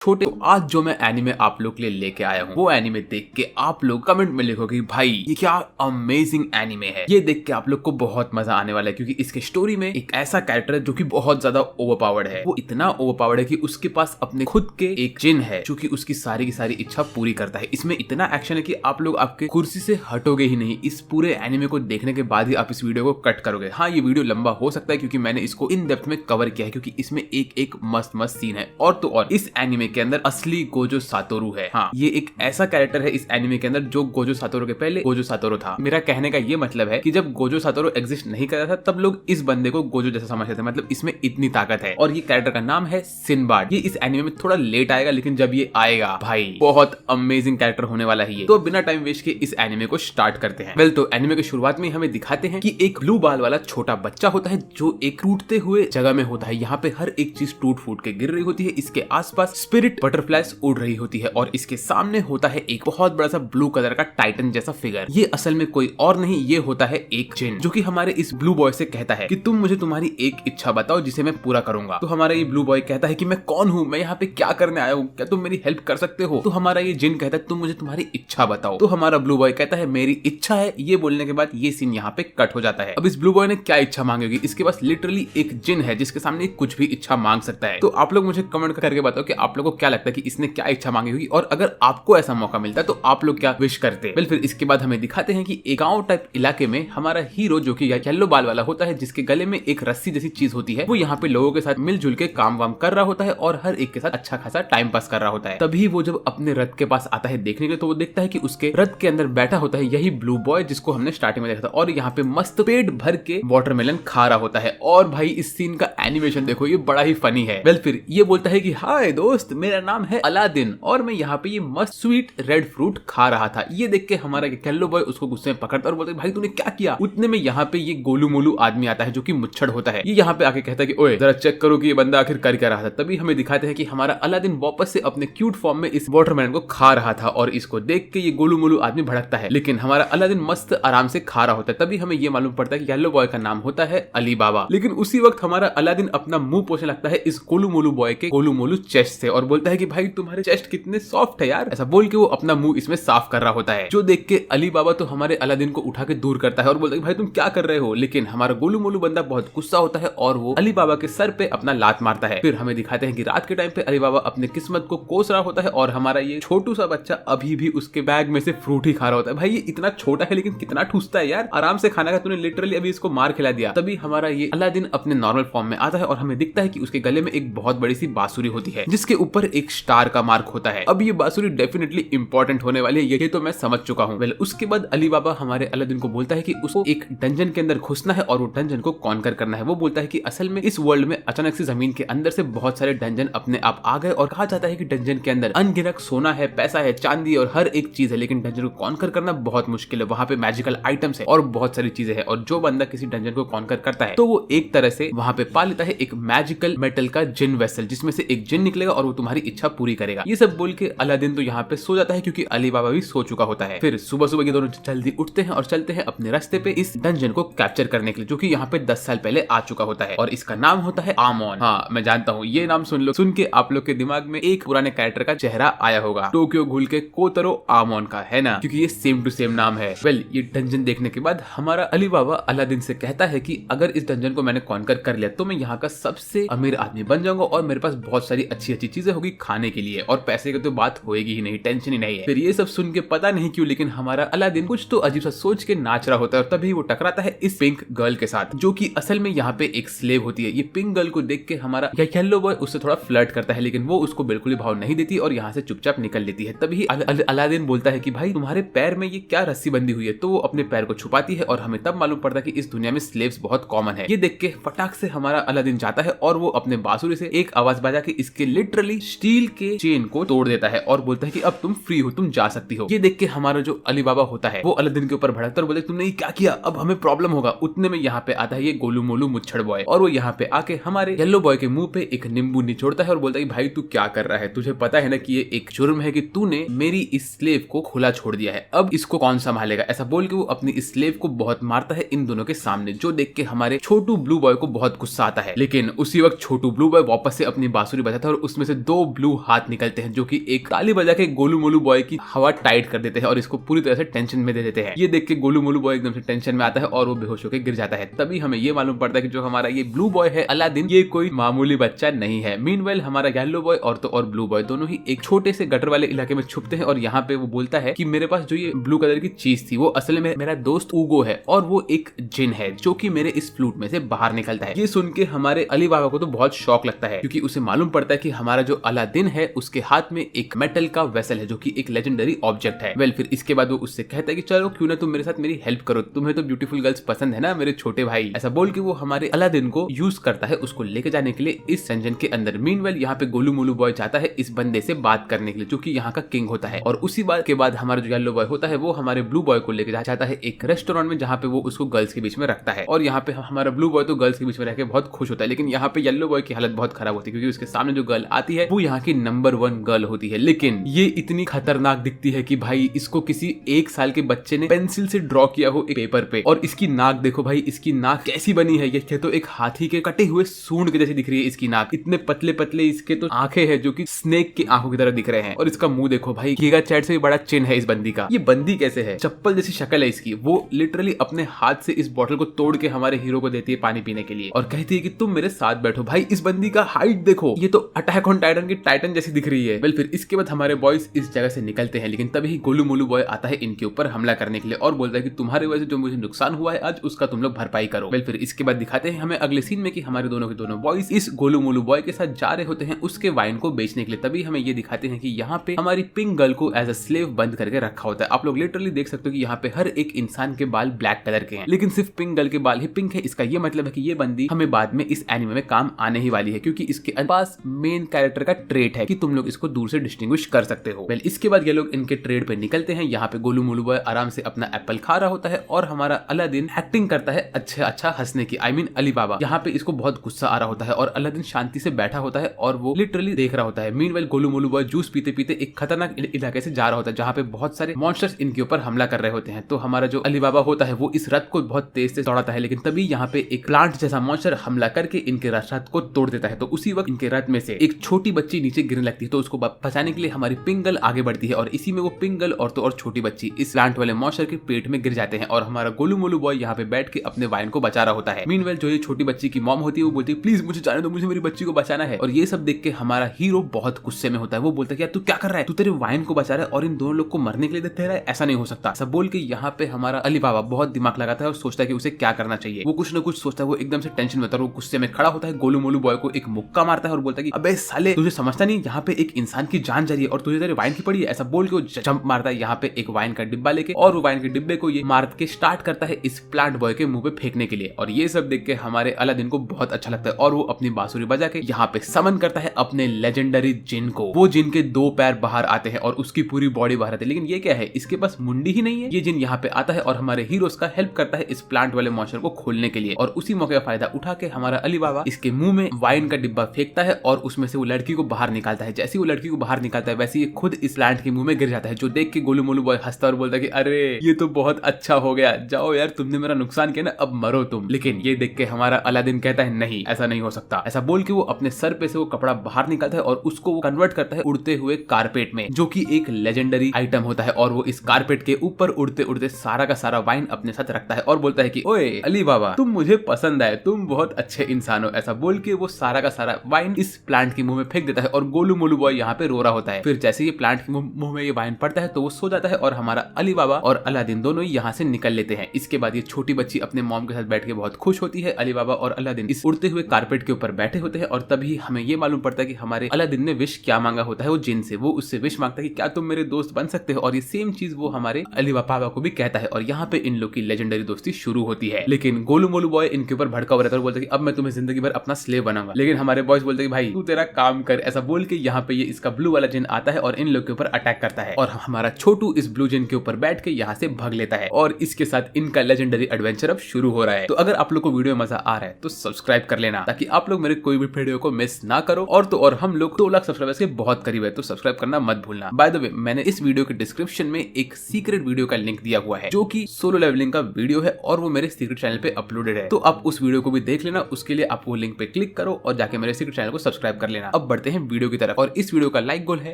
छोटे तो आज जो मैं एनीमे आप लोग के लिए लेके आया हूँ वो एनीमे देख के आप लोग कमेंट में लिखोगे भाई ये क्या अमेजिंग एनीमे है। ये देख के आप लोग को बहुत मजा आने वाला है क्योंकि इसके स्टोरी में एक ऐसा कैरेक्टर है जो कि बहुत ज्यादा ओवरपावर्ड है। वो इतना ओवरपावर्ड है कि उसके पास अपने खुद के एक जिन है जो कि उसकी सारी की सारी इच्छा पूरी करता है। इसमें इतना एक्शन है कि आप लोग आपके कुर्सी से हटोगे ही नहीं। इस पूरे एनीमे को देखने के बाद ही आप इस वीडियो को कट करोगे। हाँ, ये वीडियो लंबा हो सकता है क्योंकि मैंने इसको इन डेप्थ में कवर किया है क्योंकि इसमें एक एक मस्त मस्त सीन है। और तो और इस एनीमे के अंदर असली गोजो सातोरू है। हाँ, ये एक ऐसा कैरेक्टर है इस एनीमे के अंदर जो गोजो सातोरू के पहले गोजो सातोरू था। मेरा कहने का ये मतलब है कि जब गोजो सातोरू एग्जिस्ट नहीं कर रहा था तब लोग इस बंदे को गोजो जैसा समझते थे। मतलब इसमें इतनी ताकत है। और ये कैरेक्टर का नाम है सिनबाड। ये इस एनीमे में थोड़ा लेट आएगा लेकिन जब ये आएगा भाई बहुत अमेजिंग कैरेक्टर होने वाला है ये। तो बिना टाइम वेस्ट के इस एनीमे को स्टार्ट करते हैं। वेल, तो एनीमे की शुरुआत में हमें दिखाते हैं कि एक ब्लू बाल वाला छोटा बच्चा होता है जो एक टूटते हुए जगह में होता है। यहाँ पे हर एक चीज टूट फूट के गिर रही होती है। इसके आसपास स्पिरिट बटरफ्लाइज उड़ रही होती है और इसके सामने होता है एक बहुत बड़ा सा ब्लू कलर का टाइटन जैसा फिगर। ये असल में कोई और नहीं, ये होता है एक जिन जो कि हमारे इस ब्लू बॉय से कहता है कि तुम मुझे तुम्हारी एक इच्छा बताओ जिसे मैं पूरा करूंगा। तो हमारा ये ब्लू बॉय कहता है कि मैं कौन हूँ, मैं यहाँ पे क्या करने आया हूँ, क्या तुम मेरी हेल्प कर सकते हो। तो हमारा ये जिन कहता है तुम मुझे तुम्हारी इच्छा बताओ। तो हमारा ब्लू बॉय कहता है मेरी इच्छा है। ये बोलने के बाद ये सीन यहाँ पे कट हो जाता है। अब इस ब्लू बॉय ने क्या इच्छा मांगी होगी। इसके पास लिटरली एक जिन है जिसके सामने कुछ भी इच्छा मांग सकता है। तो आप लोग मुझे कमेंट करके बताओ कि आप लोगों को क्या लगता है कि इसने क्या इच्छा मांगी होगी और अगर आपको ऐसा मौका मिलता तो आप लोग क्या विश करते। वेल, फिर इसके बाद हमें दिखाते हैं कि एक गांव टाइप इलाके में हमारा हीरो जो कि येलो बाल वाला होता है जिसके गले में एक रस्सी जैसी चीज होती है, वो यहाँ पे लोगों के साथ मिलजुल के काम वाम कर रहा होता है और हर एक के साथ अच्छा खासा टाइम पास कर रहा होता है। तभी वो जब अपने रथ के पास आता है देखने के लिए तो वो देखता है कि उसके रथ के अंदर बैठा होता है यही ब्लू बॉय जिसको हमने स्टार्टिंग में देखा था और यहाँ पे मस्त पेट भर के वाटरमेलन खा रहा होता है। और भाई इस सीन का एनिमेशन देखो, ये बड़ा ही फनी है। वेल, फिर ये बोलता है कि हाय दोस्त, मेरा नाम है अलादीन और मैं यहाँ पे ये मस्त स्वीट रेड फ्रूट खा रहा था। ये देख के हमारा येलो बॉय उसको गुस्से में पकड़ता और बोलता है भाई तूने क्या किया। उतने में यहाँ पे ये गोलू मोलू आदमी आता है जो कि मुच्छड़ होता है। ये यहाँ पे आके कहता है कि ओए जरा चेक करो कि ये बंदा आखिर कर क्या रहा था। तभी हमें दिखाते हैं कि हमारा अलादीन वापस से अपने क्यूट फॉर्म में इस वाटरमेलन को खा रहा था और इसको देख के ये गोलू मोलू आदमी भड़कता है लेकिन हमारा अलादीन मस्त आराम से खा रहा होता है। तभी हमें ये मालूम पड़ता है कि येलो बॉय का नाम होता है अली बाबा। लेकिन उसी वक्त हमारा अलादीन अपना मुंह पोंछने लगता है इस गोलू मोलू बॉय के गोलू मोलू चेस्ट से और बोलता है कि भाई तुम्हारे चेस्ट कितने सॉफ्ट है यार। ऐसा बोल के वो अपना मुंह इसमें साफ कर रहा होता है। जो देख के अली बाबा तो हमारे अलादीन को उठा के दूर करता है और बोलता है भाई तुम क्या कर रहे हो। लेकिन हमारा गोलू मोलू बंदा बहुत गुस्सा होता है और वो अली बाबा के सर पे अपना लात मारता है। फिर हमें दिखाते हैं कि रात के टाइम पे अली बाबा अपने किस्मत को कोस रहा होता है और हमारा ये छोटू सा बच्चा अभी भी उसके बैग में से फ्रूट ही खा रहा होता है। भाई ये इतना छोटा है लेकिन कितना ठूसता है यार, आराम से खाना का, तूने लिटरली अभी इसको मार खिला दिया। तभी हमारा ये अलादीन अपने नॉर्मल फॉर्म में आता है और हमें दिखता है कि उसके गले में एक बहुत बड़ी सी बांसुरी होती है जिसके ऊपर एक स्टार का मार्क होता है। अब ये बांसुरी डेफिनेटली इंपॉर्टेंट होने वाली है, ये तो मैं समझ चुका हूँ। वेल, उसके बाद अली बाबा हमारे अलादीन को बोलता है कि उसको एक डंजन के अंदर घुसना है और वो डंजन को कॉन्कर करना है। वो बोलता है कि असल में इस वर्ल्ड में अचानक से जमीन के अंदर से बहुत सारे डंजन अपने आप आ गए और कहा जाता है कि डंजन के अंदर अनगिनत सोना है, पैसा है, चांदी और हर एक चीज है लेकिन डंजन को कॉन्कर करना बहुत मुश्किल है। वहाँ पे मैजिकल आइटम्स है और बहुत सारी चीजें हैं और जो बंदा किसी डंजन को कॉन्कर करता है तो वो एक तरह से वहाँ पे पा लेता है एक मैजिकल मेटल का जिन वेसल जिसमें से एक जिन निकलेगा और वो तुम्हारी इच्छा पूरी करेगा। ये सब बोल के अलादीन तो यहाँ पे सो जाता है क्योंकि अली बाबा भी सो चुका होता है। फिर सुबह सुबह ये दोनों जल्दी उठते हैं और चलते हैं अपने रास्ते पे इस डंजन को कैप्चर करने के लिए जो कि यहाँ पे 10 साल पहले आ चुका होता है और इसका नाम होता है आमोन। हाँ, मैं जानता हूँ ये नाम सुन के आप लोग के दिमाग में एक पुराने कैरेक्टर का चेहरा आया होगा, टोक्यो घुल के कोतरो आमोन का, है ना, क्योंकि ये सेम टू सेम नाम है। वेल, ये डंजन देखने के बाद हमारा अली बाबा अलादीन से कहता है कि अगर इस डंजन को मैंने कॉन्कर कर लिया तो मैं यहाँ का सबसे अमीर आदमी बन जाऊंगा और मेरे पास बहुत सारी अच्छी अच्छी चीजें होगी खाने के लिए और पैसे की तो बात होएगी ही नहीं, टेंशन ही नहीं है। फिर ये सब सुन के पता नहीं क्यों लेकिन हमारा अलादीन कुछ तो अजीब सा सोच के नाच रहा होता है और तभी वो टकराता है इस पिंक गर्ल के साथ जो कि असल में यहाँ पे एक स्लेव होती है। ये पिंक गर्ल को देख के हमारा येलो बॉय उससे थोड़ा फ्लर्ट करता है लेकिन वो उसको बिल्कुल भी भाव नहीं देती और यहाँ से चुपचाप निकल लेती है। तभी अलादीन बोलता है कि भाई तुम्हारे पैर में ये क्या रस्सी बंधी हुई है। तो वो अपने पैर को छुपाती है और हमें तब मालूम पड़ता है कि इस दुनिया में स्लेव्स बहुत कॉमन है। ये देख के फटाक से हमारा अलादीन जाता है और वो अपने बांसुरी से एक आवाज बजा के इसके लिटरली स्टील के चेन को तोड़ देता है और बोलता है कि अब तुम फ्री हो, तुम जा सकती हो। ये देख के हमारा जो अली बाबा होता है वो अलादीन के ऊपर भड़कता और बोलता है तुमने ये क्या किया, अब हमें प्रॉब्लम होगा। उतने में यहाँ पे आता है ये गोलू मोलू मुच्छड़ बॉय और वो यहाँ पे आके हमारे येलो बॉय के मुंह पे एक नींबू निचोड़ता है और बोलता है भाई तू क्या कर रहा है, तुझे पता है ना कि ये एक जुर्म है कि तूने मेरी इस स्लेव को खुला छोड़ दिया है, अब इसको कौन संभालेगा। ऐसा बोल के वो अपनी इस स्लेव को बहुत मारता है इन दोनों के सामने जो देख के हमारे छोटू ब्लू बॉय को बहुत गुस्सा आता है। लेकिन उसी वक्त छोटू ब्लू बॉय वापस से अपनी बांसुरी बजाता है और उसमें से दो ब्लू हाथ निकलते हैं जो कि एक ताली बजा के गोलू मोलू बॉय की हवा टाइट कर देते हैं और इसको पूरी तरह से टेंशन में दे देते हैं। ये देख के गोलू मोलू बॉय एकदम से टेंशन में आता है और वो बेहोश होकर गिर जाता है। तभी हमें ये मालूम पड़ता है कि जो हमारा ये ब्लू बॉय है अलादीन, ये कोई मामूली बच्चा नहीं है। मीनवाइल हमारा येलो बॉय और ब्लू बॉय दोनों ही एक छोटे से गटर वाले इलाके में छुपते हैं और यहाँ पे वो बोलता है कि मेरे पास जो ये ब्लू कलर की चीज थी वो असल में मेरा दोस्त ऊगो है और वो एक जिन है जो कि मेरे इस फ्लूट में से बाहर निकलता है। ये सुन के हमारे अली बाबा को तो बहुत शौक लगता है क्योंकि उसे मालूम पड़ता है कि हमारा जो अलादीन है उसके हाथ में एक मेटल का वेसल है जो कि एक लेजेंडरी ऑब्जेक्ट है। वेल फिर इसके बाद वो उससे कहता है कि चलो क्यों ना तुम मेरे साथ मेरी हेल्प करो, तुम्हें तो ब्यूटीफुल गर्ल्स पसंद है ना मेरे छोटे भाई। ऐसा बोल के वो हमारे अलादीन को यूज करता है उसको लेके जाने के लिए इस डंजन के अंदर। मीनवाइल यहाँ पे गोलू मोलू बॉय चाहता है इस बंदे से बात करने के लिए जो कि यहाँ का किंग होता है और उसी बात के बाद हमारा जो येलो बॉय होता है वो हमारे ब्लू बॉय को लेके जाता है एक रेस्टोरेंट में जहाँ पे वो उसको गर्ल्स के बीच में रखता है। और यहाँ पे हमारा ब्लू बॉय तो गर्ल्स के बीच में रह के बहुत खुश होता है, लेकिन यहाँ पे येलो बॉय की हालत बहुत खराब होती है क्योंकि उसके सामने जो गर्ल आती है वो यहाँ की नंबर 1 गर्ल होती है। लेकिन ये इतनी खतरनाक दिखती है कि भाई इसको किसी 1 साल के बच्चे ने पेंसिल से ड्रॉ किया हो एक पेपर पे। और इसकी नाक देखो भाई, इसकी नाक कैसी बनी है, ये तो एक हाथी के कटे हुए सूंड के जैसी दिख रही है इसकी नाक। इतने पतले पतले इसके तो आंखें हैं जो कि स्नेक की आंखों की तरह दिख रहे हैं। और इसका मुंह देखो भाई, गीगा चैट से भी बड़ा चिन्ह है इस बंदी का। ये बंदी कैसे है, चप्पल जैसी शक्ल है इसकी। वो लिटरली अपने हाथ से इस बोतल को तोड़ के हमारे हीरो को देती है पानी पीने के लिए और कहती है कि तुम मेरे साथ बैठो। भाई इस बंदी का हाइट देखो, ये तो अटैक ऑन टाइटन की टाइटन जैसी दिख रही है। वेल फिर इसके बाद हमारे बॉयज इस जगह से निकलते हैं, लेकिन तभी गोलू मोलू बॉय आता है इनके ऊपर हमला करने के लिए और बोलता है कि तुम्हारे वजह से जो मुझे नुकसान हुआ है आज उसका तुम लोग भरपाई करो। वेल फिर इसके बाद दिखाते हैं हमें अगले सीन में कि हमारे दोनों के दोनों बॉयज इस गोलू मोलू बॉय के साथ जा रहे होते हैं उसके वाइन को बेचने के लिए। तभी हमें ये दिखाते हैं कि यहाँ पे हमारी पिंक गर्ल को एज अ स्लेव बंद करके रखा होता है। आप लोग लिटरली देख सकते हो कि यहाँ पे हर एक इंसान के बाल ब्लैक कलर के हैं, लेकिन सिर्फ पिंक गर्ल के बाल ही पिंक है। इसका ये मतलब है कि ये बंदी हमें बाद में इस एनिमे में काम आने ही वाली है क्योंकि इसके पास मेन कैरेक्टर का ट्रेट है कि तुम लोग इसको दूर से डिस्टिंग्विश कर सकते हो। वेल इसके बाद ये लोग इनके ट्रेड पे निकलते हैं। यहाँ पे गोलू मोलू बॉय आराम से अपना एप्पल खा रहा होता है और हमारा अलादीन एक्टिंग करता है अच्छा हंसने की। आई मीन अली बाबा। यहाँ पे इसको बहुत गुस्सा आ रहा होता है और अलादीन शांति से बैठा होता है और वो लिटरली देख रहा होता है। Meanwhile Golu Molu boy juice पीते पीते एक खतरनाक इलाके से जा रहा होता है जहाँ पे बहुत सारे मॉन्स्टर्स इनके ऊपर हमला कर रहे होते हैं। तो हमारा जो अली बाबा होता है वो इस रथ को बहुत तेज से दौड़ाता है, लेकिन तभी यहाँ पे एक प्लांट जैसा मॉन्स्टर हमला करके इनके रथ को तोड़ देता है। तो उसी वक्त इनके रथ में से एक छोटी बच्ची नीचे गिरने लगती है, तो उसको बचाने के लिए हमारी पिंक गर्ल आगे बढ़ती है और इसी में वो पिंक गर्ल और छोटी बच्ची इस प्लांट वाले मॉन्स्टर के पेट में गिर जाते हैं और हमारा गोलू मोलू बॉय यहाँ पे बैठ के अपने वाइन को बचा रहा होता है। मीनवाइल जो ये छोटी बच्ची की मॉम होती है वो बोलती है प्लीज मुझे जाने दो, मुझे मेरी बच्ची को बचाना है। और ये सब देख के हमारा हीरो बहुत गुस्से में होता है। वो बोलता है कि यार तू क्या कर रहा है, तू तेरे वाइन को बचा रहा है और इन दोनों लोग को मरने के लिए देते रहा है, ऐसा नहीं हो सकता। सब बोल के यहाँ पे हमारा अली बाबा बहुत दिमाग लगाता है और सोचता है कि उसे क्या करना चाहिए। वो कुछ न कुछ सोचता है, वो एकदम से टेंशन में होता है, वो गुस्से में खड़ा होता है, गोलू मोलू बॉय को एक मुक्का मारता है और बोलता है कि अबे साले तुझे समझता नहीं, यहाँ पे एक इंसान की जान जा रही है और तुझे तेरे वाइन की पड़ी है। ऐसा बोल के वो जंप मारता है यहाँ पे एक वाइन का डिब्बा लेके और वो वाइन के डिब्बे को ये मार के स्टार्ट करता है इस प्लांट बॉय के मुंह पे फेंकने के लिए। और ये सब देख के हमारे अलादीन को बहुत अच्छा लगता है और वो अपनी बांसुरी बजा के यहाँ पे समन करता है अपने लेजेंडरी जिन को। वो जिन के 2 पैर बाहर आते हैं और उसकी पूरी बॉडी बाहर आती है, लेकिन ये क्या है, इसके पास मुंडी ही नहीं है। ये जिन यहाँ पे आता है और हमारे हीरोज का हेल्प करता है इस प्लांट वाले मॉन्स्टर को खोलने के लिए और उसी मौके का फायदा उठा के हमारा अली बाबा इसके मुंह में वाइन का डिब्बा फेंकता है और उसमें से वो लड़की को बाहर निकालता है। जैसे वो लड़की को बाहर निकालता है वैसे ये खुद इस प्लांट के मुंह में गिर जाता है, जो देख के गोलू मोलू बॉय हंसता और बोलता है कि अरे ये तो बहुत अच्छा हो गया, जाओ यार तुमने मेरा नुकसान किया ना, अब मरो तुम। लेकिन ये देख के हमारा अलादीन कहता है नहीं ऐसा नहीं हो सकता। ऐसा बोल के वो अपने सर पे से वो कपड़ा बाहर निकालता है और उसको वो कन्वर्ट करता है उड़ते हुए कारपेट में, जो कि एक लेजेंडरी आइटम होता है। और वो इस कारपेट के ऊपर उड़ते उड़ते सारा का सारा वाइन अपने साथ रखता है और बोलता है कि ओए अली बाबा तुम मुझे पसंद आए, तुम बहुत अच्छे इंसान हो। ऐसा बोल के वो सारा का सारा वाइन इस प्लांट के मुंह में फेंक देता है और गोलू मोलू बॉय यहाँ पे रो रहा होता है। फिर जैसे ये प्लांट के मुंह में ये वाइन पड़ता है तो वो सो जाता है और हमारा अली बाबा और अलादीन दोनों ही यहाँ से निकल लेते हैं। इसके बाद ये छोटी बच्ची अपने मॉम के साथ बैठ के बहुत खुश होती है। अली बाबा और अलादीन इस उड़ते हुए कारपेट के ऊपर बैठे होते हैं और तभी हमें ये मालूम पड़ता है कि हमारे अलादीन ने विश क्या मांगा होता है वो जिन से। वो उससे विश मांगता है कि क्या तुम मेरे दोस्त बन सकते हो, और ये सेम चीज वो हमारे अली बाबा को भी कहता है और यहाँ पे इन लोग की लेजेंडरी दोस्ती शुरू होती है। लेकिन गोलू मोलू बॉय इनके ऊपर भड़का हुआ रहता है और बोलता है कि अब मैं तुम्हें जिंदगी भर अपना स्लेव बनाऊंगा। लेकिन हमारे बॉयज बोलते हैं कि भाई तू तेरा काम कर। ऐसा बोल के यहाँ पे ये इसका ब्लू वाला जिन आता है और इन लोग के ऊपर अटैक करता है और हमारा छोटू इस ब्लू जिन के ऊपर बैठ के यहाँ से भाग लेता है और इसके साथ इनका लेजेंडरी एडवेंचर अब शुरू हो रहा है। तो अगर आप लोग को वीडियो में मजा आ रहा है तो सब्सक्राइब कर लेना ताकि आप लोग मेरे कोई भी वीडियो को मिस ना करो। और हम लोग 2 लाख सब्सक्राइबर्स के बहुत करीब है, तो सब्सक्राइब करना मत भूलना। बाय द वे मैंने इस वीडियो के डिस्क्रिप्शन में एक सीक्रेट वीडियो का लिंक दिया हुआ है जो कि सोलो लेवलिंग का वीडियो है और वो मेरे सीक्रेट चैनल पे अपलोडेड है, तो आप उस वीडियो को भी देख लेना। उसके लिए आप वो लिंक पे क्लिक करो और जाके मेरे सीक्रेट चैनल को सब्सक्राइब कर लेना। अब बढ़ते हैं वीडियो की तरफ। और इस वीडियो का लाइक गोल है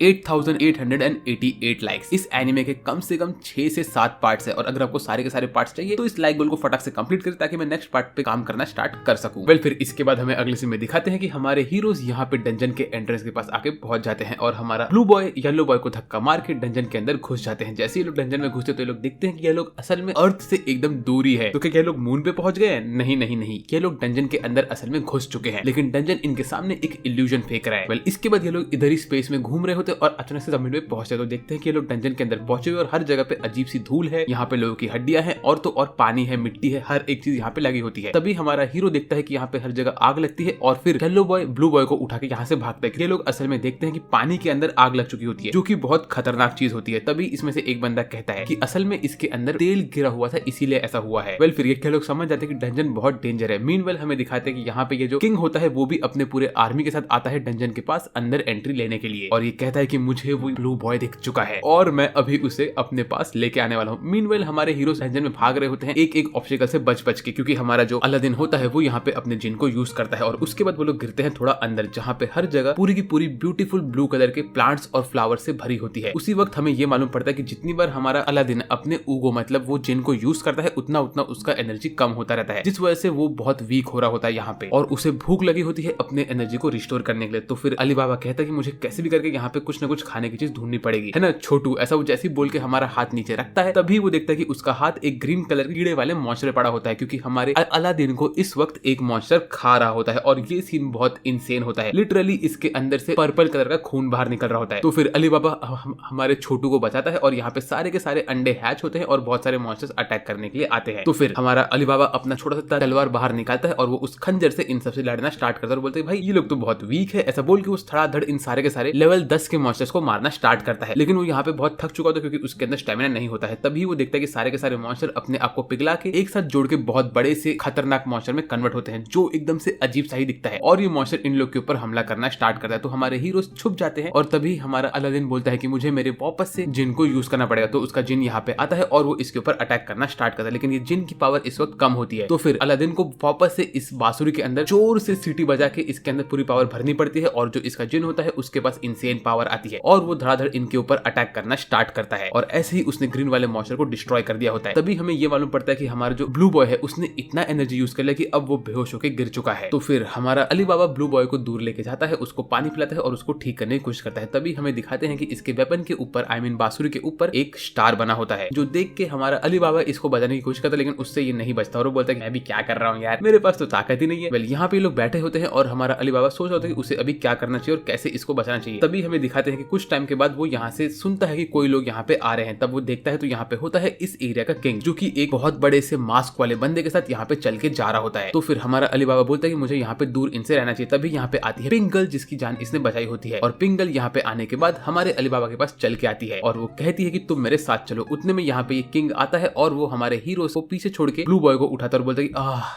8888 लाइक्स। इस एनिमे के कम से कम 6 से 7 पार्ट्स है और अगर आपको सारे के सारे पार्ट्स चाहिए तो इस लाइक गोल को फटाक से कंप्लीट करें ताकि मैं नेक्स्ट पार्ट पे काम करना स्टार्ट कर सकूं। वेल फिर इसके बाद हमें अगले सीन में दिखाते हैं कि हमारे हीरोज यहाँ पे डंजन के एंट्रेंस के पास आके पहुंच जाते हैं और हमारा ब्लू बॉय येलो बॉय को धक्का मार के डंजन के अंदर घुस जाते हैं। जैसे ये लोग डंजन में घुसते तो ये लोग देखते हैं कि ये लोग असल में अर्थ से एकदम दूरी है। तो क्या ये लोग मून पे पहुंच गए? नहीं नहीं नहीं, ये लोग डंजन के अंदर असल में घुस चुके हैं, लेकिन डंजन इनके सामने एक इल्यूजन फेंक रहा है। वेल इसके बाद ये लोग इधर ही स्पेस में घूम रहे होते और अचानक से जमीन पे पहुंचते तो देखते हैं कि ये लोग डंजन के अंदर पहुंचे हुए और हर जगह पे अजीब सी धूल है, यहाँ पे लोगों की हड्डियां हैं और तो और पानी है, मिट्टी है, हर एक चीज यहाँ पे लगी होती है। तभी हमारा हीरो देखता है कि यहाँ पे हर जगह आग लगती है और फिर येलो बॉय ब्लू बॉय को उठा के यहाँ से भागता है। ये लोग असल में देखते हैं कि पानी के अंदर आग लग चुकी होती है, जो कि बहुत खतरनाक चीज होती है। तभी इसमें से एक बंदा कहता है कि असल में इसके अंदर तेल गिरा हुआ था इसीलिए ऐसा हुआ है। वेल फिर ये लोग समझ जाते हैं कि डंजन बहुत डेंजर है। मीनवेल हमें दिखाते हैं कि यहाँ पे ये जो किंग होता है वो भी अपने पूरे आर्मी के साथ आता है डंजन के पास अंदर एंट्री लेने के लिए और ये कहता है कि मुझे वो ब्लू बॉय दिख चुका है और मैं अभी उसे अपने पास लेके आने वाला हूँ। मीनवेल हमारे हीरो डंजन में भाग रहे होते हैं एक एक ऑब्स्टिकल से बच बच के, क्योंकि हमारा जो अलादीन होता है वो यहाँ पे अपने जिन को यूज करता है और उसके बाद वो लोग गिरते हैं थोड़ा अंदर जहाँ पे हर जगह पूरी की पूरी ब्यूटीफुल ब्लू कलर के प्लांट्स और फ्लावर से भरी होती है। उसी वक्त हमें ये मालूम पड़ता है कि जितनी बार हमारा अलादीन अपने ऊगो मतलब वो जिन को यूज करता है उतना उतना उसका एनर्जी कम होता रहता है, जिस वजह से वो बहुत वीक हो रहा होता है यहाँ पे और उसे भूख लगी होती है अपने एनर्जी को रिस्टोर करने के लिए। तो फिर अली बाबा कहता है कि मुझे कैसे भी करके यहाँ पे कुछ ना कुछ खाने की चीज ढूंढनी पड़ेगी, है ना छोटू। ऐसा वो जैसे बोल के हमारा हाथ नीचे रखता है, तभी वो देखता है कि उसका हाथ एक ग्रीन कलर के कीड़े वाले मॉन्स्टर पड़ा होता है, क्योंकि हमारे अलादीन को इस वक्त एक मॉन्स्टर खा रहा होता है और ये सीन बहुत इंसेन होता है। लिटरली इसके अंदर से पर्पल कलर का खून बाहर निकल रहा होता है। तो फिर अली बाबा हमारे छोटू को बचाता है और यहाँ पे सारे के सारे अंडे हैच होते हैं और बहुत सारे मॉन्स्टर्स अटैक करने के लिए आते हैं। तो फिर हमारा अली बाबा अपना छोटा सा तलवार बाहर निकालता है और वो उस खंजर से इन सबसे लड़ना स्टार्ट करता है और बोलते हैं भाई ये लोग तो बहुत वीक है। ऐसा बोल के उस धड़ाधड़ इन सारे के सारे लेवल 10 के मॉन्स्टर्स को मारना स्टार्ट करता है, लेकिन वो यहाँ पे बहुत थक चुका होता है क्योंकि उसके अंदर स्टेमिना नहीं होता है। तभी वो देखता है कि सारे के सारे मॉन्स्टर अपने आप को पिघला के एक साथ जोड़ के बहुत बड़े से खतरनाक मॉन्स्टर में कन्वर्ट होते हैं, जो एकदम से अजीब सा ही दिखता है और ये मॉन्स्टर इन लोग के ऊपर हमला करना स्टार्ट करता है। तो हमारे हीरोज छुप जाते हैं और तभी हमारा अलादीन बोलता है कि मुझे मेरे वापस से जिन को यूज करना पड़ेगा। तो उसका जिन यहाँ पे आता है और वो इसके ऊपर अटैक करना स्टार्ट करता है, लेकिन ये जिन की पावर इस वक्त कम होती है। तो फिर अलादीन को वापस से इस बांसुरी के अंदर जोर से सीटी बजा के इसके अंदर पूरी पावर भरनी पड़ती है और जो इसका जिन होता है उसके पास इंसेन पावर आती है और वो धड़ाधड़ इनके ऊपर अटैक करना स्टार्ट करता है और ऐसे ही उसने ग्रीन वाले मॉन्स्टर को डिस्ट्रॉय कर दिया होता है। तभी हमें ये मालूम पड़ता है कि हमारा जो ब्लू बॉय है उसने इतना एनर्जी यूज कर लिया कि अब वो बेहोश होकर गिर चुका है। तो फिर हमारा अली बाबा ब्लू बॉय को दूर लेके जाता है, उसको पानी पिलाता है और उसको ठीक करने की कोशिश करता है। तभी हमें दिखाते हैं कि इसके वेपन के ऊपर बांसुरी के ऊपर एक स्टार बना होता है, जो देख के हमारा अली बाबा इसको बजाने की कोशिश करता है, लेकिन उससे ये नहीं बचता और वो बोलता है मैं भी क्या कर रहा हूँ यार, मेरे पास तो ताकत ही नहीं है। वेल यहाँ पे लोग बैठे होते हैं और हमारा अली बाबा सोच रहा होता है कि उसे अभी क्या करना चाहिए और कैसे इसको बचाना चाहिए। तभी हमें दिखाते हैं कि कुछ टाइम के बाद वो यहाँ से सुनता है कि कोई लोग यहाँ पे आ रहे हैं। तब वो देखता है तो यहाँ पे होता है इस एरिया का किंग, जो कि एक बहुत बड़े से मास्क वाले बंदे के साथ यहाँ पे चल के जा रहा होता है। तो फिर हमारा अली बाबा बोलता है कि मुझे यहाँ पे दूर इनसे रहना चाहिए। तभी यहाँ पे आती है पिंक गर्ल, जिसकी जान इसने बचाई होती है और पिंक गर्ल यहाँ पे आने के बाद हमारे अली बाबा के पास चल के आती है और वो कहती है कि तुम मेरे साथ चलो। उतने में यहाँ पे ये किंग आता है और वो हमारे हीरो को पीछे छोड़ के ब्लू बॉय को उठाता है और बोलता है कि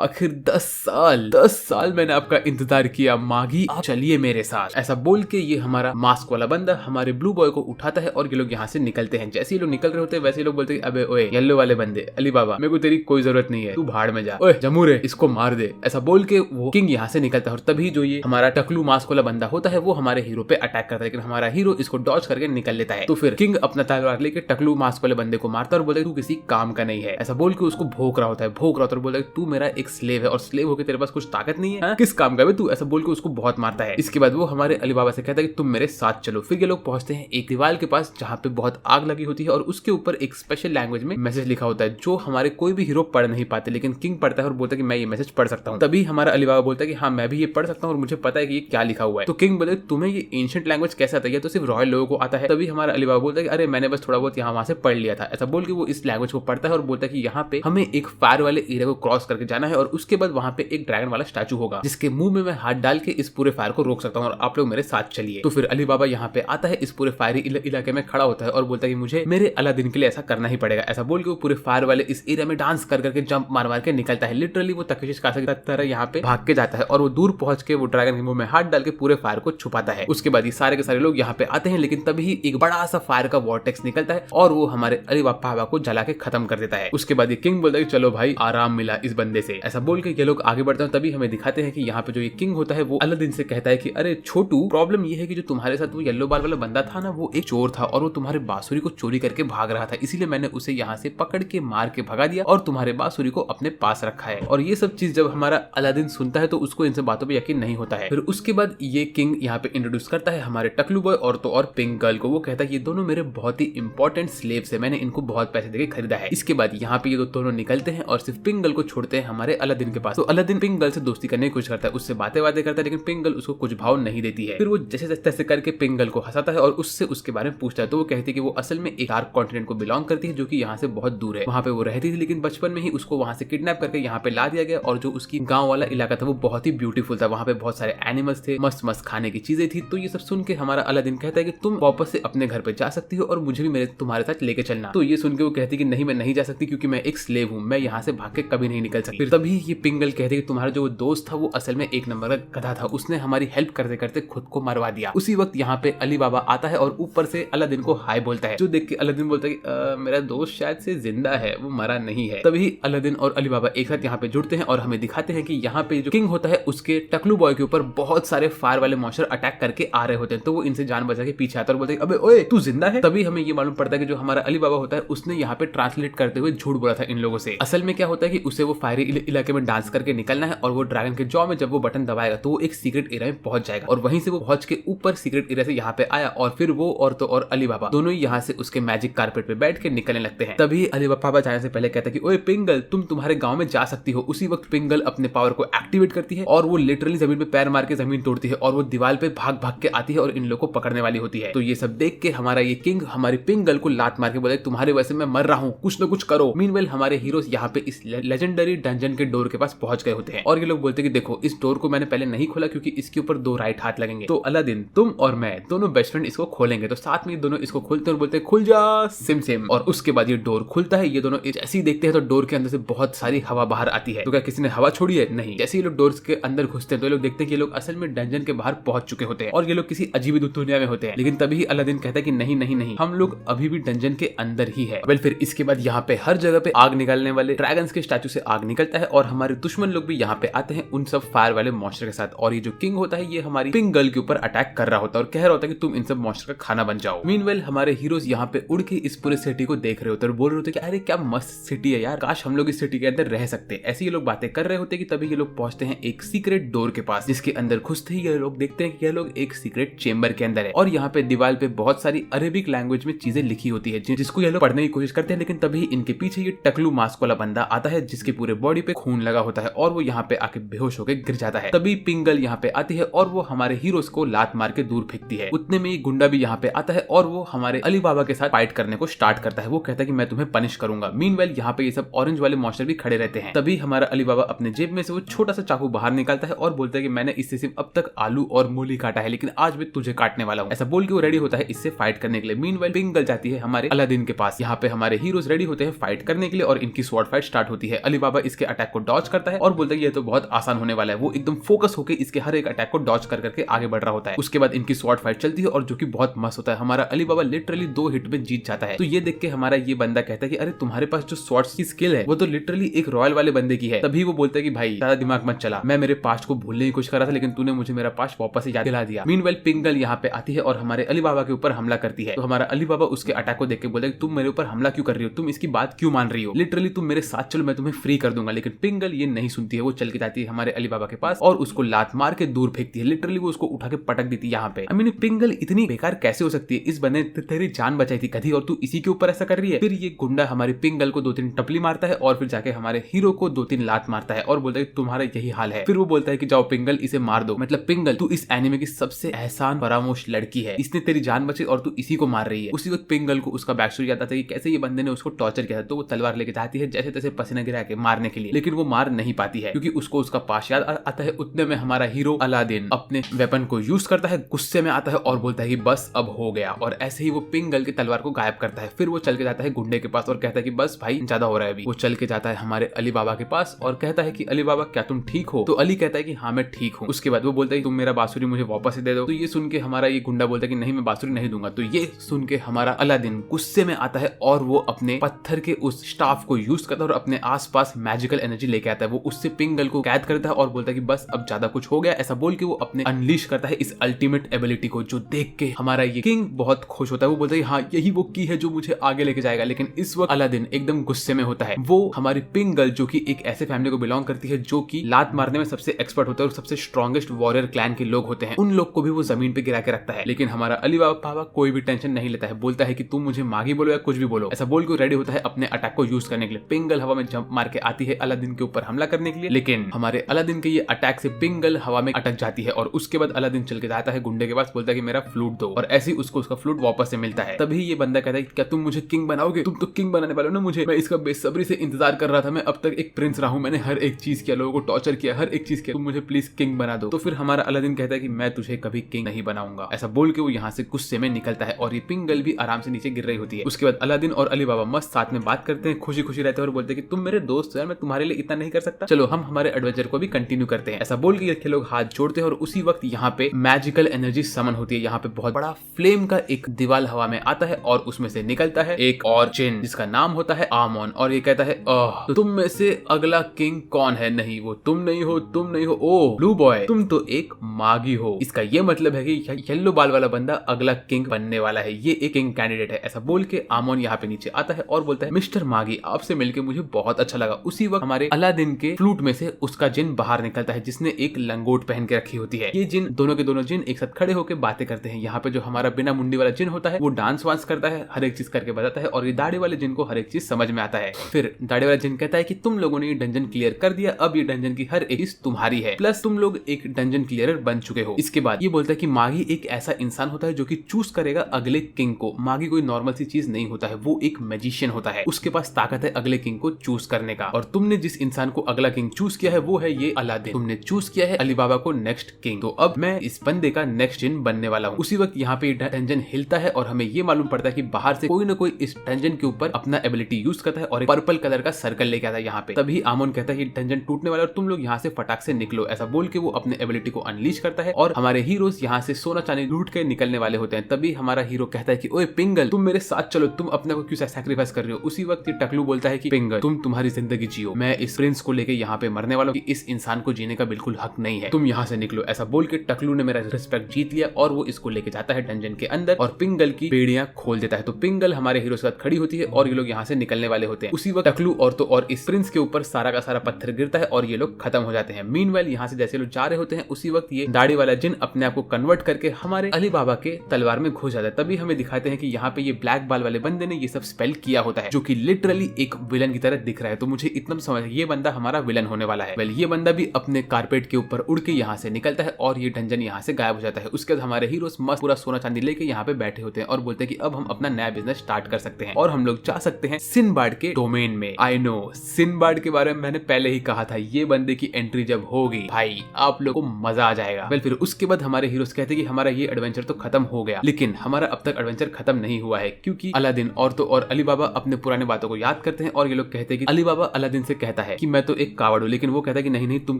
आखिर 10 साल मैंने आपका इंतजार किया मागी, आप चलिए मेरे साथ। ऐसा बोल के ये हमारा मास्क वाला बंदा हमारे ब्लू बॉय को उठाता है और ये लोग यहाँ से निकलते हैं। जैसे ये लोग निकल रहे होते हैं वैसे लोग बोलते हैं अबे ओए येलो वाले बंदे, अली बाबा मेरे को तेरी कोई जरूरत नहीं है, तू भाड़ में जा, ओए जमूरे इसको मार दे। ऐसा बोल के वो किंग यहाँ से निकलता है और तभी जो ये हमारा टकलू मास्क वाला बंदा होता है वो हमारे हीरो पे अटैक करता है, लेकिन हमारा हीरो इसको डॉज करके निकल लेता है। तो फिर किंग अपना तलवार लेके टकलू मास्क वाले बंदे को मारता है और बोलता है तू किसी काम का नहीं है। ऐसा बोल के उसको भोंक रहा होता है और बोलता है तू मेरा एक स्लेव है और स्लेव होकर तेरे पास कुछ ताकत नहीं है, किस काम का तू। ऐसा बोल के उसको बहुत मारता है। इसके बाद वो हमारे अली बाबा से कहता है कि तुम मेरे साथ चलो। फिर ये लोग पहुंचते हैं एक दीवार के पास जहाँ पे बहुत आग लगी होती है और उसके ऊपर एक स्पेशल लैंग्वेज में मैसेज लिखा होता है, जो हमारे कोई भी हीरो पढ़ नहीं पाते, लेकिन किंग पढ़ता है और बोलता है कि मैं ये मैसेज पढ़ सकता हूँ। तभी हमारा अली बाबा बोलता है कि हाँ मैं भी ये पढ़ सकता हूँ और मुझे पता है कि ये क्या लिखा हुआ है। तो किंग बोलते तुम्हें ये एंशिएंट लैंग्वेज कैसे आता है, तो सिर्फ रॉयल लोगों को आता है। तभी हमारा अली बाबा बोलता है कि अरे मैंने बस थोड़ा बहुत यहाँ वहां से पढ़ लिया था। ऐसा बोल के वो इस लैंग्वेज को पढ़ता है और बोलता है कि यहाँ पे हमें एक फायर वाले एरिया को क्रॉस करके जाना है और उसके बाद वहाँ पे एक ड्रैगन वाला स्टैचू होगा, जिसके मुंह में मैं हाथ डाल के इस पूरे फायर को रोक सकता हूँ और आप लोग मेरे साथ चलिए। तो फिर अली बाबा यहाँ पे आता है, इस पूरे फायरी इलाके में खड़ा होता है और बोलता है कि मुझे मेरे अलादीन के लिए ऐसा करना ही पड़ेगा। ऐसा बोल के वो पूरे फायर वाले इस एरिया में डांस कर करके जंप मार मार के निकलता है। लिटरली वो तकेशी कासे की तरह यहाँ पे भाग के जाता है और वो दूर पहुंच के वो ड्रैगन के मुंह में हाथ डाल के पूरे फायर को छुपाता है। उसके बाद ये सारे के सारे लोग यहाँ पे आते हैं, लेकिन तभी एक बड़ा सा फायर का वॉर्टेक्स निकलता है और वो हमारे अली बाबा को जला के खत्म कर देता है। उसके बाद ये किंग बोलता है कि चलो भाई आराम मिला इस बंदे से। ऐसा बोल के ये लोग आगे बढ़ते हैं। तभी हमें दिखाते हैं कि यहाँ पे जो ये किंग होता है वो अलादीन से कहता है कि अरे अरे छोटू, प्रॉब्लम ये है कि जो तुम्हारे साथ वो येलो बाल वाला बंदा था ना, वो एक चोर था और वो तुम्हारे बांसुरी को चोरी करके भाग रहा था, इसीलिए मैंने उसे यहाँ से पकड़ के मार के भगा दिया और तुम्हारे बांसुरी को अपने पास रखा है। और ये सब चीज जब हमारा अलादीन सुनता है तो उसको इन सब बातों पे यकीन नहीं होता है। फिर उसके बाद ये किंग यहाँ पे इंट्रोड्यूस करता है हमारे टकलू बॉय और तो और पिंक गर्ल को। वो कहता है ये दोनों मेरे बहुत ही इंपॉर्टेंट स्लेव्स है, मैंने इनको बहुत पैसे देके खरीदा है। इसके बाद यहाँ पे ये दोनों निकलते हैं और सिर्फ पिंक गर्ल को छोड़ते हैं हमारे अलादीन के पास। तो अलादीन पिंक गर्ल से दोस्ती करने की कोशिश करता है, उससे बातें करता है, लेकिन पिंक गर्ल उसको कुछ भाव नहीं देती है। फिर वो जैसे तैसे करके पिंक गर्ल को हंसाता है और उससे उसके बारे में पूछता है। तो वो कहती है कि वो असल में एक डार्क कॉन्टिनेंट को बिलोंग करती है जो कि यहाँ से बहुत दूर है। वहाँ पे वो रहती थी, लेकिन बचपन में ही उसको वहाँ से किडनैप करके यहाँ पे ला दिया गया। और जो उसकी गाँव वाला इलाका था वो बहुत ही ब्यूटीफुल था, वहाँ पे बहुत सारे एनिमल्स थे, मस्त मस्त खाने की चीजें थी। तो ये सब सुन के हमारा अलादीन कहता है कि तुम वापस से अपने घर पे जा सकती हो और मुझे भी तुम्हारे साथ लेके चलना। तो ये सुन के वो कहती है कि नहीं, मैं नहीं जा सकती क्योंकि मैं एक स्लेव हूँ, मैं यहाँ से भाग के कभी नहीं निकल सकती। फिर तभी ये पिंक गर्ल कहती है कि तुम्हारा जो दोस्त था वो असल में एक नंबर का गधा था, उसने हमारी हेल्प करते करते खुद को मरवा दिया। उसी वक्त यहाँ पे अली बाबा आता है और ऊपर से अलादीन को हाय बोलता है, जो देख के अलादीन बोलता है कि मेरा दोस्त शायद से जिंदा है, वो मरा नहीं है। तभी अलादीन और अली बाबा एक साथ यहाँ पे जुड़ते हैं और हमें दिखाते हैं कि यहाँ पे जो किंग होता है उसके टकलू बॉय के ऊपर बहुत सारे फायर वाले मॉन्स्टर अटैक करके आ रहे होते हैं। तो वो इनसे जान बचा के पीछे आता है और बोलते हैं अबे ओए तू जिंदा है। तभी हमें ये मालूम पड़ता है कि जो हमारा अली बाबा होता है उसने यहाँ पे ट्रांसलेट करते हुए झूठ बोला था इन लोगों से। असल में क्या होता है कि उसे वो फायरी इलाके में डांस करके निकलना है और वो ड्रैगन के जॉ में जब वो बटन दबाएगा तो वो एक सीक्रेट एरिया में पहुंच जाएगा और वहीं से वो पहुंच के ऊपर सीक्रेट एरिया से यहाँ पे आया और फिर वो और तो और अली बाबा दोनों ही यहाँ से उसके मैजिक कारपेट पे बैठ के निकलने लगते हैं। तभी अली बाबा जाने से पहले कहता है कि ओए पिंक गर्ल, तुम तुम्हारे गांव में जा सकती हो। उसी वक्त पिंक गर्ल अपने पावर को एक्टिवेट करती है और वो लिटरली जमीन पे पैर मार के जमीन तोड़ती है और वो दीवार पे भाग भाग के आती है और इन लोगों को पकड़ने वाली होती है। तो ये सब देख के हमारा ये किंग हमारी पिंक गर्ल को लात मार के बोले तुम्हारे वजह से मैं मर रहा हूँ, कुछ न कुछ करो। मीनवेल हमारे हीरोज यहाँ पे इस लेजेंडरी डंजन के डोर के पास पहुंच गए होते हैं और ये लोग बोलते हैं कि देखो इस डोर को मैंने पहले नहीं खोला क्योंकि इसके ऊपर 2 राइट हाथ लगेंगे। तो अलादीन, तुम और मैं दोनों बेस्ट फ्रेंड इसको खोलेंगे। तो साथ में दोनों इसको खोलते हैं और बोलते हैं खुल जा सिम सिम। और उसके बाद ये डोर खुलता है। ये दोनों जैसे ही देखते हैं तो डोर के अंदर से बहुत सारी हवा बाहर आती है। तो क्या किसी ने हवा छोड़ी है? नहीं। जैसे ये लोग डोर के अंदर घुसते हैं तो ये लोग देखते हैं कि ये लोग असल में डंजन के बाहर पहुंच चुके होते हैं और ये लोग किसी अजीब दुनिया में होते हैं। लेकिन तभी अलादीन कहता है कि नहीं नहीं नहीं, हम लोग अभी भी डंजन के अंदर ही है। वेल फिर इसके बाद यहाँ पे हर जगह पे आग निकालने वाले ड्रैगन्स के स्टैचू से आग निकलता है और हमारे दुश्मन लोग भी यहाँ पे आते हैं उन सब फायर वाले मॉन्स्टर के साथ। और ये जो किंग होता है ये हमारी पिंक गर्ल के ऊपर अटैक कर रहा होता है और कह रहा होता है कि तुम इन सब मॉन्स्टर का खाना बन जाओ। मीनवेल हमारे हीरोज यहाँ पे उड़ के इस पूरे सिटी को देख रहे होते हैं और बोल रहे होते हैं कि अरे क्या मस्त सिटी है यार, काश हम लोग इस सिटी के अंदर रह सकते। ऐसे ये लोग बातें कर रहे होते हैं कि तभी ये लोग पहुंचते हैं एक सीक्रेट डोर के पास, जिसके अंदर घुसते ही ये लोग देखते हैं कि ये लोग एक सीक्रेट चेंबर के अंदर है और यहाँ पे दीवार पे बहुत सारी अरेबिक लैंग्वेज में चीजें लिखी होती है जिसको ये लोग पढ़ने की कोशिश करते हैं। लेकिन तभी इनके पीछे ये टकलू मास्क वाला बंदा आता है जिसके पूरे बॉडी पे खून लगा होता है और वो यहाँ पे आके बेहोश होकर गिर जाता है। तभी पिंक गर्ल यहाँ पे आती है और वो हमारे हीरोज को लात मार के दूर फेंकती है। उतने में ये गुंडा भी यहाँ पे आता है और वो हमारे अली बाबा के साथ फाइट करने को स्टार्ट करता है। वो कहता है कि मैं तुम्हें पनिश करूंगा। मीनवेल यहाँ पे ये सब ऑरेंज वाले मॉन्स्टर भी खड़े रहते हैं। तभी हमारा अली बाबा अपने जेब में से वो छोटा सा चाकू बाहर निकालता है और बोलता है कि मैंने इससे सिर्फ अब तक आलू और मूली काटा है, लेकिन आज मैं तुझे काटने वाला हूँ। ऐसा बोल के वो रेडी होता है इससे फाइट करने के लिए। मीनवेल पिंक गर्ल जाती है हमारे अलादीन के पास। यहाँ पे हमारे हीरोज रेडी होते हैं फाइट करने के लिए और इनकी स्वॉर्ड फाइट स्टार्ट होती है। अली बाबा इसके अटैक को डॉज करता है और बोलता है कि ये तो बहुत आसान होने वाला है। वो एकदम फोकस होकर इसके हर एक अटैक को डॉज कर करके आगे बढ़ रहा होता है। उसके बाद इनकी स्वॉर्ड फाइट चलती है और जो कि बहुत मस्त होता है। हमारा अली बाबा लिटरली 2 हिट में जीत जाता है। तो ये देख के हमारा ये बंदा कहता है कि अरे तुम्हारे पास जो स्वॉर्ड्स की स्किल है वो तो लिटरली एक रॉयल वाले बंदे की है। तभी वो बोलता है कि भाई ज्यादा दिमाग मत चला, मैं मेरे पास्ट को भूलने की कोशिश कर रहा था लेकिन तूने मुझे मेरा पास्ट वापस से याद दिला दिया। मीनवेल पिंक गर्ल यहाँ पे आती है और हमारे अली बाबा के ऊपर हमला करती है। तो हमारा अली बाबा उसके अटैक को देख के बोलता है तुम मेरे ऊपर हमला क्यों कर रही हो, तुम इसकी बात क्यों मान रही हो, लिटरली तुम मेरे साथ चलो मैं तुम्हें फ्री कर दूंगा। लेकिन पिंक गर्ल ये नहीं सुनती है। वो चल के जाती है हमारे अली बाबा के पास और उसको लात मार के दूर फेंकती है। लिटरली वो उसको उठा के पटक देती है। यहाँ पे आई मीन पिंक गर्ल इतनी बेकार कैसे हो सकती है, इस बंदे ने तेरी जान बचाई थी कभी और तू इसी के ऊपर ऐसा कर रही है। फिर ये गुंडा हमारी पिंक गर्ल को 2-3 टपली मारता है और फिर जाके हमारे हीरो को 2-3 लात मारता है और बोलता है तुम्हारा यही हाल है। फिर वो बोलता है कि जाओ पिंक गर्ल इसे मार दो, मतलब पिंक गर्ल तू इस एनिमे की सबसे एहसान फरामोश लड़की है, इसने तेरी जान बचाई और तू इसी को मार रही है। उसी वक्त पिंक गर्ल को उसका बैक स्टोरी आता है कि कैसे ये बंदे ने उसको टॉर्चर किया था। तो वो तलवार लेके जाती है जैसे तैसे पसीना गिरा के मारने के लिए, लेकिन वो मार नहीं पाती है क्योंकि उसको उसका पास याद आता है। उतने में हमारा हीरो अलादीन अपने वेपन को यूज करता है, गुस्से में आता है और बोलता है कि बस अब हो गया, और ऐसे ही वो पिंक गर्ल की तलवार को गायब करता है। फिर वो चल के जाता है गुंडे के पास और कहता है कि बस भाई ज्यादा हो रहा है अभी। वो चल के जाता है हमारे अली बाबा के पास और कहता है कि अली बाबा क्या तुम ठीक हो? तो अली कहता है कि हाँ मैं ठीक हूँ। उसके बाद वो बोलता है तुम मेरा बांसुरी मुझे वापस दे दो। तो ये सुन के हमारा ये गुंडा बोलता है कि नहीं मैं बांसुरी नहीं दूंगा। तो ये सुन के हमारा अलादीन गुस्से में आता है और वो अपने पत्थर के उस स्टाफ को यूज करता है और अपने आसपास मैजिकल एनर्जी लेके आता है। वो उससे पिंक गर्ल को कैद करता है और बोलता है कि बस अब ज्यादा कुछ हो गया। ऐसा बोल के वो अपने अनलीश करता है इस अल्टीमेट एबिलिटी को, जो देख के हमारा ये किंग बहुत खुश होता है। वो बोलता है हाँ यही वो की है जो मुझे आगे लेके जाएगा। लेकिन इस वक्त अलादीन एकदम गुस्से में होता है। वो हमारी पिंक गर्ल जो कि एक ऐसे फैमिली को बिलोंग करती है जो कि लात मारने में सबसे एक्सपर्ट होता है और सबसे स्ट्रॉन्गेस्ट वॉरियर क्लैन के लोग होते हैं, उन लोग को भी वो जमीन पे गिरा के रखता है। लेकिन हमारा अली बाबा कोई भी टेंशन नहीं लेता है, बोलता है कि तुम मुझे मागी बोलो या कुछ भी बोलो, ऐसा बोल के रेडी होता है अपने अटैक को यूज करने के लिए। पिंक गर्ल हवा में जंप मार के आती है अलादीन के ऊपर हमला करने के लिए, लेकिन हमारे अलादीन के ये अटैक से पिंक गर्ल हवा में अटक जाती है और उसके बाद अलादीन चल के जाता है गुंडे के पास, बोलता है कि मेरा फ्लूट दो, और ऐसे ही उसको उसका फ्लूट वापस से मिलता है। तभी ये बंदा कहता है क्या तुम मुझे किंग बनाओगे? तुम तो किंग बनाने वाले हो ना मुझे, मैं इसका बेसब्री से इंतजार कर रहा था, मैं अब तक एक प्रिंस रहा हूं, मैंने हर एक चीज किया, लोगों को टॉर्चर किया, हर एक चीज किया, तुम मुझे प्लीज किंग बना दो। तो फिर हमारा अलादीन कहता है कि मैं तुझे कभी किंग नहीं बनाऊंगा। ऐसा बोल के वो यहाँ से गुस्से में निकलता है और ये पिंक गर्ल भी आराम से नीचे गिर रही होती है। उसके बाद अलादीन और अली बाबा मस्त साथ में बात करते हैं, खुशी खुशी रहते हैं और बोलते हैं कि तुम मेरे दोस्त हो यार, मैं तुम्हारे लिए इतना नहीं कर सकता, चलो हम हमारे एडवेंचर को भी कंटिन्यू करते हैं। ऐसा बोल के ये लोग हाथ जोड़ते हैं और उसी वक्त यहाँ पे मैजिकल एनर्जी समन होती है। यहाँ पे बहुत बड़ा फ्लेम का एक दीवार हवा में आता है और उसमें से निकलता है एक और जिन जिसका नाम होता है आमोन, और ये कहता है तो तुम में से अगला किंग कौन है? नहीं वो तुम नहीं हो, तुम नहीं हो, ओ ब्लू बॉय तुम तो एक मागी हो। इसका ये मतलब है कि येलो बाल वाला बंदा अगला किंग बनने वाला है, ये एक किंग कैंडिडेट है। ऐसा बोल के आमोन यहाँ पे नीचे आता है और बोलता है मिस्टर मागी आपसे मिलके मुझे बहुत अच्छा लगा। उसी वक्त हमारे अलादीन के फ्लूट में से उसका जिन बाहर निकलता है जिसने एक लंगोट पहन के रखी होती है। ये जिन दोनों के दोनों जिन एक साथ खड़े होकर बातें करते हैं। यहाँ पे जो हमारा बिना मुंडी वाला जिन होता है वो डांस वांस करता है, हर एक चीज करके बताता है, और ये दाढ़ी वाले जिन को हर एक चीज समझ में आता है। फिर दाढ़ी वाला जिन कहता है कि तुम लोगों ने ये डंजन क्लियर कर दिया, अब ये डंजन की हर एक चीज तुम्हारी है, प्लस तुम लोग एक डंजन क्लियरर बन चुके हो। इसके बाद ये बोलता है कि मागी एक ऐसा इंसान होता है जो कि चूज करेगा अगले किंग को। मागी कोई नॉर्मल सी चीज नहीं होता है, वो एक मैजिशियन होता है, उसके पास ताकत है अगले किंग को चूज करने का। और तुमने जिस इंसान को अगला किंग चूज किया है वो है ये अलादीन, तुमने चूज किया है अली बाबा को नेक्स्ट किंग, तो अब मैं इस बंदे का नेक्स्ट जिन बनने वाला हूँ। उसी वक्त यहाँ पे डंजन हिलता है और हमें ये मालूम पड़ता है कि बाहर से कोई ना कोई इस डंजन के ऊपर अपना एबिलिटी यूज करता है और एक पर्पल कलर का सर्कल लेके आता है यहाँ पे। तभी आमोन कहता है कि डंजन टूटने वाला है और तुम लोग यहाँ से फटाक से निकलो। ऐसा बोल के वो अपने एबिलिटी को अनलीश करता है और हमारे हीरोज यहाँ से सोना चांदी लूट के निकलने वाले होते हैं। तभी हमारा हीरो कहता है कि ओए पिंगल तुम मेरे साथ चलो, तुम अपने को क्यों सैक्रिफाइस कर रहे हो? उसी वक्त ये टकलू बोलता है कि पिंगल तुम तुम्हारी जिंदगी जियो, मैं इस प्रिंस को लेके यहाँ पे मरने वाला हूँ, इस इंसान को जीने का बिल्कुल हक नहीं है, तुम यहाँ से निकलो। ऐसा बोल के टकलू ने मेरा रिस्पेक्ट जीत लिया और वो इसको लेके जाता है डंजन के अंदर और पिंगल की बेड़ियां खोल देता है। तो पिंगल हमारे हीरो के साथ खड़ी होती है और ये लोग यहाँ से निकलने वाले होते हैं। उसी वक्त टकलू और इस प्रिंस के ऊपर सारा का सारा पत्थर गिरता है और ये लोग खत्म हो जाते हैं। मीनवाइल यहाँ से जैसे लोग जा रहे होते हैं उसी वक्त ये दाढ़ी वाला जिन अपने आप को कन्वर्ट करके हमारे अली बाबा के तलवार में घुस जाता है। तभी हमें दिखाते हैं कि यहाँ पे ये ब्लैक बाल वाले बंदे ने ये सब स्पेल किया होता है जो कि लिटरली एक विलन की तरह दिख रहा है। तो मुझे इतना समझ ये बंदा हमारा विलन होने वाला है। वेल ये बंदा भी अपने कारपेट के ऊपर उड़ के यहाँ से निकलता है और ये डंजन यहाँ से गायब हो जाता है। उसके बाद हमारे हीरोज मस्त पूरा सोना चांदी लेके यहाँ पे बैठे होते हैं और बोलते हैं कि अब हम अपना नया बिजनेस स्टार्ट कर सकते हैं और हम लोग जा सकते हैं सिनबाड के डोमेन में। आई नो सिनबाड के बारे में मैंने पहले ही कहा था, ये बंदे की एंट्री जब होगी भाई आप लोग को मजा आ जाएगा। वेल फिर उसके बाद हमारे हीरोज कहते हैं कि हमारा ये एडवेंचर तो खत्म हो गया, लेकिन हमारा अब तक एडवेंचर खत्म नहीं हुआ है क्योंकि अलादीन और अली बाबा अपने पुराने बातों को याद करते हैं और ये लोग कहते हैं कि अली बाबा अलादीन से कहता है कि मैं तो एक कावड़ हूँ, लेकिन वो कहता है कि नहीं तुम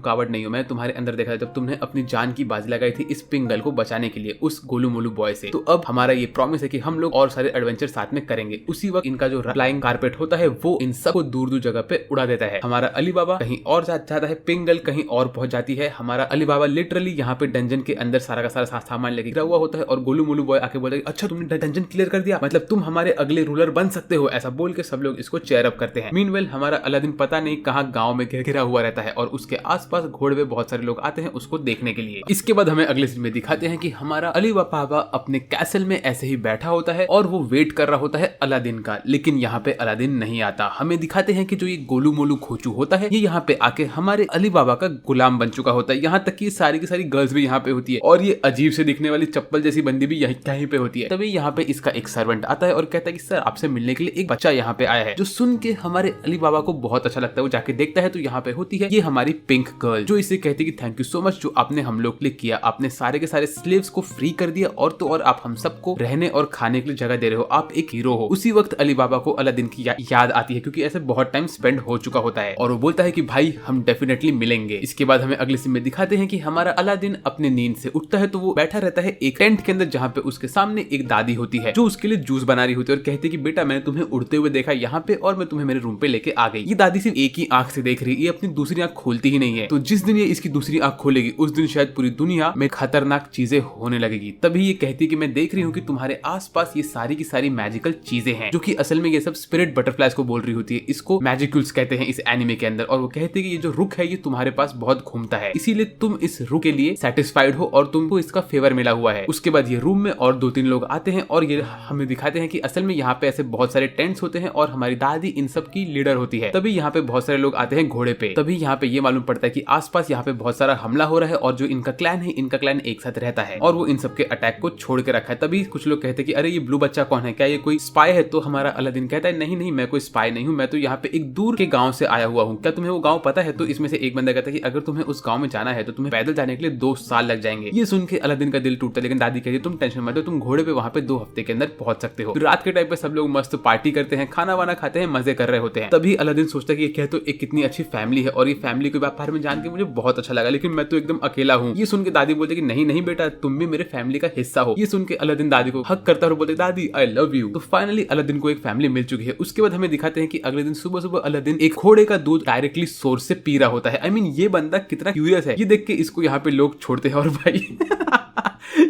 कावड़ नहीं हो, मैं तुम्हारे अंदर देखा था जब तुमने अपनी जान की बाजी लगाई थी इस पिंगल को बचाने के लिए उस गोलू मोलू बॉय से। तो अब हमारा ये प्रॉमिस है कि हम लोग और सारे एडवेंचर साथ में करेंगे। उसी वक्त इनका जो फ्लाइंग कारपेट होता है वो इन सबको दूर दूर जगह पे उड़ा देता है। हमारा अली बाबा कहीं और जाता है, पिंगल कहीं और पहुंच जाती है। हमारा अली बाबा लिटरली यहाँ पे डंजन के अंदर सारा का सारा सामान लेके गिरा हुआ होता है और गोलू मोलू बॉय आके बोलता है अच्छा तुमने डंजन क्लियर कर दिया, मतलब तुम हमारे अगले रूलर बन सकते हो। ऐसा बोल के सब लोग इसको चेयर अप करते हैं। मीनवेल हमारा अलादीन पता नहीं कहाँ गाँव में घिरा हुआ रहता है और उसके आसपास घोड़े बहुत सारे लोग आते हैं उसको देखने के लिए। इसके बाद हमें अगले सीन में दिखाते हैं कि हमारा अली बाबा अपने कैसल में ऐसे ही बैठा होता है और वो वेट कर रहा होता है अलादीन का, लेकिन यहाँ पे अलादीन नहीं आता। हमें दिखाते हैं कि जो ये गोलू मोलू खोचू होता है ये यहाँ पे आके हमारे अली बाबा का गुलाम बन चुका होता है। यहाँ तक कि सारी की सारी गर्ल्स भी यहाँ पे होती है और ये अजीब से दिखने वाली चप्पल जैसी बंदी भी यहीं पे होती है। तभी यहाँ पे इसका एक सर्वेंट आता है और कहता है कि सर आपसे मिलने के लिए एक बच्चा यहाँ पे आया है। जो सुन के हमारे अली बाबा को बहुत अच्छा लगता है। वो जाके देखता है तो यहाँ पे होती है ये हमारी पिंक गर्ल जो इसे कहती है कि थैंक यू सो मच जो आपने हम लोग के लिए किया, आपने सारे के सारे स्लेव्स को फ्री कर दिया और तो और आप हम सबको रहने और खाने के लिए जगह दे रहे हो, आप एक हीरो हो। उसी वक्त अली बाबा को अलादीन की याद आती है क्योंकि ऐसे बहुत टाइम स्पेंड हो चुका होता है और वो बोलता है कि भाई हम डेफिनेटली मिलेंगे। इसके बाद हमें अगले सीन में दिखाते हैं कि हमारा अलादीन अपने नींद से उठता है तो वो बैठा रहता है एक टेंट के अंदर जहाँ पे उसके सामने एक दादी होती है जो उसके लिए जूस बना रही होती है और कहती है कि बेटा मैंने तुम्हें उड़ते हुए देखा यहाँ पे और मैं तुम्हें मेरे रूम पे लेके आ गई। ये दादी सिर्फ एक ही आंख से देख रही है, ये अपनी दूसरी आंख खोलती ही नहीं है। तो जिस दिन ये इसकी दूसरी आंख खोलेगी उस दिन शायद शायद पूरी दुनिया में खतरनाक चीजें होने लगेगी। तभी ये कहती है कि मैं देख रही हूँ कि तुम्हारे आसपास ये सारी की सारी मैजिकल चीजें हैं, जो कि असल में ये सब स्पिरिट बटरफ्लाइज को बोल रही होती है। इसको मैजिक्यूल्स कहते हैं इस एनिमे के अंदर। और वो कहते हैं कि ये जो रुख है ये तुम्हारे पास बहुत घूमता है, इसीलिए तुम इस रुख के लिए सेटिस्फाइड हो और तुमको इसका फेवर मिला हुआ है। उसके बाद ये रूम में और 2-3 लोग आते हैं और ये हमें दिखाते हैं कि असल में यहाँ पे ऐसे बहुत सारे टेंट्स होते हैं और हमारी दादी इन सब की लीडर होती है। तभी यहाँ पे बहुत सारे लोग आते हैं घोड़े पे। तभी यहाँ पे ये मालूम पड़ता है कि आसपास यहाँ पे बहुत सारा हमला हो रहा है और जो इनका क्लैन है, इनका क्लैन एक साथ रहता है और वो इन सबके अटैक को छोड़ के रखा है। तभी कुछ लोग कहते हैं कि अरे ये ब्लू बच्चा कौन है, क्या ये कोई स्पाई है? तो हमारा अलादीन कहता है नहीं नहीं, मैं कोई स्पाई नहीं हूँ, मैं तो यहाँ पे एक दूर के गाँव से आया हुआ हूँ। क्या तुम्हें वो गाँव पता है? तो इसमें से एक बंदा कहता है कि अगर तुम्हें उस गाँव में जाना है तो तुम्हें पैदल जाने के लिए 2 साल लग जाएंगे। ये सुन के अलादीन का दिल टूटता है, लेकिन दादी कहती है तुम टेंशन मत लो, तुम घोड़े पे वहाँ पे 2 हफ्ते के अंदर पहुंच सकते हो। रात के टाइम पे सब लोग मस्त पार्टी करते हैं, खाना वाना खाते हैं, मजे कर रहे होते हैं। तभी अलादीन सोचता है कि ये क्या तो एक कितनी अच्छी फैमिली है और ये फैमिली के बारे में जान के मुझे बहुत अच्छा लगा, लेकिन मैं तो एकदम अकेला हूँ। ये सुन के दादी बोलते कि नहीं नहीं बेटा, तुम भी मेरे फैमिली का हिस्सा हो। ये सुन के अलादीन दादी को हक करता है और बोलते दादी आई लव यू। तो फाइनली अलादीन को एक फैमिली मिल चुकी है। उसके बाद हमें दिखाते हैं कि अगले दिन सुबह सुबह अलादीन एक घोड़े का दूध डायरेक्टली सोर्स से पी रहा होता है। आई मीन ये बंदा कितना क्यूरियस है। ये देख के इसको यहाँ पे लोग छोड़ते हैं और भाई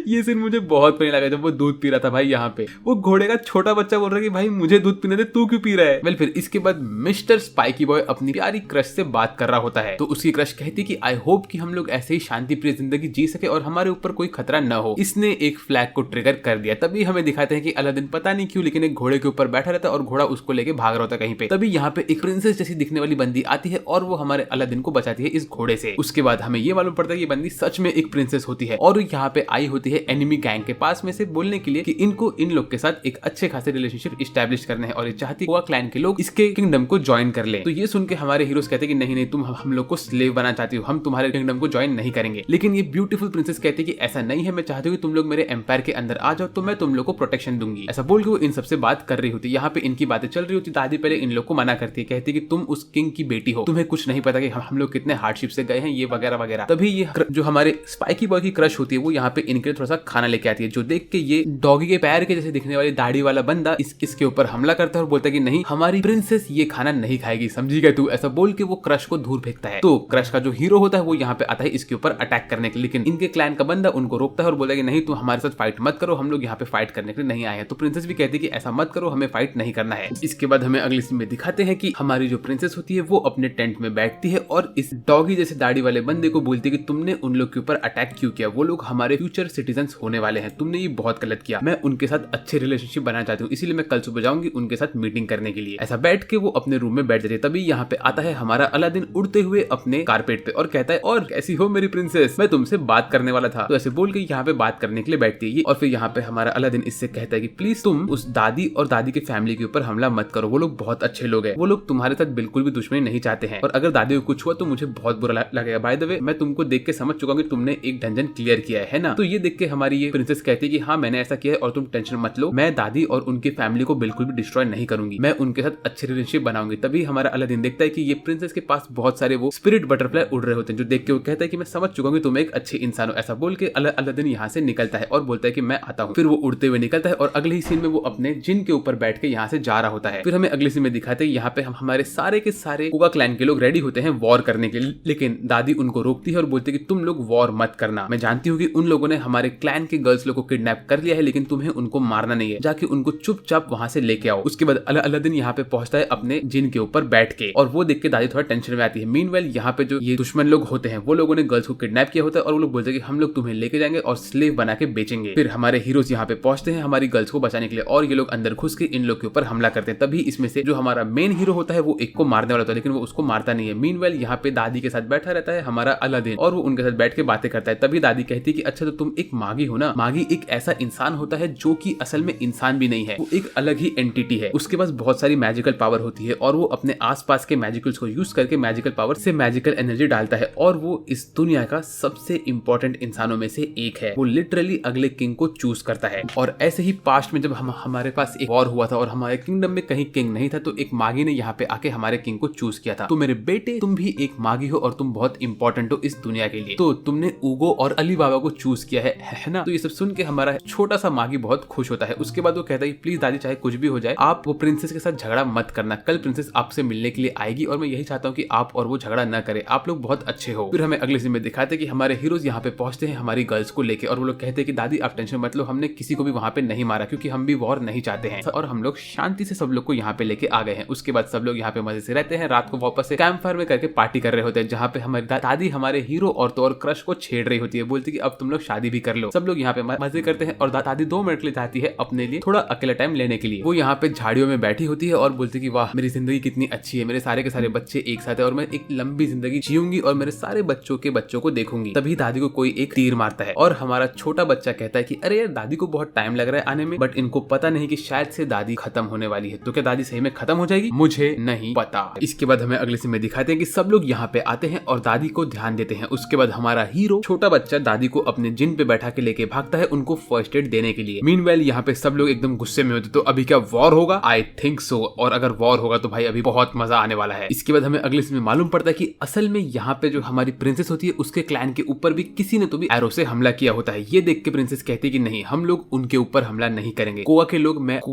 ये सीन मुझे बहुत फनी लगा जब वो दूध पी रहा था। भाई यहाँ पे वो घोड़े का छोटा बच्चा बोल रहा है कि भाई मुझे दूध पीने दे, तू क्यों पी रहा है? वेल फिर इसके बाद मिस्टर स्पाइकी बॉय अपनी प्यारी क्रश से बात कर रहा होता है। तो उसकी क्रश कहती कि आई होप कि हम लोग ऐसे ही शांति प्रिय जिंदगी जी सके और हमारे ऊपर कोई खतरा न हो। इसने एक फ्लैग को ट्रिगर कर दिया। तभी हमें दिखाते हैं कि अलादीन पता नहीं क्यों लेकिन एक घोड़े के ऊपर बैठा रहता है और घोड़ा उसको लेके भाग रहा होता है कहीं पे। तभी यहाँ पे एक प्रिंसेस जैसी दिखने वाली बंदी आती है और वो हमारे अलादीन को बचाती है इस घोड़े से। उसके बाद हमें ये मालूम पड़ता है कि बंदी सच में एक प्रिंसेस होती है और यहाँ पे आई होती है एनिमी गैंग के पास में से बोलने के लिए कि इनको इन लोग के साथ एक अच्छे खासे रिलेशनशिप इस्टेब्लिश करने हैं और ये चाहती हुआ क्लैन के लोग इसके किंगडम को ज्वाइन कर ले। तो ये सुन के हमारे हीरोज कहते हैं कि नहीं नहीं, तुम हम लोग को स्लेव बना चाहती हो, हम तुम्हारे किंगडम को ज्वाइन नहीं करेंगे। लेकिन ये ब्यूटीफुल प्रिंसेस कहती है कि ऐसा नहीं है, मैं चाहती हूँ कि तुम लोग मेरे एम्पायर के अंदर आ जाओ तो मैं तुम लोग को प्रोटेक्शन दूंगी। ऐसा बोल के वो इन सबसे बात कर रही होती है। यहाँ पे इनकी बातें चल रही होती। दादी पहले इन लोग को मना करती है, कहती है कि तुम उस किंग की बेटी हो, तुम्हें कुछ नहीं पता कि हम लोग कितने हार्डशिप से गए हैं, ये वगैरह वगैरह। तभी ये जो हमारे स्पाइकी बॉय की क्रश होती है वो यहाँ पे इनके लिए थोड़ा सा खाना लेके आती है, जो देख के ये डॉगी के पैर के जैसे दिखने वाली दाढ़ी वाला बंदा इसके ऊपर हमला करता है और बोलता है कि नहीं, हमारी प्रिंसेस ये खाना नहीं खाएगी, समझी गए तू? ऐसा बोल के वो क्रश को दूर फेंकता है। तो क्रश का जो हीरो होता है वो यहाँ पे आता है इसके ऊपर अटैक करने के लिए, लेकिन इनके क्लैन का बंदा उनको रोकता है और बोलता है कि नहीं, तुम हमारे साथ फाइट मत करो, हम लोग यहाँ पे फाइट करने के लिए नहीं आए हैं। तो प्रिंसेस भी कहती है कि ऐसा मत करो, हमें फाइट नहीं करना है। इसके बाद हमें अगली सीन में दिखाते हैं कि हमारी जो प्रिंसेस होती है वो अपने टेंट में बैठती है और इस डॉगी जैसे दाढ़ी वाले बंदे को बोलती है कि तुमने उन लोग के ऊपर अटैक क्यों किया? वो लोग हमारे फ्यूचर सिटीजन्स होने वाले हैं, तुमने ये बहुत गलत किया। मैं उनके साथ अच्छे रिलेशनशिप बनाना चाहती हूँ, इसीलिए मैं कल सुबह जाऊंगी उनके साथ मीटिंग करने के लिए। ऐसा बैठ के वो अपने रूम में बैठ जाती है। तभी यहाँ पे आता है हमारा अलादीन उड़ते हुए अपने कारपेट पे और कहता है और कैसी हो मेरी प्रिंसेस, मैं तुमसे बात करने वाला था। तो ऐसे बोल के यहाँ पे बात करने के लिए बैठती है ये। और फिर यहाँ पे हमारा अलादीन इससे कहता है कि प्लीज तुम उस दादी और दादी के फैमिली के ऊपर हमला मत करो, वो लोग बहुत अच्छे लोग हैं, वो लोग तुम्हारे साथ बिल्कुल भी दुश्मनी नहीं चाहते हैं, और अगर दादी को कुछ हुआ तो मुझे बहुत बुरा लगेगा। बाय द वे मैं तुमको देख के समझ चुका हूँ कि तुमने एक डंजन क्लियर किया है ना? तो ये देख के हमारी ये प्रिंसेस कहती है कि हाँ मैंने ऐसा किया है और तुम टेंशन मत लो, मैं दादी और उनकी फैमिली को बिल्कुल भी डिस्ट्रॉय नहीं करूंगी, मैं उनके साथ अच्छे रिलेशनशिप बनाऊंगी। तभी हमारा अलादीन देखता है कि ये प्रिंसेस के पास बहुत सारे वो स्पिरिट बटरफ्लाई उड़ रहे होते हैं, जो देख के वो कहता है कि मैं समझ चुका हूँ कि तुम एक अच्छे इंसान हो। ऐसा बोल के अलादीन यहाँ से निकलता है और बोलता है कि मैं आता हूँ। फिर वो उड़ते हुए निकलता है और अगले ही सीन में वो अपने जिन के ऊपर बैठ के यहाँ से जा रहा होता है। फिर हमें अगले सीन में दिखाते हैं यहाँ पे हम हमारे सारे के सारे कुगा क्लैन के लोग रेडी होते हैं वॉर करने के लिए, लेकिन दादी उनको रोकती है और बोलती है कि तुम लोग वॉर मत करना, मैं जानती हूँ कि उन लोगों ने हमारे क्लैन के गर्ल्स लोग को किडनैप कर लिया है, लेकिन तुम्हें उनको मारना नहीं है, जाके उनको चुपचाप वहां से लेके आओ। उसके बाद अलादीन यहाँ पे पहुंचता है अपने जिन के ऊपर बैठ के और वो देख के दादी थोड़ा टेंशन में आती है। मीनवाइल यहाँ पे जो ये दुश्मन लोग होते हैं वो लोगों ने गर्ल्स को किडनैप किया होता है और वो लोग बोलते हैं कि हम लोग तुम्हें लेके जाएंगे और स्लेव बना के बेचेंगे। फिर हमारे हीरोज यहाँ पे पहुंचते हैं हमारी गर्ल्स को बचाने के लिए और ये लोग अंदर घुस के इन लोग के ऊपर हमला करते हैं। तभी इसमें से जो हमारा मेन हीरो होता है वो एक को मारने वाला होता है, लेकिन वो उसको मारता नहीं है। मीनवाइल यहाँ पे दादी के साथ बैठा रहता है हमारा अलादीन और वो उनके साथ बैठ के बातें करता है। तभी दादी कहती है कि अच्छा तो तुम एक मागी हो ना? मागी एक ऐसा इंसान होता है जो कि असल में इंसान भी नहीं है, वो एक अलग ही एंटिटी है, उसके पास बहुत सारी मैजिकल पावर होती है और वो अपने आसपास के मैजिकल्स को यूज करके मैजिकल पावर से मैजिकल एनर्जी डालता है और वो इस दुनिया का सबसे इंपॉर्टेंट इंसानों में से एक है। वो लिटरली अगले किंग को चूज करता है। और ऐसे ही पास्ट में जब हमारे पास एक वॉर हुआ था और हमारे किंगडम में कहीं किंग नहीं था, तो एक मागी ने यहाँ पे आके हमारे किंग को चूज किया था। तो मेरे बेटे तुम भी एक मागी हो और तुम बहुत इंपॉर्टेंट हो इस दुनिया के लिए, तो तुमने ऊगो और अली बाबा को चूज किया दिया है ना। तो ये सब सुन के हमारा छोटा सा मागी बहुत खुश होता है। उसके बाद वो कहता है प्लीज दादी चाहे कुछ भी हो जाए आप वो प्रिंसेस के साथ झगड़ा मत करना, कल प्रिंसेस आपसे मिलने के लिए आएगी और मैं यही चाहता हूँ कि आप और वो झगड़ा न करे, आप लोग बहुत अच्छे हो। फिर हमें अगले सीन में दिखाते हैं कि हमारे हीरोज यहाँ पे पहुंचते हैं हमारी गर्ल्स को लेके और वो लोग कहते हैं कि दादी आप टेंशन मत लो, हमने किसी को भी वहाँ पे नहीं मारा क्योंकि हम भी वॉर नहीं चाहते हैं और हम लोग शांति से सब लोग को यहाँ पे लेके आ गए हैं। उसके बाद सब लोग यहाँ पे मजे से रहते हैं, रात को वापस से कैंप फायर में करके पार्टी कर रहे होते हैं जहाँ पे हमारी दादी हमारे हीरो और तो और क्रश को छेड़ रही होती है, बोलती है कि अब तुम लोग शादी भी कर लो। सब लोग यहाँ पे मजे करते हैं और दादी 2 मिनट के लिए चाहती है अपने लिए थोड़ा अकेला टाइम लेने के लिए। वो यहाँ पे झाड़ियों में बैठी होती है और बोलती है कि वाह मेरी जिंदगी कितनी अच्छी है, मेरे सारे के सारे बच्चे एक साथ है और मैं एक लंबी जिंदगी जीऊंगी और मेरे सारे बच्चों के बच्चों को देखूंगी। तभी दादी को कोई एक तीर मारता है और हमारा छोटा बच्चा कहता है कि अरे यार दादी को बहुत टाइम लग रहा है आने में, बट इनको पता नहीं कि शायद से दादी खत्म होने वाली है। तो क्या दादी सही में खत्म हो जाएगी? मुझे नहीं पता। इसके बाद हमें अगले सीन में दिखाते हैं कि सब लोग यहाँ पे आते हैं और दादी को ध्यान देते हैं। उसके बाद हमारा हीरो छोटा बच्चा दादी को अपने जिन पे बैठा के लेके भागता है उनको फर्स्ट एड देने के लिए। मीनवाइल यहाँ पे सब लोग एकदम गुस्से में होते, तो अभी क्या वॉर होगा? I think so. और अगर वॉर होगा तो भाई अभी बहुत मजा आने वाला है। इसके बाद हमें अगले सीन में मालूम पड़ता है कि असल में यहाँ पे जो हमारी प्रिंसेस होती है उसके क्लैन के ऊपर भी किसी ने तो भी एरो से हमला किया होता है। ये देख के प्रिंसेस कहती है कि नहीं हम लोग उनके ऊपर हमला नहीं करेंगे। कोआ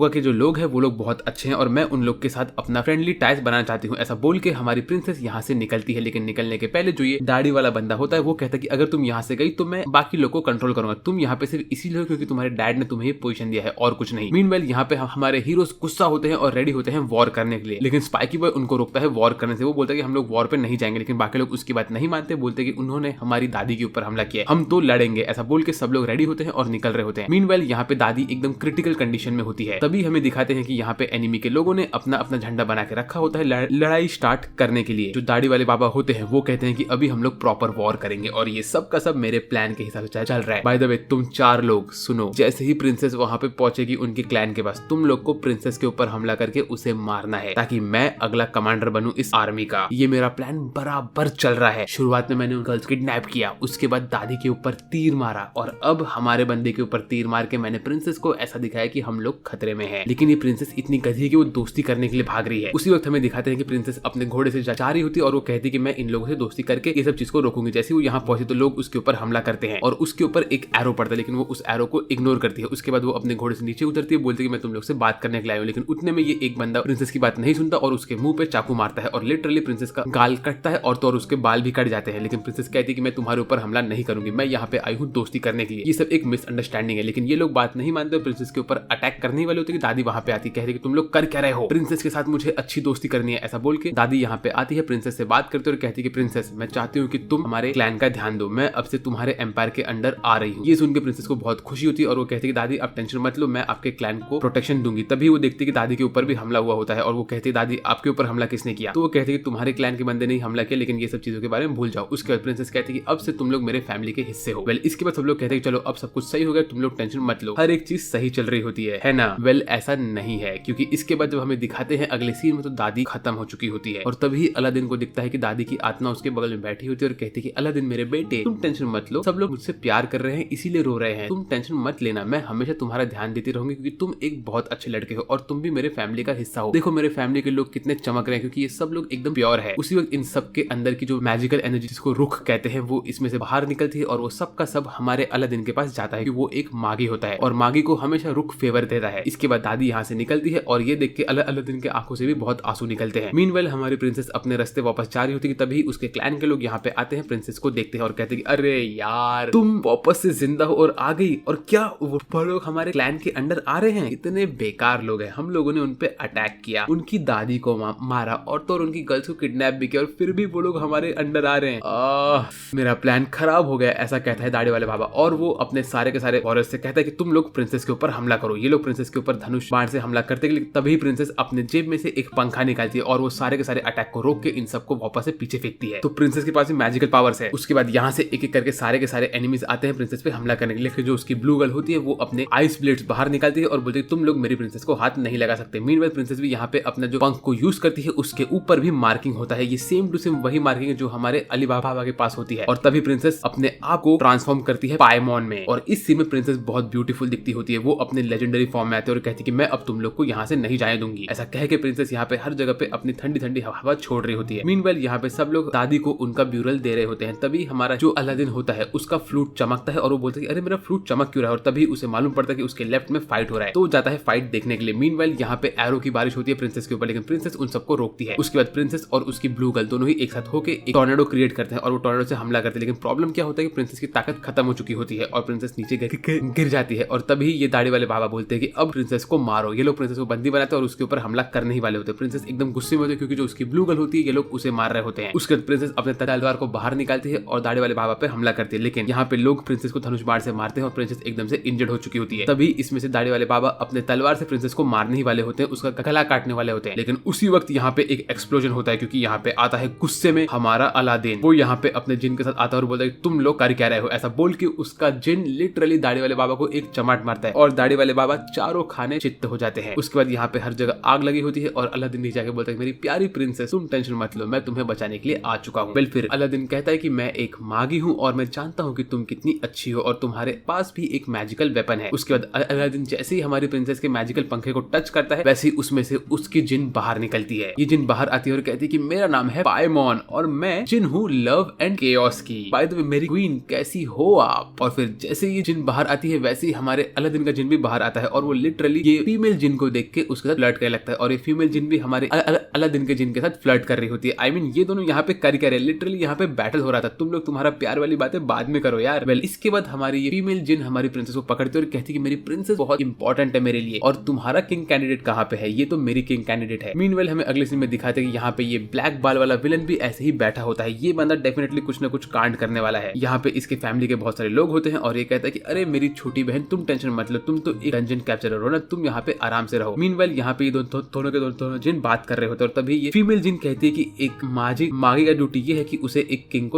के जो लोग हैं वो लोग बहुत अच्छे हैं और मैं उन लोग के साथ अपना फ्रेंडली टाइज बनाना चाहती हूँ। ऐसा बोल के हमारी प्रिंसेस यहाँ से निकलती है, लेकिन निकलने के पहले जो ये दाढ़ी वाला बंदा होता है वो कहता है कि अगर तुम यहाँ से गई तो मैं बाकी लोग को कंट्रोल करूंगा, तुम यहाँ पे सिर्फ इसीलिए क्योंकि तुम्हारे डैड ने तुम्हें ये पोजीशन दिया है और कुछ नहीं। मीनवाइल यहाँ पे हमारे हीरोज गुस्सा होते हैं और रेडी होते हैं वॉर करने के लिए, लेकिन स्पाइकी बॉय उनको रोकता है वॉर करने से। वो बोलता है कि हम लोग वॉर पे नहीं जाएंगे, लेकिन बाकी लोग उसकी बात नहीं मानते, बोलते कि उन्होंने हमारी दादी के ऊपर हमला किया, हम तो लड़ेंगे। ऐसा बोल के सब लोग रेडी होते हैं और निकल रहे होते हैं। मीनवाइल यहाँ पे दादी एकदम क्रिटिकल कंडीशन में होती है। तभी हमें दिखाते हैं कि यहाँ पे एनिमी के लोगों ने अपना अपना झंडा बना के रखा होता है लड़ाई स्टार्ट करने के लिए। जो दाढ़ी वाले बाबा होते हैं वो कहते हैं कि अभी हम लोग प्रॉपर वॉर करेंगे और ये सब का सब मेरे प्लान के हिसाब से चल रहा है। बाय द वे तुम 4 लोग सुनो, जैसे ही प्रिंसेस वहां पे पहुंचेगी उनके क्लैन के पास, तुम लोग को प्रिंसेस के ऊपर हमला करके उसे मारना है ताकि मैं अगला कमांडर बनूं इस आर्मी का। ये मेरा प्लान बराबर चल रहा है। शुरुआत में मैंने उन गर्ल्स किडनैप किया, उसके बाद दादी के ऊपर तीर मारा और अब हमारे बंदे के ऊपर तीर मार के मैंने प्रिंसेस को ऐसा दिखाया कि हम लोग खतरे में हैं। लेकिन ये प्रिंसेस इतनी गधी है कि वो दोस्ती करने के लिए भाग रही है। उसी वक्त हमें दिखाते हैं कि प्रिंसेस अपने घोड़े से जा रही होती है और वो कहती है कि मैं इन लोगों से दोस्ती करके ये सब चीज को रोकूंगी। जैसे वो यहाँ पहुंचे तो लोग उसके ऊपर हमला करते हैं और उसके ऊपर एक एरो पड़ता है, लेकिन वो उस एरो को इग्नोर करती है। उसके बाद वो अपने घोड़े से नीचे उतरती है, बोलती है कि मैं तुम लोग से बात करने के लिए आई हूं। लेकिन उतने में ये एक बंदा प्रिंसेस की बात नहीं सुनता और उसके मुंह पे चाकू मारता है और लिटरली प्रिंसेस का गाल कटता है और तो और उसके बाल भी कट जाते हैं। लेकिन प्रिंसेस कहती है कि मैं तुम्हारे ऊपर हमला नहीं करूंगी, मैं यहाँ पे आई हूँ दोस्ती करने के लिए। ये सब एक मिसअंडरस्टैंडिंग है, लेकिन ये लोग बात नहीं मानते। प्रिंसेस के ऊपर अटैक करने वाले होते हैं। दादी वहां पे आती है, कहती है कि तुम लोग कर क्या रहे हो, प्रिंसेस के साथ मुझे अच्छी दोस्ती करनी है। ऐसा बोल के दादी यहाँ पे आती है, प्रिंसेस से बात करते और कहती है कि प्रिंसेस मैं चाहती हूँ कि तुम हमारे क्लैन का ध्यान दो, मैं अब से तुम्हारे एम्पायर के अंडर आ रही हूँ। ये सुन के प्रिंसेस को बहुत खुशी होती है और वो कहती है कि दादी आप टेंशन मत लो, मैं आपके क्लैन को प्रोटेक्शन दूंगी। तभी वो देखती है कि दादी के ऊपर भी हमला हुआ होता है और वो कहती है दादी आपके ऊपर हमला किसने किया? तो वो कहती है कि तुम्हारे क्लैन के बंदे ने हमला किया, लेकिन ये सब चीजों के बारे में भूल जाओ। उसके बाद प्रिंसेस कहती है कि अब से तुम लोग मेरे फैमिली के हिस्से हो। वेल इसके बाद सब लोग कहते हैं कि चलो अब सब कुछ सही हो गया, तुम लोग टेंशन मत लो, हर एक चीज सही चल रही होती है ना? वेल ऐसा नहीं है, क्योंकि इसके बाद जब हमें दिखाते हैं अगले सीन में तो दादी खत्म हो चुकी होती है और तभी अलादीन को दिखता है कि दादी की आत्मा उसके बगल में बैठी होती है और कहती है कि अलादीन मेरे बेटे तुम टेंशन मत लो, सब लोग मुझसे प्यार कर रहे हैं इसीलिए रो रहे हैं, तुम टेंशन मत लेना, मैं हमेशा तुम्हारा ध्यान देती रहूंगी क्योंकि तुम एक बहुत अच्छे लड़के हो और तुम भी मेरे फैमिली का हिस्सा हो। देखो मेरे फैमिली के लोग कितने चमक रहे हैं क्योंकि ये सब लोग एकदम प्योर है। उसी वक्त इन सब के अंदर की जो मैजिकल एनर्जी जिसको रुख कहते हैं वो इसमें से बाहर निकलती है और वो सब का सब हमारे अलादीन के पास जाता है कि वो एक मागी होता है और मागी को हमेशा रुख फेवर देता है। इसके बाद दादी यहाँ से निकलती है और ये देख के अलादीन के आंखों से भी बहुत आंसू निकलते हैं। मीनवाइल हमारी प्रिंसेस अपने रास्ते वापस जा रही होती है, तभी उसके क्लैन के लोग यहाँ पे आते हैं, प्रिंसेस को देखते हैं और कहते हैं कि अरे यार तुम वापस से जिंदा हो और आ गई, और क्या वो लोग हमारे क्लैन के अंडर आ रहे हैं? इतने बेकार लोग हैं, हम लोगों ने उनपे अटैक किया, उनकी दादी को मारा और तो उनकी गर्ल्स को किडनैप भी किया और फिर भी वो लोग हमारे अंडर आ रहे हैं। मेरा प्लान खराब हो गया, ऐसा कहता है दाढ़ी वाले बाबा और वो अपने सारे के सारे वॉरियर्स से कहता है कि तुम लोग प्रिंसेस के ऊपर हमला करो। ये लोग प्रिंसेस के ऊपर धनुष बाण से हमला करते हैं, तभी प्रिंसेस अपने जेब में से एक पंखा निकालती है और वो सारे के सारे अटैक को रोक के इन सबको वापस से पीछे फेंकती है। तो प्रिंसेस के पास भी मैजिकल पावर्स है। उसके बाद यहाँ से एक एक करके सारे के सारे एनिमीज आते हैं प्रिंसेस पे हमला करने के लिए। फिर जो उसकी ब्लू गर्ल होती है वो अपने आइस ब्लेड्स बाहर निकालती है और बोलती है तुम लोग मेरी प्रिंसेस को हाथ नहीं लगा सकते। मीनवाइल प्रिंसेस भी यहाँ पे अपना जो पंख को यूज करती है उसके ऊपर भी मार्किंग होता है, ये सेम टू सेम वही मार्किंग है जो हमारे अली बाबा के पास होती है। और तभी प्रिंसेस अपने आप को ट्रांसफॉर्म करती है पाइमॉन में और इस सीन में प्रिंसेस बहुत ब्यूटीफुल दिखती होती है। वो अपने लेजेंडरी फॉर्म में आते हैं और कहती है कि मैं अब तुम लोग को यहाँ से नहीं जाने दूंगी। ऐसा कह के प्रिंसेस यहाँ पे हर जगह पे अपनी ठंडी ठंडी हवा छोड़ रही होती है। मीनवाइल यहाँ पे सब लोग दादी को उनका ब्यूरल दे रहे होते हैं, तभी हमारा जो अलादीन होता है उसका फ्लूट चमकता है और वो बोलता है अरे मेरा फ्रूट चमक क्यों रहा है, और तभी उसे मालूम पड़ता है कि उसके लेफ्ट में फाइट हो रहा है। तो जाता है फाइट देखने के लिए। मीनवाइल यहाँ पे एरो की बारिश होती है प्रिंसेस के ऊपर, लेकिन प्रिंसेस उन सबको रोकती है। उसके बाद प्रिंसेस और उसकी ब्लू गर्ल दोनों ही एक साथ होकर एक टॉर्नेडो क्रिएट करते हैं और वो टॉर्नेडो से हमला करते हैं। लेकिन प्रॉब्लम क्या होता है कि प्रिंसेस की ताकत खत्म हो चुकी होती है और प्रिंसेस नीचे गिर जाती है। और तभी ये दाढ़ी वाले बाबा बोलते हैं कि अब प्रिंसेस को मारो। ये लोग प्रिंसेस को बंदी बनाते हैं और उसके ऊपर हमला करने ही वाले होते हैं। प्रिंसेस एकदम गुस्से में होती है क्योंकि जो उसकी ब्लू गर्ल होती है ये लोग उसे मार रहे होते हैं। उसके बाद प्रिंसेस अपने तलवार को बाहर निकालती है और दाढ़ी वाले बाबा पे हमला करती है, लेकिन यहाँ पे लोग प्रिंसेस को धनुष बाण से मारते हैं और प्रिंसेस एकदम से इंजर्ड हो चुकी होती है। तभी इसमें से दाढ़ी वाले बाबा अपने तलवार से प्रिंसेस को मारने ही वाले होते हैं, उसका गला काटने वाले होते हैं। लेकिन उसी वक्त यहाँ पे एक एक्सप्लोजन होता है क्योंकि यहाँ पे आता है गुस्से में हमारा अलादीन। वो यहाँ पे अपने जिन के साथ आता है और बोलता है तुम लोग कर क्या रहे हो। ऐसा बोल के उसका जिन लिटरली दाढ़ी वाले बाबा को एक चमाट मारता है और दाढ़ी वाले बाबा चारों खाने चित्त हो जाते हैं। उसके बाद यहाँ पे हर जगह आग लगी होती है और अलादीन नीचे आके बोलता है मेरी प्यारी प्रिंसेस तुम टेंशन मत लो, मैं तुम्हें बचाने के लिए आ चुका हूँ। फिर अलादीन कहता है कि मैं एक मागी हूँ और मैं जानता हूँ कि तुम कितनी अच्छी हो और तुम्हारे पास भी एक मैजिकल वेपन है। उसके बाद अलादीन जैसे ही हमारी प्रिंसेस के मैजिकल पंखे को टच करता है वैसे ही उसमें से उसकी जिन बाहर निकलती है। ये जिन बाहर आती है और कहती है कि मेरा नाम है पाइमॉन और मैं जिन हूँ लव एंड केओस की। बाय द वे मेरी क्वीन कैसी हो आप। और फिर जैसे ये जिन बाहर आती है वैसे ही हमारे अलादीन का जिन भी बाहर आता है और वो लिटरली ये फीमेल जिन को देख के उसके साथ फ्लर्ट करने लगता है और ये फीमेल जिन भी हमारे अलादीन के जिन के साथ फ्लर्ट कर रही होती है। आई मीन ये दोनों यहाँ पे कर रहे, लिटरली यहाँ पे बैटल हो रहा था। तुम लोग तुम्हारा प्यार वाली बातें बाद में करो यार। वेल इसके बाद हमारी ये फीमेल जिन हमारी प्रिंसेस को पकड़ती है और कहती है कि मेरी प्रिंसेस बहुत इंपॉर्टेंट है मेरे लिए और तुम्हारा किंग कैंडिडेट कहाँ पे है। ये तो मेरी किंग कैंडिडेट है। मीनवेल हमें अगले सीन में दिखाते हैं कि यहाँ पे ये ब्लैक बाल वाला विलन भी ऐसे ही बैठा होता है। ये बंदा डेफिनेटली कुछ ना कुछ कांड करने वाला है। यहाँ पे इसके फैमिली के बहुत सारे लोग होते हैं और ये कहता है कि अरे मेरी छोटी बहन तुम टेंशन मत लो, तुम तो एक डंजन कैप्चरर हो ना, तुम यहाँ पे आराम से रहो। मीनवेल यहाँ पे दोनों के दोनों जिन बात कर रहे होते हैं और तभी ये फीमेल जिन कहती है कि एक मागी का ड्यूटी ये है कि उसे एक किंग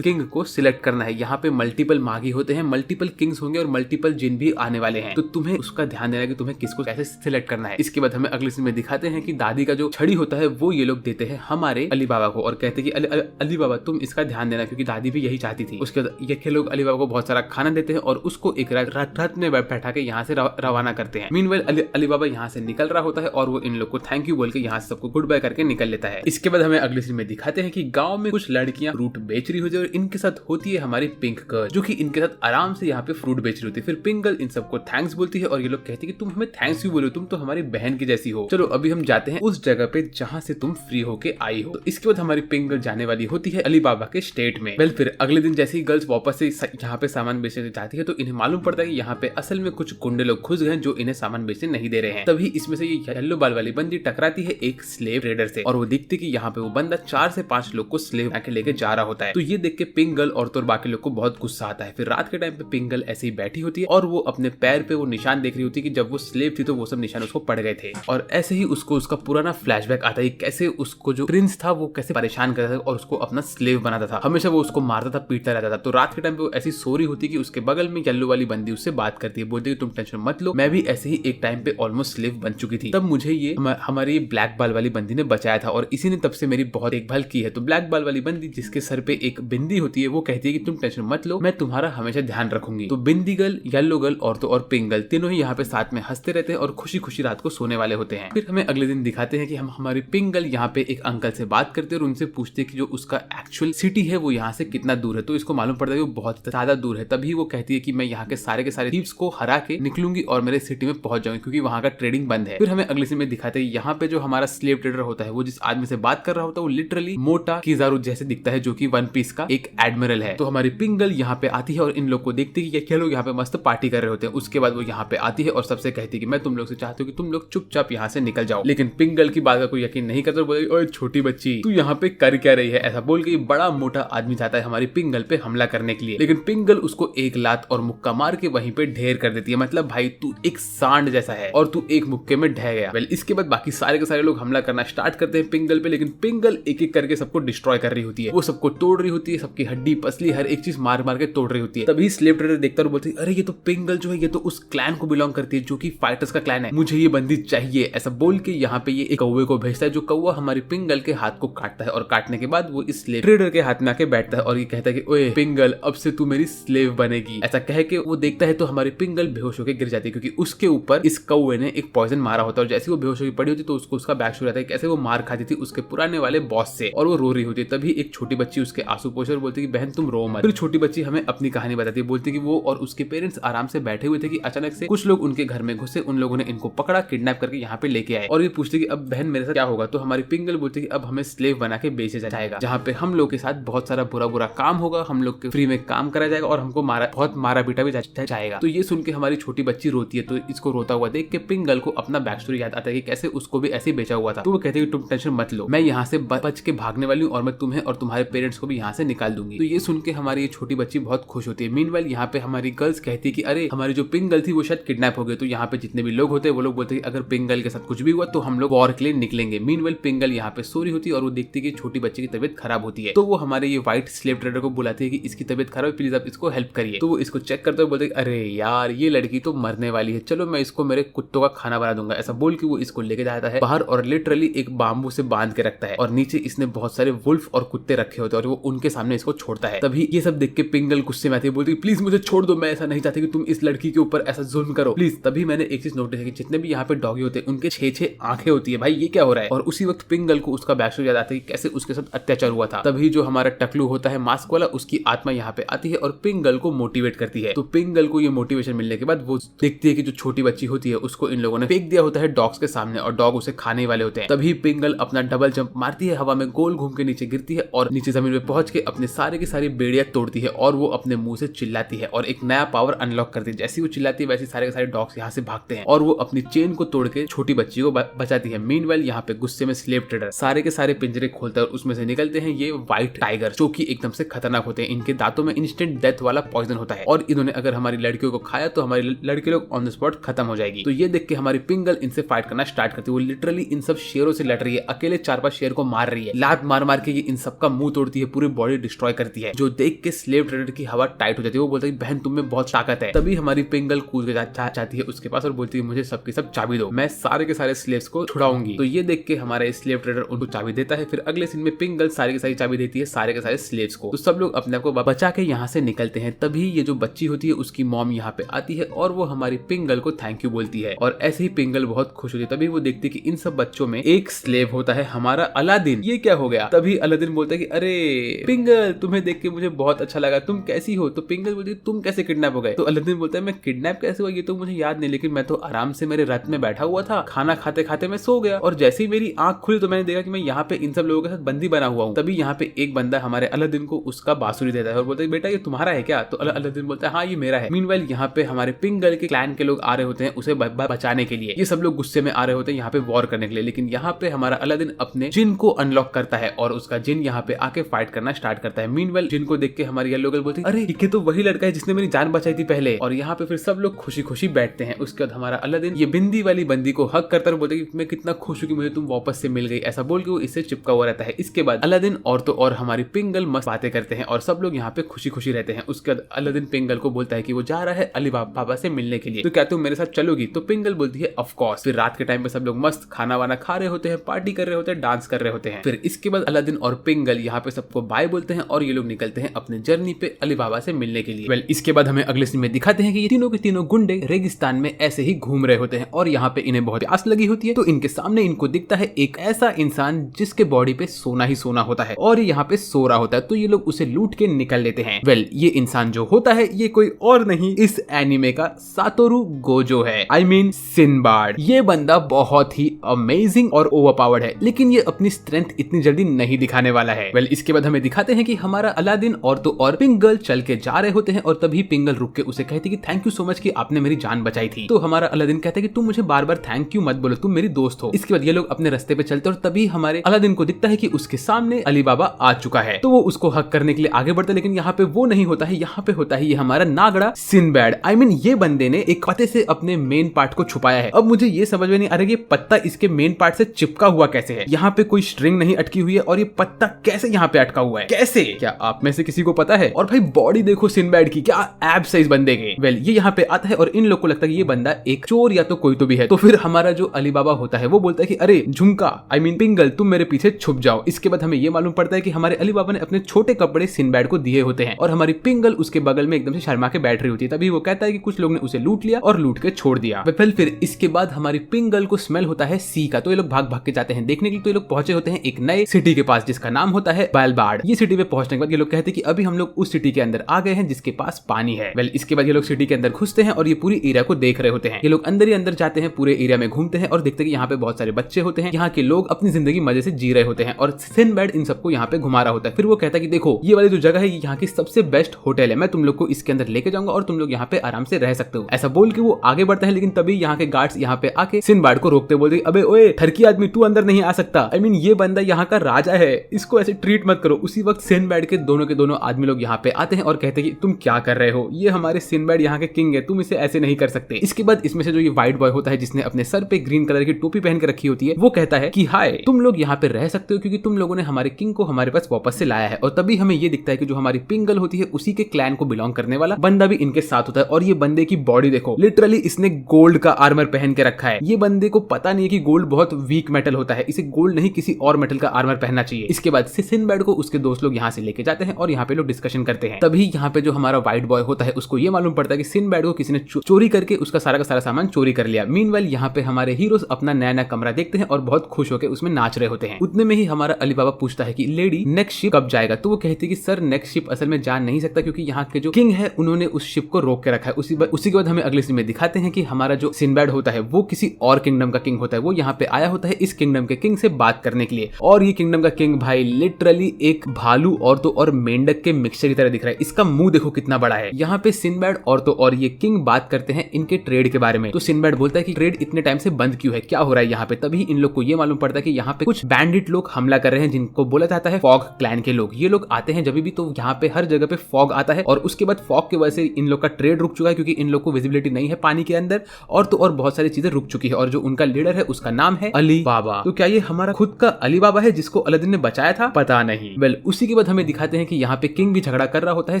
को सिलेक्ट करना है। यहाँ पे मल्टीपल मागी होते हैं, मल्टीपल किंग्स होंगे और मल्टीपल जिन भी आने वाले हैं, तो तुम्हें उसका ध्यान देना है कि तुम्हें किसको कैसे सिलेक्ट करना है। इसके बाद हमें अगले सीन में दिखाते हैं कि दादी का जो छड़ी होता है वो ये लोग देते हैं हमारे अली बाबा को और कहते हैं कि अली बाबा तुम इसका ध्यान देना क्योंकि दादी भी यही चाहती थी। उसके बाद ये लोग अली बाबा को बहुत सारा खाना देते हैं और उसको एक रथ में बैठा के यहाँ से रवाना करते हैं। मीनवाइल अली बाबा यहाँ से निकल रहा होता है और वो इन लोग को थैंक यू बोल के यहाँ से सबको गुड बाय करके निकल लेता है। इसके बाद हमें अगले सीन में दिखाते हैं कि गांव में कुछ लड़कियां फ्रूट बेच रही होती है और इनके साथ होती है हमारी पिंक गर्ल जो कि इनके साथ आराम से यहाँ पे फ्रूट बेच रही होती है। फिर पिंक गर्ल इन सबको थैंक्स बोलती है और ये लोग कहते हैं कि तुम हमें थैंक्स क्यों बोलो, तुम तो हमारी बहन की जैसी हो। चलो अभी हम जाते हैं उस जगह पे जहाँ से तुम फ्री होके आई हो। तो इसके बाद हमारी पिंक गर्ल जाने वाली होती है अली बाबा के स्टेट में। वेल फिर अगले दिन जैसे ही गर्ल्स वापस से यहाँ पे सामान बेचने जाती है तो इन्हें मालूम पड़ता है कि यहाँ पे असल में कुछ गुंडे लोग घुस गए जो इन्हें सामान बेचने नहीं दे रहे हैं। तभी इसमें से ये येलो बाल वाली बंदी टकराती है एक स्लेव ट्रेडर से और वो देखती है कि यहाँ पे वो बंदा 4 से 5 लोग को स्लेव आके लेके जा रहा होता है। तो ये देख के पिंक गर्ल और तो बाकी लोग को बहुत गुस्सा आता है। फिर रात के टाइम पे पिंक गर्ल ऐसे ही बैठी होती है और वो अपने पैर पे वो निशान देख रही होती है कि जब वो स्लेव थी तो वो सब निशान उसको पड़ गए थे। और ऐसे ही उसको उसका पुराना फ्लैशबैक आता है कैसे उसको जो प्रिंस था वो कैसे परेशान करता था और उसको अपना स्लेव बनाता था, हमेशा वो उसको मारता था, पीटता रहता था। तो रात के टाइम पे वो ऐसी सो रही होती है कि उसके बगल में येलो वाली बंदी उससे बात करती है, बोलती है तुम टेंशन मत लो, मैं भी ऐसे ही एक टाइम पे ऑलमोस्ट स्लेव बन चुकी थी, तब मुझे ये हमारी ब्लैक बाल वाली बंदी ने बचाया था और इसी ने तब से मेरी बहुत देखभाल की है। तो ब्लैक बाल वाली बंदी जिसके सर पे एक बिंदी होती है वो कहती है कि तुम टेंशन मत लो, मैं तुम्हारा हमेशा ध्यान रखूंगी। तो बिंदी गर्ल, येलो गर्ल और पिंक गर्ल तीनों ही यहाँ पे साथ में हंसते रहते हैं और खुशी खुशी रात को सोने वाले होते हैं। फिर हमें अगले दिन दिखाते हैं कि हम हमारी पिंक गर्ल यहाँ पे एक अंकल से बात करते हैं और उनसे पूछते हैं कि जो उसका एक्चुअल सिटी है वो यहाँ से कितना दूर है। तो इसको मालूम पड़ता है कि वो बहुत ज्यादा दूर है। तभी वो कहती है कि मैं यहाँ के सारे थीव्स को हरा के निकलूंगी और मेरे सिटी में पहुंच जाऊंगी क्योंकि वहाँ का ट्रेडिंग बंद है। फिर हमें अगले सीन में दिखाते हैं यहाँ पे जो हमारा स्लेव ट्रेडर होता है वो जिस आदमी से बात कर रहा होता है वो लिटरली मोटा किजारू जैसे दिखता है जो कि वन पीस का एक एडमिरल है। तो हमारी पिंक गर्ल यहाँ पे आती है और इन लोग को देखती है कि क्या लोग यहाँ पे मस्त पार्टी कर रहे होते हैं। उसके बाद वो यहाँ पे आती है और सबसे कहती है कि मैं तुम लोग से चाहती हूँ कि तुम लोग चुपचाप यहाँ से निकल जाओ। लेकिन पिंक गर्ल की बात का कोई यकीन नहीं करता, बोलेगी ओए छोटी बच्ची तू यहाँ पे कर क्या रही है। ऐसा बोल के बड़ा मोटा आदमी जाता है हमारी पिंक गर्ल पे हमला करने के लिए, लेकिन पिंक गर्ल उसको एक लात और मुक्का मार के वहीं पे ढेर कर देती है। मतलब भाई तू एक सांड जैसा है और तू एक मुक्के में ढह गया। वेल इसके बाद बाकी सारे के सारे लोग हमला करना स्टार्ट करते हैं पिंक गर्ल पे, लेकिन पिंक गर्ल एक एक करके सबको डिस्ट्रॉय कर रही होती है, वो सबको तोड़ रही होती है, सबकी हड्डी पसली हर एक चीज मार मार के तोड़ रही होती है। तभी स्लेव ट्रेडर देखता और बोलती है अरे ये तो पिंक गर्ल जो है ये तो उस क्लैन को बिलोंग करती है जो कि फाइटर्स का क्लैन है, मुझे ये बंदी चाहिए। ऐसा बोल के यहाँ पे ये एक कौवे को भेजता है जो कौवा हमारी पिंक गर्ल के हाथ को काटता है और काटने के बाद वो इस स्लेव ट्रेडर के हाथ में आके बैठता है और ये कहता है कि ओए पिंक गर्ल अब से तू मेरी स्लेव बनेगी। ऐसा कह के वो देखता है तो हमारी पिंक गर्ल बेहोश होकर गिर जाती है क्योंकि उसके ऊपर इस कौवे ने एक पॉइजन मारा होता है और जैसे वो बेहोश होकर पड़ी होती तो उसको उसका बैक शुरू रहता है कैसे वो मार खाती थी उसके पुराने वाले बॉस से और वो रो रही होती है। तभी एक छोटी बच्ची उसके आंसू पोंछ और बोलती है कि बहन तुम रो मत। फिर छोटी बच्ची हमें अपनी अपनी कहानी बताती है। बोलती कि वो और उसके पेरेंट्स आराम से बैठे हुए थे कि अचानक से कुछ लोग उनके घर में घुसे, उन लोगों ने इनको पकड़ा, किडनैप करके यहाँ पे लेके आए और ये पूछते कि अब बहन मेरे साथ क्या होगा। तो हमारी पिंगल बोलती कि अब हमें स्लेव बना के बेचा जाएगा, जहाँ पे हम लोग के साथ बहुत सारा बुरा बुरा काम होगा, हम लोग के फ्री में काम करा जाएगा और हमको बहुत मारा पीटा भी जाएगा। तो ये सुन के हमारी छोटी बच्ची रोती है। तो इसको रोता हुआ देख के पिंगल को अपना बैक स्टोरी याद आता है कि कैसे उसको भी ऐसे बेचा हुआ था। तो वो कहते हैं कि तुम टेंशन मत लो, मैं यहाँ से बच के भागने वाली हूँ और मैं तुम्हें और तुम्हारे पेरेंट्स को भी यहाँ से निकाल दूंगी। तो ये सुन के हमारी ये छोटी बच्ची बहुत खुश होती है। मीनवाइल यहाँ पे हमारी गर्ल्स कहती है कि अरे हमारी जो पिंगल थी वो शायद किडनैप हो गई। तो यहाँ पे जितने भी लोग होते हैं वो लोग बोलते हैं कि अगर पिंगल के साथ कुछ भी हुआ तो हम लोग वॉर के लिए निकलेंगे। मीनवाइल पिंगल यहाँ पे सो रही होती है और वो देखती है कि छोटी बच्ची की तबीयत खराब होती है। तो वो हमारे ये व्हाइट स्लेव ट्रेडर को बुलाती है कि इसकी तबीयत खराब है, प्लीज आप इसको हेल्प करिए। तो वो इसको चेक करते हुए बोलते हैं अरे यार ये लड़की तो मरने वाली है, चलो मैं इसको मेरे कुत्तों का खाना बना दूंगा। ऐसा बोल के वो इसको लेके जाता है बाहर और लिटरली एक बाम्बू से बांध के रखता है और नीचे इसने बहुत सारे वुल्फ और कुत्ते रखे होते हैं और वो उनके सामने इसको छोड़ता है। तभी ये सब देख के पिंगल गुस्से में आती है, बोलती है प्लीज मुझे छोड़ दो, मैं ऐसा नहीं चाहती कि तुम इस लड़की के ऊपर ऐसा जुल्म करो प्लीज। तभी मैंने एक चीज नोटिस है कि जितने भी यहाँ पे डॉगी होते हैं उनके 6 आंखें होती है। भाई ये क्या हो रहा है। और उसी वक्त पिंगल को उसका बैक स्टोरी याद आता है कि कैसे उसके साथ अत्याचार हुआ था। तभी जो हमारा टकलू होता है मास्क वाला, उसकी आत्मा यहाँ पे आती है और पिंगल को मोटिवेट करती है। तो पिंगल को ये मोटिवेशन मिलने के बाद वो देखती है कि जो छोटी बच्ची होती है उसको इन लोगों ने फेंक दिया होता है डॉग्स के सामने और डॉग उसे खाने वाले होते हैं। तभी पिंगल अपना डबल जंप मारती है, हवा में गोल घूम के नीचे गिरती है और नीचे जमीन पे पहुंच के अपने सारे की सारी बेड़ियां तोड़ती है और वो अपने मुंह से चिल्लाती है और एक नया पावर अनलॉक करती है। जैसी वो चिल्लाती है वैसे सारे के सारे डॉग्स यहाँ से भागते हैं और वो अपनी चेन को तोड़ के छोटी बच्ची को बचाती है। मीनवाइल यहाँ पे गुस्से में स्लेव ट्रेडर सारे के सारे पिंजरे खोलता है और उसमें से निकलते हैं ये व्हाइट टाइगर जो कि एकदम से खतरनाक होते हैं। इनके दांतों में इंस्टेंट डेथ वाला पॉइजन होता है और इन्होंने अगर हमारी लड़कियों को खाया तो हमारी लड़की लोग ऑन द स्पॉट खत्म हो जाएगी। तो ये देख के हमारी पिंगल इनसे फाइट करना स्टार्ट करती है। वो लिटरली इन सब शेरों से लड़ रही है, अकेले 4-5 शेर को मार रही है, लात मार मार के ये इन सब का मुंह तोड़ती है, पूरी बॉडी डिस्ट्रॉय करती है। जो देख के स्लेव ट्रेडर की हवा टाइट हो जाती है। वो बोलता है बहन तुम में बहुत ताकत है। तभी हमारी पिंगल कूद के जाती है उसके पास और बोलती है मुझे सबकी सब चाबी दो, मैं सारे के सारे स्लेव्स को छुड़ाऊंगी। तो ये देख के हमारा स्लेव ट्रेडर उनको चाबी देता है। फिर अगले सीन में पिंगल सारी की सारी चाबी देती है सारे के सारे स्लेव्स को। तो सब लोग अपने आप को बचा के यहाँ से निकलते हैं। तभी ये जो बच्ची होती है उसकी मॉम यहाँ पे आती है और वो हमारी पिंगल को थैंक यू बोलती है और ऐसे ही पिंगल बहुत खुश होती है। तभी वो देखती है कि इन सब बच्चों में एक स्लेव होता है हमारा अलादीन। ये क्या हो गया। तभी अलादीन बोलता है कि अरे पिंगल तुम्हें देख के मुझे बहुत अच्छा लगा, तुम कैसी हो। तो पिंगल बोलती है तुम कैसे किडनैप हो गए। तो अलादीन बोलता है मैं किडनैप कैसे हुआ ये तो मुझे याद नहीं, लेकिन मैं तो आराम से मेरे रथ में बैठा हुआ था, खाना खाते खाते मैं सो गया और जैसे ही मेरी आंख खुली तो मैंने देखा कि मैं यहाँ पे इन सब लोगों के साथ बंदी बना हुआ हूँ। तभी यहाँ पे एक बंदा हमारे अलादीन को उसका बांसुरी देता है और बोलता है बेटा ये तुम्हारा है क्या। तो अलादीन बोलता है हाँ ये मेरा है। मीनवाइल यहाँ पे हमारे पिंगल के क्लैन के लोग आ रहे होते हैं उसे बचाने के लिए। ये सब लोग गुस्से में आ रहे होते हैं यहाँ पे वॉर करने के लिए, लेकिन यहाँ पे हमारा अलादीन अपने जिन को अनलॉक करता है और उसका जिन यहाँ पे आके फाइट करना स्टार्ट करता है। मीनवाइल जिन को देख के हमारी येलो गर्ल बोलती है अरे ये तो वही लड़का है जिसने मेरी जान बचाई थी पहले। और यहाँ पे फिर सब लोग खुशी खुशी बैठते हैं। उसके बाद हमारा अलादीन ये बिंदी वाली बंदी को हक करता है, बोलते हैं कि मैं कितना खुश हूँ कि मुझे तुम वापस से मिल गई, ऐसा बोल के वो इससे चिपका हुआ रहता है। इसके बाद अलादीन और तो और हमारी पिंगल मस्त बातें करते हैं और सब लोग यहाँ पे खुशी खुशी रहते हैं। उसके बाद अलादीन पिंगल को बोलता है कि वो जा रहा है अली बाबा से मिलने के लिए, तो क्या तुम मेरे साथ चलोगी। तो पिंगल बोलती है ऑफ कोर्स। फिर रात के टाइम पे सब लोग मस्त खाना वाना खा रहे होते हैं, पार्टी कर रहे होते हैं, डांस कर रहे होते हैं। फिर इसके बाद अलादीन और पिंगल यहाँ पे सबको बाय बोलते हैं और ये लोग निकलते हैं अपने जर्नी पे अली बाबा से मिलने के लिए। इसके बाद हमें अगले सीन में दिखाते हैं कि ये तीनों के तीनों गुंडे रेगिस्तान में ऐसे ही घूम रहे होते हैं और यहाँ पे इन्हें बहुत प्यास लगी होती है। तो इनके सामने इनको दिखता है एक ऐसा इंसान जिसके बॉडी पे सोना ही सोना होता है और यहाँ पे सो रहा होता है। तो ये लोग उसे लूट के निकल लेते हैं। ये इंसान जो होता है ये कोई और नहीं इस एनिमे का सातोरू गोजो है, आई मीन सिनबाड। ये बंदा बहुत ही अमेजिंग और ओवरपावर्ड है, लेकिन ये अपनी स्ट्रेंथ इतनी जल्दी नहीं दिखाने वाला है। इसके बाद हमें दिखाते हैं कि हमारा अलादीन और तो और पिंगल चल के जा रहे होते हैं और तभी पिंगल रुक के उसे कहती कि थैंक यू सो मच कि आपने मेरी जान बचाई थी। तो हमारा अलादीन कहता है कि तुम मुझे बार बार थैंक यू मत बोलो, तुम मेरी दोस्त हो। इसके बाद ये लोग अपने रास्ते पे चलते और तभी हमारे अलादीन को दिखता है कि उसके सामने अली बाबा आ चुका है। तो वो उसको हक करने के लिए आगे बढ़ता है, लेकिन यहाँ पे वो नहीं होता है, यहाँ पे होता है ये हमारा नागड़ा सिनबैड। आई मीन ये बंदे ने एक पत्ते से अपने मेन पार्ट को छुपाया है। अब मुझे ये समझ में नहीं आ रहा ये पत्ता इसके मेन पार्ट से चिपका हुआ कैसे है। यहाँ पे कोई स्ट्रिंग नहीं अटकी हुई है और ये पत्ता कैसे यहाँ पे अटका हुआ है, कैसे, क्या आप में से किसी को पता है। और भाई बॉडी देखो सिनबैड की, क्या एब्स है इस बंदे के। ये यहाँ पे आता है और इन लोग को लगता है कि ये बंदा एक चोर या तो कोई तो भी है। तो फिर हमारा जो अली बाबा होता है वो बोलता है कि अरे झुमका आई मीन पिंगल तुम मेरे पीछे छुप जाओ। इसके बाद हमें ये मालूम पड़ता है कि हमारे अली बाबा ने अपने छोटे कपड़े सिनबैड को दिए होते हैं और हमारी पिंगल उसके बगल में एकदम से शर्मा के बैठ रही होती है। तभी वो कहता है कि कुछ लोग ने उसे लूट लिया और लूट के छोड़ दिया। फिर इसके बाद हमारी पिंगल को स्मेल होता है सी का। तो ये लोग भाग भाग के जाते हैं देखने के लिए। तो ये लोग पहुंचे होते हैं एक नए सिटी के पास जिसका नाम होता है बैलबार्ड। ये सिटी पे पहुंचने के बाद ये लोग कहते हैं कि अभी हम लोग उस सिटी के अंदर अंदर आ गए हैं जिसके पास पानी है। वेल इसके बाद ये लोग सिटी के अंदर घुसते हैं और ये पूरी एरिया को देख रहे होते हैं। ये लोग अंदर ही अंदर जाते हैं, पूरे एरिया में घूमते हैं और देखते हैं कि यहाँ पे बहुत सारे बच्चे होते हैं, यहाँ के लोग अपनी जिंदगी मजे से जी रहे होते हैं और सिंबैड इन सबको यहाँ पे घुमा रहा होता है। फिर वो कहता है कि देखो ये वाली जो जगह है ये यहाँ की सबसे बेस्ट होटल है, मैं तुम लोग को इसके अंदर लेके जाऊंगा और तुम लोग यहाँ पे आराम से रह सकते हो। ऐसा बोल के वो आगे बढ़ता है, लेकिन तभी यहाँ के गार्ड्स यहाँ पे आके सिंबैड को रोकते, बोलते अबे ओए ठरकी आदमी तू अंदर नहीं आ सकता, आई मीन ये बंदा यहाँ का राजा है, इसको ऐसे ट्रीट मत करो। उसी वक्त सिंबैड के दोनों आदमी लोग यहाँ पे आते हैं और कहते हैं कि तुम क्या कर रहे हो, ये हमारे सिंबैड यहाँ के किंग है, तुम इसे ऐसे नहीं कर सकते। इसके बाद इसमें से जो ये व्हाइट बॉय होता है जिसने अपने सर पे ग्रीन कलर की टोपी पहन के रखी होती है, वो कहता है कि हाय तुम लोग यहाँ पे रह सकते हो क्योंकि तुम लोगों ने हमारे किंग को हमारे पास वापस से लाया है। और तभी हमें ये दिखता है कि जो हमारी पिंक गर्ल होती है उसी के क्लैन को बिलोंग करने वाला बंदा भी इनके साथ होता है। और ये बंदे की बॉडी देखो, लिटरली इसने गोल्ड का आर्मर पहन के रखा है। ये बंदे को पता नहीं है कि गोल्ड बहुत वीक मेटल होता है, इसे गोल्ड नहीं किसी और मेटल का आर्मर पहनना चाहिए। इसके बाद सिंबैड को उसके दोस्त लोग यहाँ से लेके जाते हैं और यहाँ पे लोग डिस्कशन करते हैं। तभी यहाँ पे जो हमारा व्हाइट बॉय होता है उसको ये मालूम पड़ता है कि सिंबैड को किसी ने चोरी करके उसका सारा का सारा सामान चोरी कर लिया। मीनवाइल यहाँ पे हमारे हीरोज अपना नया नया कमरा देखते हैं और बहुत खुश होकर उसमें नाच रहे होते हैं। उतने में ही हमारा अली बाबा पूछता है कि लेडी नेक्स्ट शिप कब जाएगा, तो वो कहती है कि सर नेक्स्ट शिप असल में जा नहीं सकता क्योंकि यहाँ के जो किंग है उन्होंने उस शिप को रोक के रखा है। उसी के बाद हमें अगले सीन में दिखाते हैं कि हमारा जो सिंबैड होता है वो किसी और किंगडम का किंग होता है, वो यहाँ पे आया होता है इस किंगडम के किंग से बात करने के लिए। और ये किंगडम का किंग भाई लिटरली एक भालू और तो और मेंढक के मिक्सचर की तरह दिख रहा है। इसका मुंह देखो कितना बड़ा है। यहाँ पे सिंबैड और तो और ये किंग बात करते हैं इनके ट्रेड के बारे में। तो सिंबैड बोलता है कि ट्रेड इतने टाइम से बंद क्यों है, क्या हो रहा है यहाँ पे। तभी इन लोग को ये मालूम पड़ता है कि यहाँ पे कुछ बैंडिट लोग हमला कर रहे हैं जिनको बोला जाता है फॉग क्लैन के लोग। ये लोग आते हैं जब भी तो यहाँ पे हर जगह पे फॉग आता है और उसके बाद फॉग की वजह से इन लोग का ट्रेड रुक चुका है क्योंकि इन लोग को विजिबिलिटी नहीं है पानी के अंदर और तो और बहुत सारी चीजें रुक चुकी है। और जो उनका लीडर है उसका नाम है अली बाबा। तो क्या ये हमारा खुद का अली बाबा है जिसको अलादीन ने बचाया था, पता नहीं। वेल उसी के बाद हमें दिखाते हैं कि यहाँ पे किंग भी झगड़ा कर रहा होता है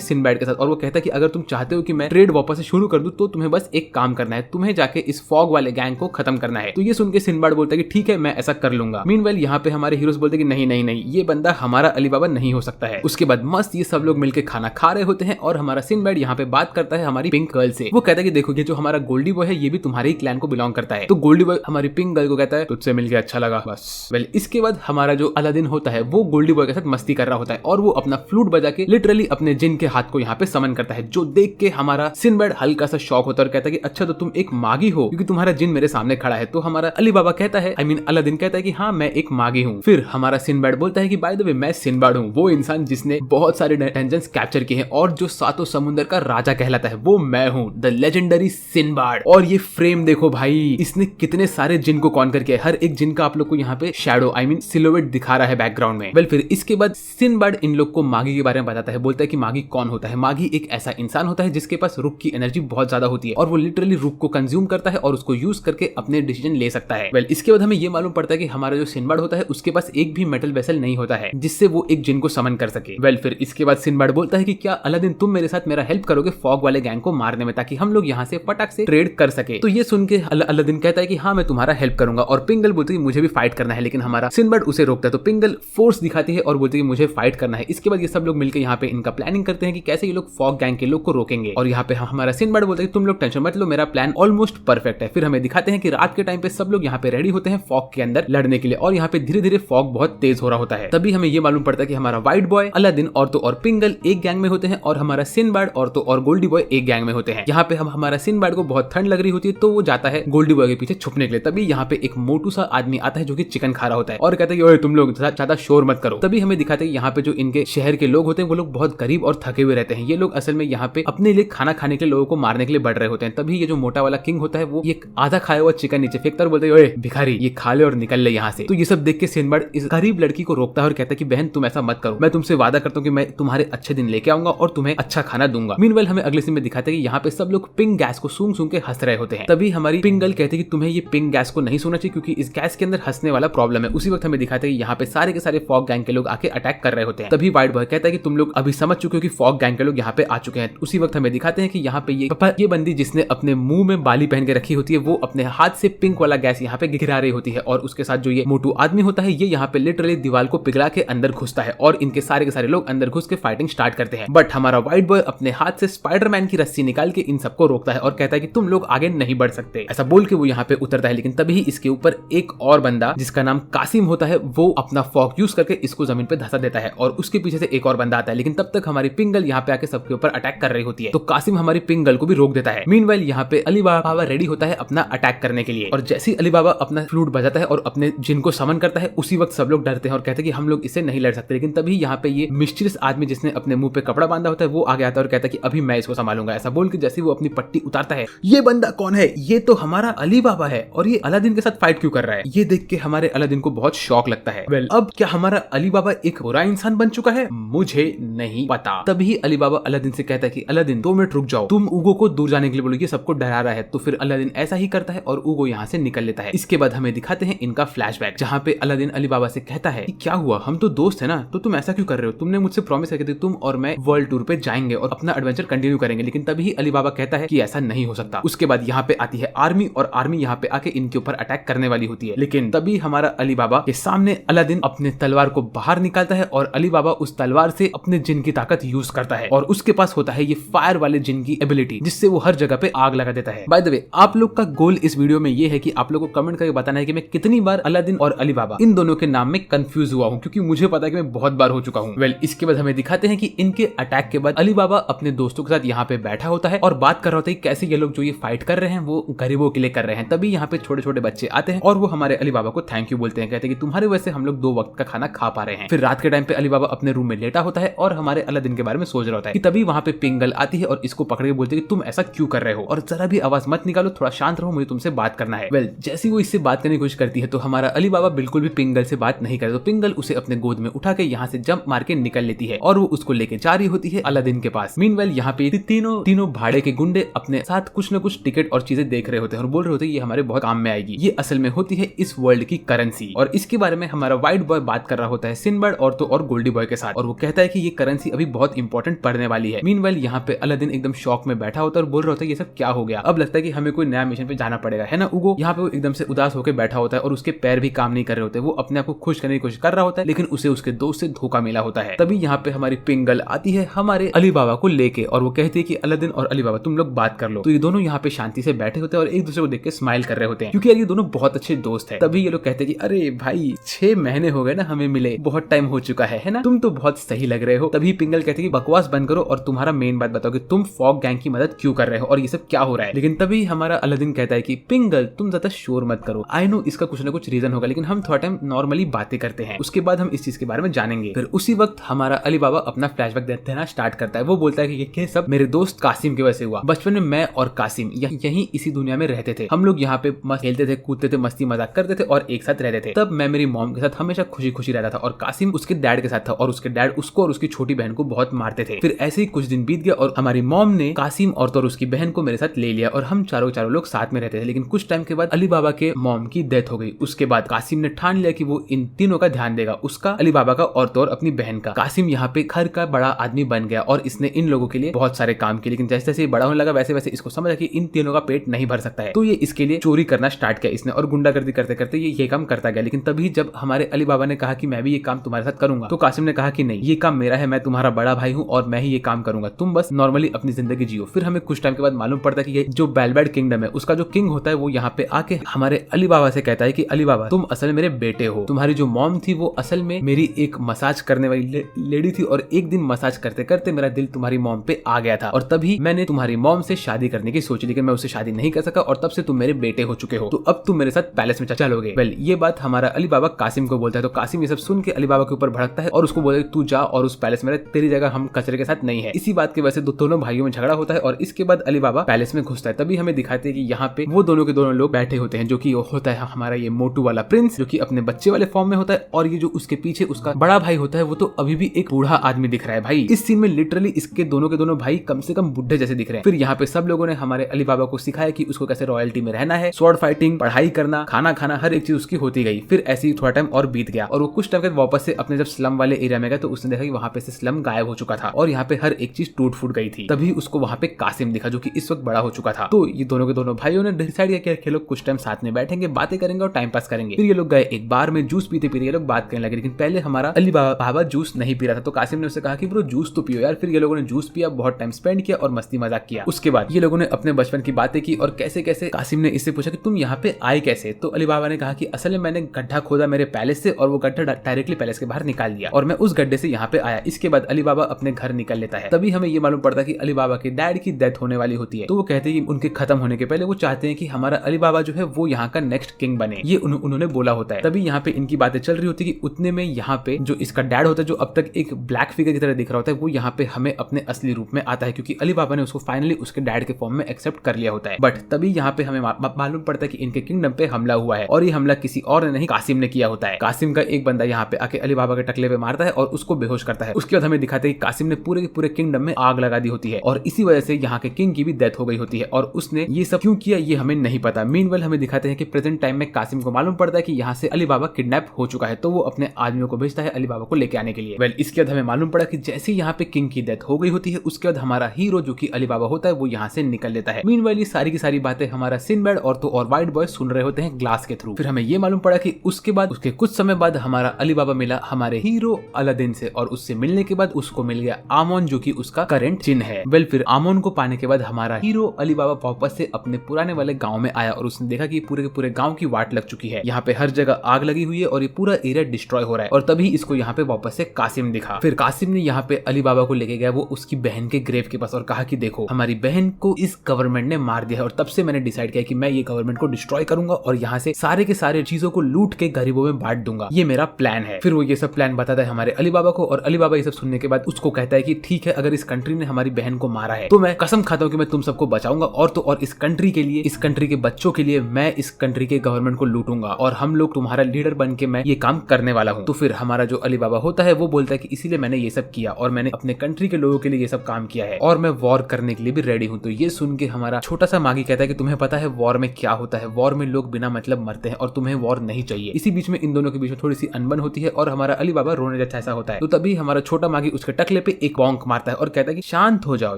सिंबैड के साथ और वो कहता है कि अगर तुम चाहते हो कि मैं ट्रेड वापस से शुरू कर दूं तो तुम्हें बस एक काम करना है, तुम्हें जाके इस फॉग वाले गैंग को खत्म करना है। तो ये सुन के सिंबैड बोलता है कि ठीक है मैं ऐसा कर लूंगा। मीनवाइल यहाँ पे हमारे हीरोज बोलते हैं कि नहीं नहीं नहीं ये बंदा हमारा अली बाबा नहीं हो सकता है। उसके बाद मस्त ये सब लोग मिलकर खाना खा रहे होते हैं और हमारा सिंबैड यहाँ पे बात करता है हमारी पिंक गर्ल से। वो कहता है कि देखो ये जो हमारा गोल्डी बॉय है ये भी तुम्हारे ही क्लैन को बिलोंग करता है। तो गोल्डी बॉय हमारी पिंक गर्ल को कहता है तुझसे मिलकर अच्छा लगा बस। वेल इसके बाद हमारा जो अलादीन होता है वो गोल्डी बॉय के साथ मस्ती कर रहा होता है और वो अपना फ्लूट बजा के लिटरली अपने जिन के हाथ को यहाँ पे समन करता है, जो देख के हमारा सिंबैड हल्का सा शॉक होता है और कहता है कि अच्छा तो तुम एक मागी हो क्योंकि तुम्हारा जिन मेरे सामने खड़ा है। तो हमारा अली बाबा कहता है अलादीन कहता है कि हाँ मैं एक मागी हूँ। फिर हमारा सिंबैड बोलता है कि बाय द वे मैं सिंबैड हूँ, वो इंसान जिसने बहुत सारे डेंजन्स कैप्चर किए हैं और जो सातों समुंदर का राजा कहलाता है वो मैं हूँ, द लेजेंडरी सिंबैड। और ये फ्रेम देखो भाई, इसने कितने सारे जिन को कॉन्कर किया, हर एक जिन का आप लोग को यहाँ पे शैडो सिलोवेट दिखा रहा है बैकग्राउंड में। वेल फिर इसके बाद सिंबैड इन लोग को मागी के बारे में बताता है, बोलता है कि मागी कौन होता है। मागी एक ऐसा इंसान होता है जिसके पास रुक की एनर्जी बहुत ज्यादा होती है और वो लिटरली रुक को कंज्यूम करता है और उसको यूज करके अपने डिसीजन ले सकता है। वेल इसके बाद हमें ये मालूम पड़ता है कि हमारा जो सिंबैड होता है उसके पास एक भी मेटल वेसल नहीं होता है जिससे वो एक जिन को समन कर सके। वेल फिर इसके बाद सिंबैड बोलता है कि क्या अलादीन तुम मेरे साथ मेरा हेल्प करोगे फॉग वाले गैंग को मारने में ताकि हम लोग यहाँ से फटाक से ट्रेड कर सके। तो ये सुन के अलादीन कहता है कि हाँ मैं तुम्हारा हेल्प करूंगा और पिंगल बोलती है मुझे भी फाइट करना है, लेकिन हमारा सिंबैड उसे रोकता है। तो पिंगल फोर्स दिखाती है और बोलती है मुझे फाइट करना है। इसके बाद ये सब लोग मिलकर यहाँ पे इनका प्लानिंग करते हैं कि कैसे ये लोग फॉग गैंग के लोग को रोकेंगे। और यहाँ पे हमारा सिंबैड बोलता है कि तुम लोग टेंशन मत लो, मेरा प्लान ऑलमोस्ट परफेक्ट है। फिर हमें दिखाते हैं कि रात के टाइम पे सब लोग यहाँ पे रेडी होते हैं फॉग के अंदर लड़ने के लिए और यहाँ पे धीरे धीरे फॉग बहुत तेज हो रहा होता है। तभी हमें ये मालूम पड़ता है कि हमारा व्हाइट बॉय, अलादीन और तो और पिंगल एक गैंग में होते हैं और हमारा सिंबैड और तो और गोल्डी बॉय एक गैंग में होते हैं। यहाँ पे हमारा सिंबैड को बहुत ठंड लग रही होती है तो वो जाता है गोल्डी बॉय के पीछे छुपने के लिए। तभी यहाँ पे एक मोटू सा आदमी आता है जो कि चिकन खा रहा होता है और कहता है कि ओए तुम लोग ज्यादा शोर मत करो। तभी हमें दिखाते हैं यहाँ पे जो इनके शहर के लोग होते हैं वो लोग बहुत गरीब और थके हुए रहते हैं। ये लोग असल में यहाँ पे अपने लिए खाना खाने के लिए लोगों को मारने के लिए बढ़ रहे होते हैं। तभी ये जो मोटा वाला किंग होता है वो ये आधा खाया हुआ चिकन नीचे फेंकता है, बोलते हैं ओए भिखारी ये खा ले और निकल ले यहाँ से। तो ये सब देख के सिंबैड इस गरीब लड़की को रोकता है और कहता है कि बहन तुम ऐसा मत करो, मैं तुमसे वादा करता हूँ कि मैं तुम्हारे अच्छे दिन लेके आऊंगा और तुम्हें अच्छा खाना दूंगा। मीनवाइल हमें अगले सीन में दिखाते हैं कि यहाँ पे सब लोग पिंक गैस को सूंघ सूंघ के हंस रहे होते हैं। तभी हमारी पिंक गर्ल कहती है कि तुम्हें ये पिंक गैस को नहीं सुनना चाहिए क्योंकि इस गैस के अंदर हंसने वाला प्रॉब्लम है। उसी वक्त हमें दिखाते हैं कि यहाँ पे सारे के सारे फॉग गैंग के लोग आके अटैक कर रहे होते हैं। तभी व्हाइट बॉय कहता है कि तुम लोग अभी समझ चुके हो कि फॉग गैंग के लोग यहाँ पे आ चुके हैं। उसी वक्त हमें दिखाते हैं कि यहाँ पे ये बंदी जिसने अपने मुंह में बाली पहन के रखी होती है वो अपने हाथ से पिंक वाला गैस यहाँ पे गिरा रही होती है और उसके साथ जो ये मोटू आदमी होता है ये यहाँ पे लिटरली दीवार को पिघला के अंदर घुसता है और इनके सारे के सारे लोग अंदर घुस के फाइटिंग स्टार्ट करते हैं। बट हमारा व्हाइट बॉय अपने हाथ से स्पाइडरमैन की रस्सी निकाल के इन सबको रोकता है और कहता है कि तुम लोग आगे नहीं बढ़ सकते। ऐसा बोल के वो यहाँ पे उतरता है, लेकिन तभी इसके ऊपर एक और बंदा जिसका नाम कासिम होता है वो अपना फॉग यूज करके इसको जमीन पे धंसा देता है और उसके पीछे से एक और बंदा आता है। लेकिन तब तक हमारी पिंक पिंगल यहाँ पे आके सबके ऊपर अटैक कर रही होती है। तो कासिम हमारी पिंगल को भी रोक देता है। मीनवाइल यहाँ पे अली बाबा रेडी होता है अपना अटैक करने के लिए, और जैसे ही अली बाबा अपना फ्लूट बजाता है और अपने जिन को समन करता है, उसी वक्त सब लोग डरते हैं और कहते हैं कि हम लोग इसे नहीं लड़ सकते। लेकिन तभी यहाँ पे ये मिस्टीरियस आदमी जिसने अपने मुंह पे कपड़ा बांधा होता है वो आगे आता है और कहता है कि अभी मैं इसको संभालूंगा। ऐसा बोल के जैसे वो अपनी पट्टी उतारता है, ये बंदा कौन है? ये तो हमारा अली बाबा है, और ये अलादीन के साथ फाइट क्यों कर रहा है? ये देख के हमारे अलादीन को बहुत शौक लगता है। अब क्या हमारा अली बाबा एक बुरा इंसान बन चुका है? मुझे नहीं पता। तभी अली बाबा अलादीन से कहता है कि अलादीन 2 मिनट रुक जाओ, तुम उगो को दूर जाने के लिए बोलो, ये सबको डरा रहा है। तो फिर अलादीन ऐसा ही करता है और उगो यहाँ से निकल लेता है। इसके बाद हमें दिखाते हैं इनका फ्लैशबैक, जहाँ पे अलादीन अली बाबा से कहता है कि क्या हुआ, हम तो दोस्त है ना, तो तुम ऐसा क्यों कर रहे हो? तुमने मुझसे प्रॉमिस करके तुम और मैं वर्ल्ड टूर पे जाएंगे और अपना एडवेंचर कंटिन्यू करेंगे। लेकिन तभी अली बाबा कहता है कि ऐसा नहीं हो सकता। उसके बाद यहाँ पे आती है आर्मी, और आर्मी यहाँ पे आके इनके ऊपर अटैक करने वाली होती है। लेकिन तभी हमारा अली बाबा के सामने अलादीन अपने तलवार को बाहर निकालता है और अली बाबा उस तलवार से अपने जिन की ताकत यूज करता है, और उसके पास होता है ये फायर वाले जिन की एबिलिटी, जिससे वो हर जगह पे आग लगा देता है। बाय द वे, आप लोग का गोल इस वीडियो में ये है कि आप लोग को कमेंट करके बताना है कि मैं कितनी बार अलादीन और अली बाबा इन दोनों के नाम में कंफ्यूज हुआ हूँ, क्योंकि मुझे पता है कि मैं बहुत बार हो चुका हूँ। इसके बाद हमें दिखाते हैं कि इनके अटैक के बाद अली बाबा अपने दोस्तों के साथ यहाँ पे बैठा होता है और बात कर रहा होता है कैसे ये लोग जो ये फाइट कर रहे हैं वो गरीबों के लिए कर रहे हैं। तभी यहाँ पे छोटे छोटे बच्चे आते हैं और वो हमारे अली बाबा को थैंक यू बोलते हैं, कहते हैं कि तुम्हारे वजह से हम लोग 2 वक्त का खाना खा पा रहे हैं। फिर रात के टाइम पे अली बाबा अपने रूम में लेटा होता है और हमारे अलादीन के बारे में सोच रहा होता है कि तभी वहाँ पे पिंगल आती है और इसको पकड़ के बोलती है कि तुम ऐसा क्यों कर रहे हो, और जरा भी आवाज मत निकालो, थोड़ा शांत रहो, मुझे तुमसे बात करना है। जैसी वो इससे बात करने की कोशिश करती है तो हमारा अली बाबा बिल्कुल भी पिंगल से बात नहीं करे, तो पिंगल उसे अपने गोद में उठा के यहाँ से जंप मार के निकल लेती है और वो उसको लेके जा रही होती है अलादीन के पास। मीनवाइल यहाँ पे तीनों भाड़े के गुंडे अपने साथ कुछ न कुछ टिकट और चीजें देख रहे होते हैं और बोल रहे होते हैं ये हमारे बहुत काम में आएगी। ये असल में होती है इस वर्ल्ड की करेंसी, और इसके बारे में हमारा व्हाइट बॉय बात कर रहा होता है सिनबर्ड और गोल्डी बॉय के साथ, और वो कहता है कि ये करेंसी अभी बहुत इंपॉर्टेंट पड़ने वाली है। मीनवाइल यहाँ पे अलादीन एकदम शॉक में बैठा होता है और बोल रहा होता है ये सब क्या हो गया, अब लगता है कि हमें कोई नया मिशन पे जाना पड़ेगा, है ना उगो? यहाँ पे वो एकदम से उदास होकर बैठा होता है और उसके पैर भी काम नहीं कर रहे होते, वो अपने आप को खुश करने की कोशिश कर रहा होता है, लेकिन उसे उसके दोस्त से धोखा मिला होता है। तभी यहाँ पे हमारी पिंगल आती है हमारे अली बाबा को लेके और वो कहती है कि अलादीन और अली बाबा तुम लोग बात कर लो। तो ये दोनों यहाँ पे शांति से बैठे होते हैं और एक दूसरे को देख के स्माइल कर रहे होते हैं, क्योंकि यार ये दोनों बहुत अच्छे दोस्त हैं। तभी ये लोग कहते हैं कि अरे भाई 6 महीने हो गए ना हमें मिले, बहुत टाइम हो चुका है ना, तुम तो बहुत सही लग रहे हो। तभी पिंगल कहते हैं कि बकवास बंद करो और तुम्हारा मेन बात बताओ कि तुम फॉग गैंग की मदद क्यों कर रहे हो और ये सब क्या हो रहा है। लेकिन तभी हमारा अलादीन कहता है कि पिंगल तुम ज्यादा शोर मत करो, आई नो इसका कुछ ना कुछ रीजन होगा, लेकिन हम थोड़ा टाइम नॉर्मली बातें करते हैं, उसके बाद हम इस चीज के बारे में जानेंगे। फिर उसी वक्त हमारा अली बाबा अपना फ्लैशबैक देना स्टार्ट करता है। वो बोलता है कि ये सब मेरे दोस्त कासिम की वजह से हुआ। बचपन में मैं और कासिम यहीं इसी दुनिया में रहते थे, हम लोग यहाँ पे खेलते थे, कूदते थे, मस्ती मजाक करते थे और एक साथ रहते थे। तब मैं मेरी मॉम के साथ हमेशा खुशी खुशी रहता था और कासिम उसके डैड के साथ था और उसके डैड उसको और उसकी छोटी बहन को बहुत मारते थे। फिर ऐसे ही कुछ दिन बीत गया और हमारी मॉम ने कासिम और तो उसकी बहन को मेरे साथ ले लिया और हम चारों लोग साथ में रहते थे। लेकिन कुछ टाइम के बाद अली बाबा के मॉम की डेथ हो गई। उसके बाद कासिम ने ठान लिया कि वो इन तीनों का ध्यान देगा, उसका, अली बाबा का और तो और अपनी बहन का। कासिम यहाँ पे घर का बड़ा आदमी बन गया और इसने इन लोगों के लिए बहुत सारे काम किए, लेकिन जैसे जैसे बड़ा होने लगा वैसे वैसे इसको समझा कि इन तीनों का पेट नहीं भर सकता है, तो ये इसके लिए चोरी करना स्टार्ट किया इसने और गुंडागर्दी करते करते ये काम करता गया। लेकिन तभी जब हमारे अली बाबा ने कहा कि मैं भी ये काम तुम्हारे साथ करूंगा, तो कासिम ने कहा कि नहीं, ये काम मेरा है, मैं तुम्हारा बड़ा भाई हूँ और मैं ही ये काम करूंगा, तुम बस नॉर्मली अपनी जिंदगी जियो। फिर हमें कुछ टाइम के बाद मालूम पड़ता है कि ये जो बेलबैड किंगडम है उसका जो किंग होता है वो यहाँ पे आके हमारे अली बाबा से कहता है कि अली बाबा तुम असल मेरे बेटे हो, तुम्हारी जो मॉम थी वो असल में मेरी एक मसाज करने वाली लेडी थी और एक दिन मसाज करते करते मेरा दिल तुम्हारी मॉम पे आ गया था और तभी मैंने तुम्हारी मॉम से शादी करने की सोची, लेकिन मैं उससे शादी नहीं कर सका और तब से तुम मेरे बेटे हो चुके हो, तो अब तुम मेरे साथ पैलेस में चलोगे। ये बात हमारा अली बाबा कासिम को बोलता है, तो कासिम ये सब सुन के अली बाबा के ऊपर भड़कता है और उसको बोलता है तू जा और उस पैलेस में, तेरी जगह हम कचरे के साथ नहीं है। इसी बात की वजह से दोनों भाइयों में झगड़ा होता है और इसके बाद अली बाबा पैलेस में घुसता है। तभी हमें दिखाते हैं कि यहाँ पे वो दोनों के दोनों लोग बैठे होते हैं, जो कि होता है हमारा ये मोटू वाला प्रिंस जो कि अपने बच्चे वाले फॉर्म में होता है, और ये जो उसके पीछे उसका बड़ा भाई होता है वो तो अभी भी एक बूढ़ा आदमी दिख रहा है। भाई इस सीन में लिटरली इसके दोनों के दोनों भाई कम से कम बुढ़े जैसे दिख रहे हैं। फिर यहाँ पे सब लोगों ने हमारे अली बाबा को सिखाया कि उसको कैसे रॉयल्टी में रहना है, स्वॉर्ड फाइटिंग, पढ़ाई करना, खाना खाना, हर एक चीज उसकी होती गई। फिर ऐसे ही थोड़ा टाइम और बीत गया और वो कुछ टाइम बाद वापस से अपने जब स्लम वाले एरिया में गया तो उसने देखा कि वहाँ पे से स्लम गायब हो चुका था और यहाँ पे हर एक चीज टूट फूट गई थी। तभी उसको वहाँ पे कासिम दिखा जो कि इस वक्त बड़ा हो चुका था। तो ये दोनों के दोनों भाइयों ने डिसाइड किया कि लोग कुछ टाइम साथ में बैठेंगे, बातें करेंगे और टाइम पास करेंगे। फिर ये लोग गए एक बार में, जूस पीते पीते ये लोग बात करने लगे, लेकिन पहले हमारा अली बाबा जूस नहीं पी रहा था, तो कासिम ने उससे कहा कि ब्रो जूस तो पियो यार। फिर ये लोगों ने जूस पिया, बहुत टाइम स्पेंड किया और मस्ती मजाक किया। उसके बाद ये लोगों ने अपने बचपन की बातें की और कैसे कैसे कासिम ने इससे पूछा कि तुम यहाँ पे आए कैसे, तो अली बाबा ने कहा कि असल में मैंने गड्ढा खोदा मेरे पैलेस से और वो गड्ढा डायरेक्टली पैलेस के बाहर निकाल दिया और मैं उस गड्ढे से यहाँ पे आया। इसके बाद अली बाबा अपने घर निकल लेता है। तभी हमें ये मालूम पड़ता है कि अली बाबा के डैड की डेथ होने वाली होती है। तो वो कहते हैं कि उनके खत्म होने के पहले वो चाहते हैं कि हमारा अली बाबा जो है वो यहाँ का नेक्स्ट किंग बने, ये उन्होंने बोला होता है। तभी यहाँ पे इनकी बातें चल रही होती है कि उतने में यहाँ पे जो इसका डैड होता है, जो अब तक एक ब्लैक फिगर की तरह दिख रहा होता है, वो यहाँ पे हमें अपने असली रूप में आता है, क्योंकि अली बाबा ने उसको फाइनली उसके डैड के फॉर्म में एक्सेप्ट कर लिया होता है। बट तभी यहाँ पे हमें मालूम पड़ता है कि इनके किंगडम पे हमला हुआ है, और ये हमला किसी और ने नहीं, कासिम ने किया होता है। कासिम का एक बंदा यहाँ पे आके अली बाबा के टकले पे मारता है और उसको बेहोश करता है। उसके बाद हमें दिखाते हैं कि कासिम ने पूरे के पूरे किंगडम में आग लगा दी होती है, और इसी वजह से यहाँ के किंग की भी डेथ हो गई होती है, और उसने ये सब क्यों किया ये हमें नहीं पता। मीनवेल हमें दिखाते हैं कि प्रेजेंट टाइम में कासिम को मालूम पड़ता है कि यहाँ से अली बाबा किडनैप हो चुका है, तो वो अपने आदमियों को भेजता है अली बाबा को लेके आने के लिए। वेल, इसके बाद हमें मालूम पड़ा कि जैसे यहाँ पे किंग की डेथ हो गई होती है, उसके बाद हमारा हीरो जो कि अली बाबा होता है वो यहाँ से निकल लेता है। मीनवेल ये सारी की सारी बातें हमारा सिंबैड और व्हाइट बॉय सुन रहे होते हैं ग्लास के थ्रू। फिर हमें ये मालूम पड़ा कि उसके बाद उसके कुछ समय बाद हमारा अली बाबा मिला हमारे हीरो अलादीन से, और उससे मिलने के बाद उसको मिल गया आमोन, जो कि उसका करंट चिन्ह है। वेल, फिर आमोन को पाने के बाद हमारा हीरो अली बाबा वापस से अपने पुराने वाले गांव में आया, और उसने देखा कि पूरे के पूरे गांव की वाट लग चुकी है। यहाँ पे हर जगह आग लगी हुई है और ये पूरा एरिया डिस्ट्रॉय हो रहा है, और तभी इसको यहाँ पे वापस से कासिम दिखा। फिर कासिम ने यहाँ पे अली बाबा को लेके गया वो उसकी बहन के ग्रेव के पास, और कहा कि देखो हमारी बहन को इस गवर्नमेंट ने मार दिया है, और तब से मैंने डिसाइड किया कि मैं ये गवर्नमेंट को डिस्ट्रॉय करूंगा और यहाँ से सारे के सारे चीजों को लूट के गरीबों में बांट दूंगा, ये मेरा प्लान है। फिर वो ये सब प्लान बताता है हमारे अली बाबा को, और अली बाबा ये सब सुनने के बाद उसको कहता है कि ठीक है, अगर इस कंट्री ने हमारी बहन को मारा है तो मैं कसम खाता हूँ कि मैं तुम सबको बचाऊंगा, और तो और इस कंट्री के लिए, इस कंट्री के बच्चों के लिए मैं इस कंट्री के गवर्नमेंट को लूटूंगा, और हम लोग तुम्हारा लीडर बन के मैं ये काम करने वाला हूँ। तो फिर हमारा जो अली बाबा होता है वो बोलता है कि इसीलिए मैंने ये सब किया, और मैंने अपने कंट्री के लोगों के लिए ये सब काम किया है, और मैं वॉर करने के लिए भी रेडी हूँ। तो ये सुन के हमारा छोटा सा मागी कहता है कि तुम्हें पता है वॉर में क्या होता है, वॉर में लोग बिना मतलब मरते हैं, और तुम्हें वॉर नहीं चाहिए। इसी बीच में इन दोनों के बीच में थोड़ी सी अनबन होती है, और हमारा अली बाबा रोने जैसा ऐसा होता है। तो तभी हमारा छोटा मागी उसके टकले पे एक बॉन्क मारता है और कहता है कि शांत हो जाओ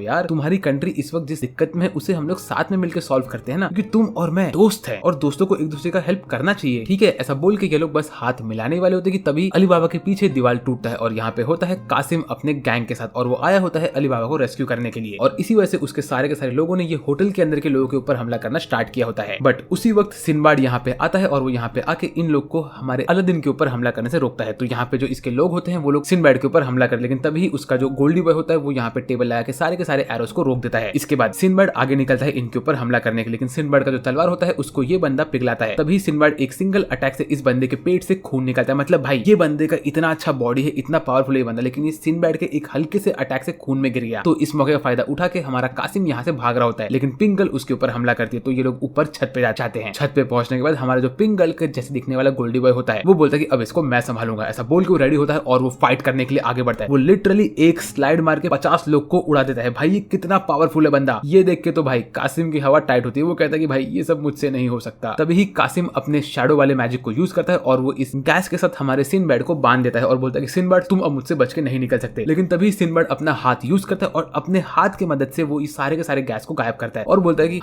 यार, तुम्हारी कंट्री इस वक्त जिस दिक्कत में है उसे हम लोग साथ में मिलकर सॉल्व करते हैं ना, क्योंकि तुम और मैं दोस्त हैं, और दोस्तों को एक दूसरे का हेल्प करना चाहिए, ठीक है। ऐसा बोल के ये लोग बस हाथ मिलाने वाले होते कि तभी अली बाबा के पीछे दीवार टूटता है, और यहाँ पे होता है कासिम अपने गैंग के साथ, और वो आया होता है अली बाबा को रेस्क्यू करने के लिए, और इसी वजह से उसके सारे के सारे लोगों ने ये होटल के अंदर के लोगों के ऊपर हमला करना स्टार्ट किया होता है। बट उसी वक्त सिंबाड यहाँ पे आता है, और वो यहाँ पे आके इन लोग को हमारे अलादीन के ऊपर हमला करने से रोकता है। तो यहाँ पे जो इसके लोग होते हैं वो लोग सिंबाड के ऊपर हमला कर, लेकिन तभी उसका जो गोल्डी बॉय होता है वो यहाँ पे टेबल लगा के सारे के सारे एरोस को रोक देता है। इसके बाद सिंबाड आगे निकलता है इनके ऊपर हमला करने के, लेकिन सिंबाड का जो तलवार होता है उसको ये बंदा पिघलाता है। तभी सिंबाड एक सिंगल अटैक से इस बंदे के पेट से खून निकलता है। मतलब भाई ये बंदे का इतना अच्छा बॉडी है, इतना पावरफुल है बंदा, लेकिन ये सिंबाड के एक हल्के से अटैक से खून में गिर गया। तो इस मौके का फायदा उठा के हमारा कासिम यहाँ से भाग रहा होता है, लेकिन पिंक गर्ल उसके ऊपर हमला करती है। तो ये लोग ऊपर छत पे जाते हैं। छत पे पहुंचने के बाद हमारा जो पिंक गर्ल के जैसे दिखने वाला गोल्डी बॉय होता है वो बोलता है कि अब इसको मैं संभालूंगा। ऐसा बोल के वो रेडी होता है और वो फाइट करने के लिए आगे बढ़ता है। वो लिटरली एक स्लाइड मार के 50 लोग को उड़ा देता है। भाई ये कितना पावरफुल है बंदा, ये देख के तो भाई कासिम की हवा टाइट होती है। वो कहता है कि भाई ये सब मुझसे नहीं हो सकता। तभी कासिम अपने शैडो वाले मैजिक को यूज करता है और वो इस गैस के साथ हमारे सिनबैड को बांध देता है और बोलता है कि सिनबैड तुम अब मुझसे बच के नहीं निकल सकते। लेकिन तभी सिनबैड अपना हाथ यूज करता है और अपने हाथ की मदद से वो इस सारे के सारे गैस को गायब करता है और बोलता है कि